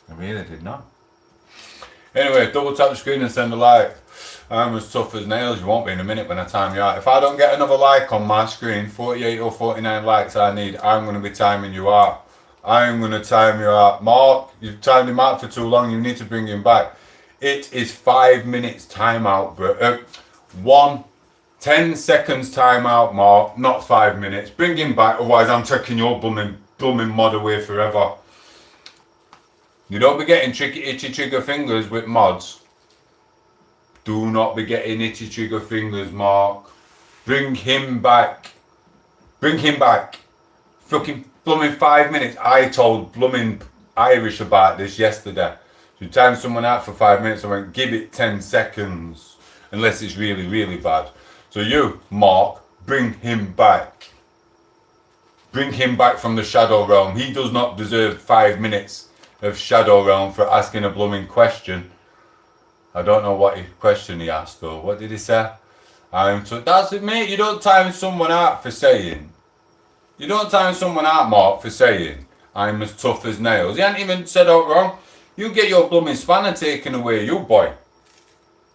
I really did not. Anyway, double tap the screen and send a like. I'm as tough as nails. You won't be in a minute when I time you out. If I don't get another like on my screen, 48 or 49 likes I need, I'm going to be timing you out. I'm going to time you out. Mark, you've timed him out for too long. You need to bring him back. It is 5 minutes timeout, bro. 10 seconds timeout, Mark. Not 5 minutes. Bring him back, otherwise I'm taking your blooming mod away forever. You don't be getting itchy trigger fingers with mods. Do not be getting itchy trigger fingers, Mark. Bring him back. Bring him back. Fucking blooming 5 minutes. I told blooming Irish about this yesterday. You time someone out for 5 minutes, I went, give it 10 seconds. Unless it's really, really bad. So you, Mark, bring him back. Bring him back from the Shadow Realm. He does not deserve 5 minutes of Shadow Realm for asking a blooming question. I don't know what question he asked though. What did he say? That's it, mate. You don't time someone out for saying. You don't time someone out, Mark, for saying I'm as tough as nails. He hadn't even said out wrong. You get your blooming spanner taken away, you boy.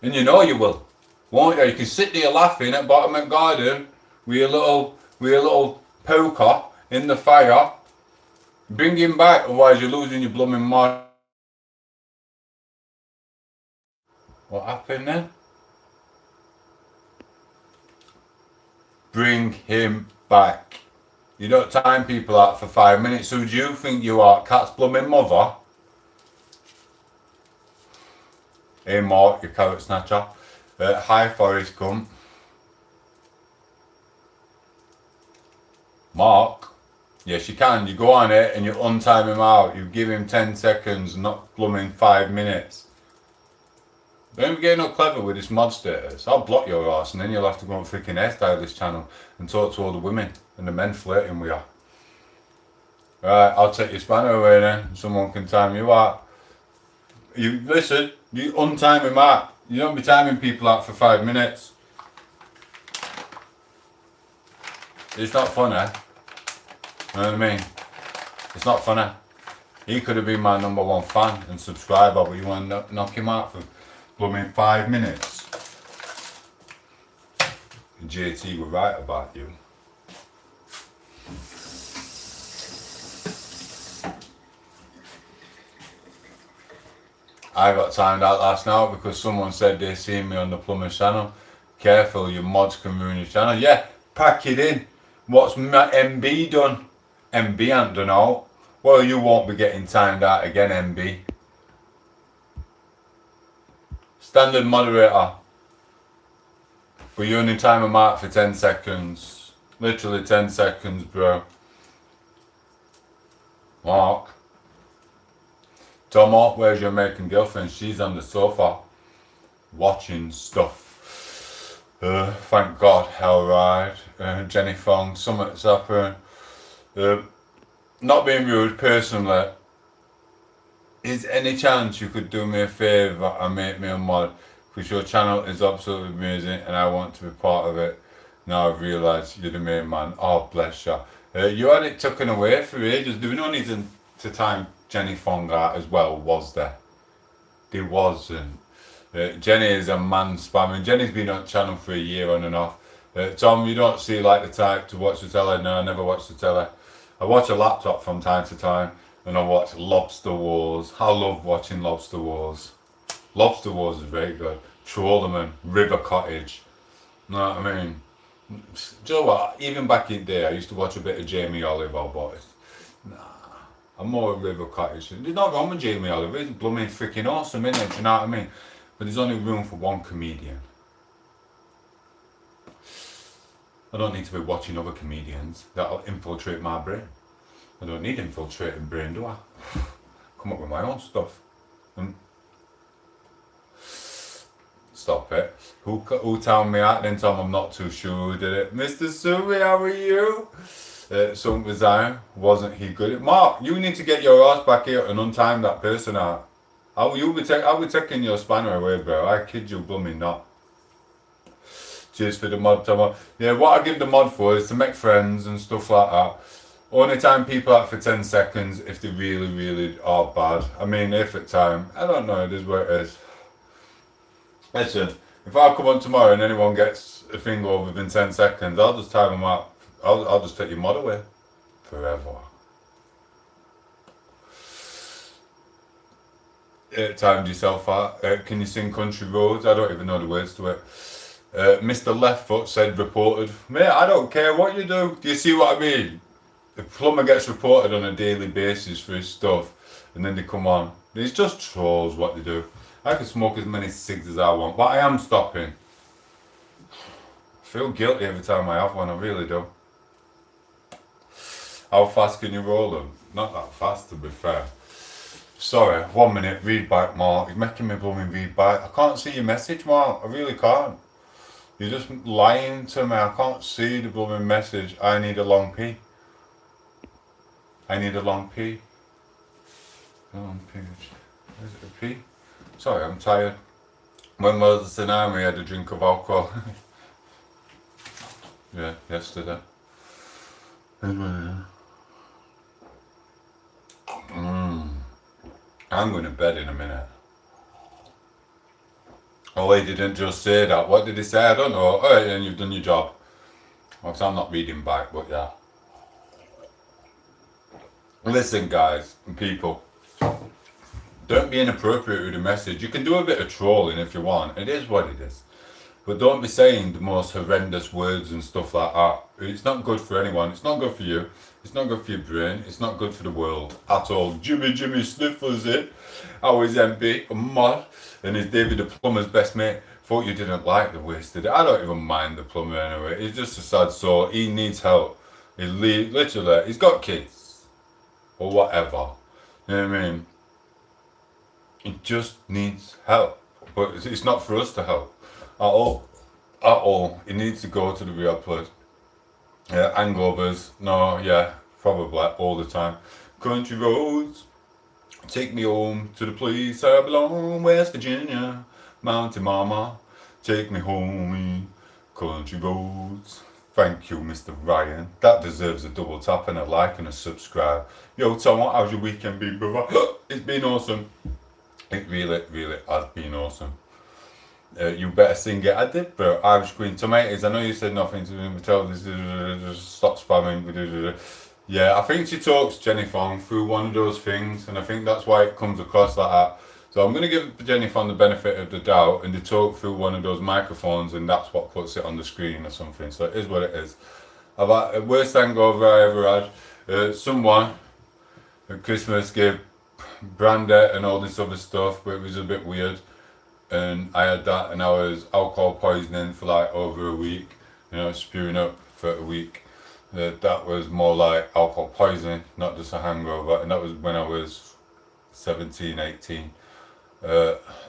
And you know you will. Won't you? You can sit there laughing at bottom of garden with your little poker in the fire. Bring him back, otherwise you're losing your blooming mind. What happened then? Bring him back. You don't time people out for 5 minutes. Who do you think you are? Cat's blooming mother? Hey Mark, you carrot snatcher. Hi Forrest Gump. Mark? Yes you can. You go on it and you untime him out. You give him 10 seconds, not blooming 5 minutes. Don't be getting all clever with this mod status. I'll block your ass and then you'll have to go and freaking hairstyle this channel and talk to all the women and the men flirting with you. Right, I'll take your spanner away then. Someone can time you out. You listen, you untime him out. You don't be timing people out for 5 minutes. It's not funny. You know what I mean? It's not funny. He could have been my #1 fan and subscriber, but you want to knock him out for blooming 5 minutes. JT were right about you. I got timed out last night because someone said they seen me on the plumber's channel. Careful, your mods can ruin your channel. Yeah, pack it in. What's my MB done? MB ain't done out. Well, you won't be getting timed out again, MB. Standard moderator. But you only time them out for 10 seconds. Literally 10 seconds, bro. Mark. Tom8os, where's your American girlfriend? She's on the sofa. Watching stuff. Thank God, hell right. Jenny Fong, something's happened. Not being rude, personally. Is any chance you could do me a favour and make me a mod? Because your channel is absolutely amazing and I want to be part of it. Now I've realised you're the main man. Oh, bless you. You had it taken away for ages. There was no need to time Jenny Fong out as well, was there? There wasn't. Jenny is a man spamming. Jenny's been on channel for a year on and off. Tom, you don't see like the type to watch the telly. No, I never watch the telly. I watch a laptop from time to time, and I watch Lobster Wars. I love watching Lobster Wars. Lobster Wars is very good. Trollerman, River Cottage. You know what I mean? Do you know what? Even back in the day, I used to watch a bit of Jamie Oliver, but I'm more at River Cottage. There's not wrong with Jamie Oliver. He's blooming freaking awesome, isn't it? Do you know what I mean? But there's only room for one comedian. I don't need to be watching other comedians that'll infiltrate my brain. I don't need infiltrating brain, do I? Come up with my own stuff. Stop it. Who told me that then, Tom? I'm not too sure who did it. Mr. Suri, how are you? Some was I. Wasn't he good at Mark, you need to get your ass back here and untime that person out. I'll be taking your spanner away, bro. I kid you, blooming not. Cheers for the mod, Tom. Yeah, what I give the mod for is to make friends and stuff like that. Only time people out for 10 seconds if they really, really are bad. I mean, if at time. I don't know, it is what it is. Listen, if I come on tomorrow and anyone gets a thing over within 10 seconds, I'll just time them out. I'll just take your mod away. Forever. Timed yourself out. Can you sing Country Roads? I don't even know the words to it. Mr. Left Foot said reported. Mate, I don't care what you do. Do you see what I mean? The plumber gets reported on a daily basis for his stuff, and then they come on. It's just trolls what they do. I can smoke as many cigs as I want, but I am stopping. I feel guilty every time I have one, I really do. How fast can you roll them? Not that fast, to be fair. Sorry, 1 minute, read back, Mark. You're making me blooming read back. I can't see your message, Mark. I really can't. You're just lying to me. I can't see the blooming message. I need a long pee. I need a long pee. Long pee. Is it a pee? Sorry, I'm tired. When was the tsunami? I had a drink of alcohol. Yeah, yesterday. I'm going to bed in a minute. Oh, he didn't just say that. What did he say? I don't know. Alright, then you've done your job. Well, I'm not reading back, but yeah. Listen, guys and people. Don't be inappropriate with the message. You can do a bit of trolling if you want. It is what it is. But don't be saying the most horrendous words and stuff like that. It's not good for anyone. It's not good for you. It's not good for your brain. It's not good for the world at all. Jimmy Sniffles it. I was MP, a mod, and is David the plumber's best mate. Thought you didn't like the wasted. I don't even mind the plumber anyway. He's just a sad soul. He needs help. Literally, he's got kids. Or whatever. You know what I mean? He just needs help. But it's not for us to help. At all. He needs to go to the real place. Hangovers, no, yeah, probably all the time. Country roads, take me home to the place I belong, West Virginia. Mountain Mama, take me home. Country roads. Thank you, Mr. Ryan. That deserves a double tap and a like and a subscribe. Yo, Tom, how's your weekend been, brother? It's been awesome. It really, really has been awesome. You better sing it. I did, bro. Irish Queen Tom8os. I know you said nothing to me, but tell this. Stop spamming. Yeah, I think she talks Jenny Fong through one of those things, and I think that's why it comes across like that. So I'm gonna give Jenny Fong the benefit of the doubt, and they talk through one of those microphones, and that's what puts it on the screen or something. So it is what it is. I've had worst hangover I ever had. Someone at Christmas gave brandy and all this other stuff, but it was a bit weird. And I had that, and I was alcohol poisoning for like over a week, spewing up for a week. That was more like alcohol poisoning, not just a hangover, and that was when I was 17, 18.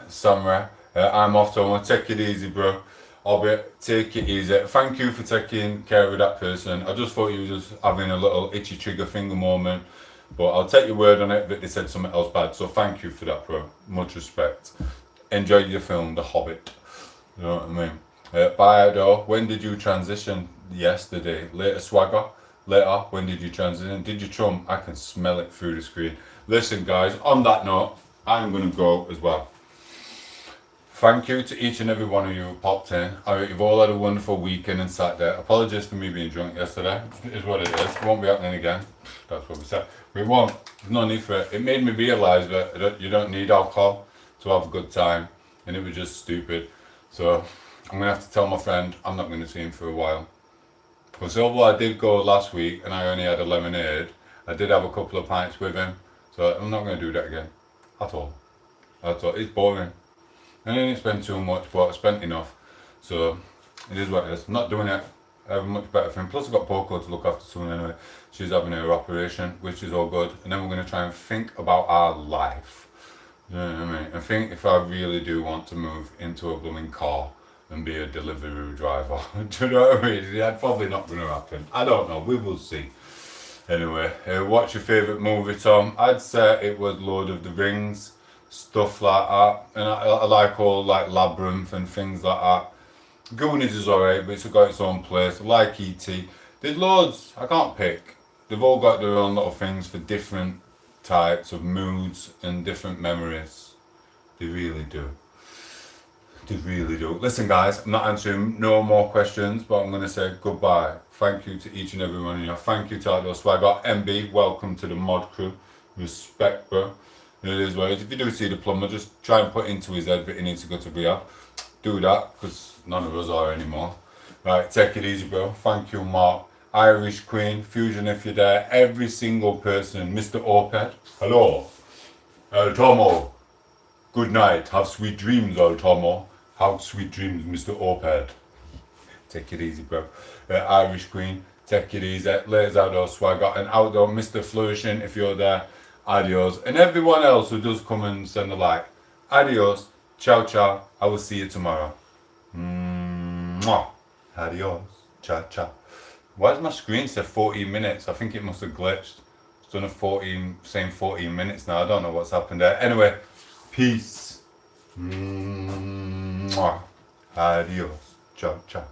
Samra, I'm off to home. Take it easy, bro. Take it easy. Thank you for taking care of that person. I just thought you were just having a little itchy trigger finger moment, but I'll take your word on it that they said something else bad, so thank you for that, bro. Much respect. Enjoyed your film, The Hobbit. You know what I mean? Bye, though. When did you transition? Yesterday. Later, swagger. Later, when did you transition? Did you Trump? I can smell it through the screen. Listen, guys, on that note, I'm going to go as well. Thank you to each and every one of you who popped in. You've all had a wonderful weekend and sat there. Apologies for me being drunk yesterday. It is what it is. It won't be happening again. That's what we said. We won't. There's no need for it. It made me realise that you don't need alcohol to have a good time. And it was just stupid. So I'm going to have to tell my friend I'm not going to see him for a while. Because although I did go last week and I only had a lemonade, I did have a couple of pints with him. So I'm not going to do that again. At all. It's boring. I didn't spend too much, but I spent enough. So it is what it is. I'm not doing it. I have a much better thing. Plus I've got Poco to look after soon anyway. She's having her operation, which is all good. And then we're going to try and think about our life. You know what I mean? And think if I really do want to move into a blooming car and be a delivery driver. Do you know what I mean? That's probably not going to happen. I don't know. We will see. Anyway, what's your favourite movie, Tom? I'd say it was Lord of the Rings. Stuff like that, and I like all like Labyrinth and things like that. Goonies is alright, but it's got its own place. I like E.T. There's loads, I can't pick. They've all got their own little things for different types of moods and different memories. They really do. They really do. Listen guys, I'm not answering no more questions, but I'm going to say goodbye. Thank you to each and every one of you. Thank you to Tom8os Swagger. MB, welcome to the mod crew. Respect, bro. It is what it is. If you do see the plumber, just try and put into his head that he needs to go to rehab. Do that, because none of us are anymore. Right, take it easy, bro. Thank you, Mark. Irish Queen, Fusion if you're there. Every single person. Mr. Oped. Hello. El Tomo. Good night. Have sweet dreams, El Tomo. Have sweet dreams, Mr. Oped. Take it easy, bro. Irish Queen. Take it easy. Ladies Outdoor Swagger. And Outdoor Mr. Flourishing if you're there. Adios. And everyone else who does come and send a like. Adios. Ciao, ciao. I will see you tomorrow. Mwah. Adios. Ciao, ciao. Why does my screen say 14 minutes? I think it must have glitched. It's done saying 14 minutes now. I don't know what's happened there. Anyway, peace. Mwah. Adios. Ciao, ciao.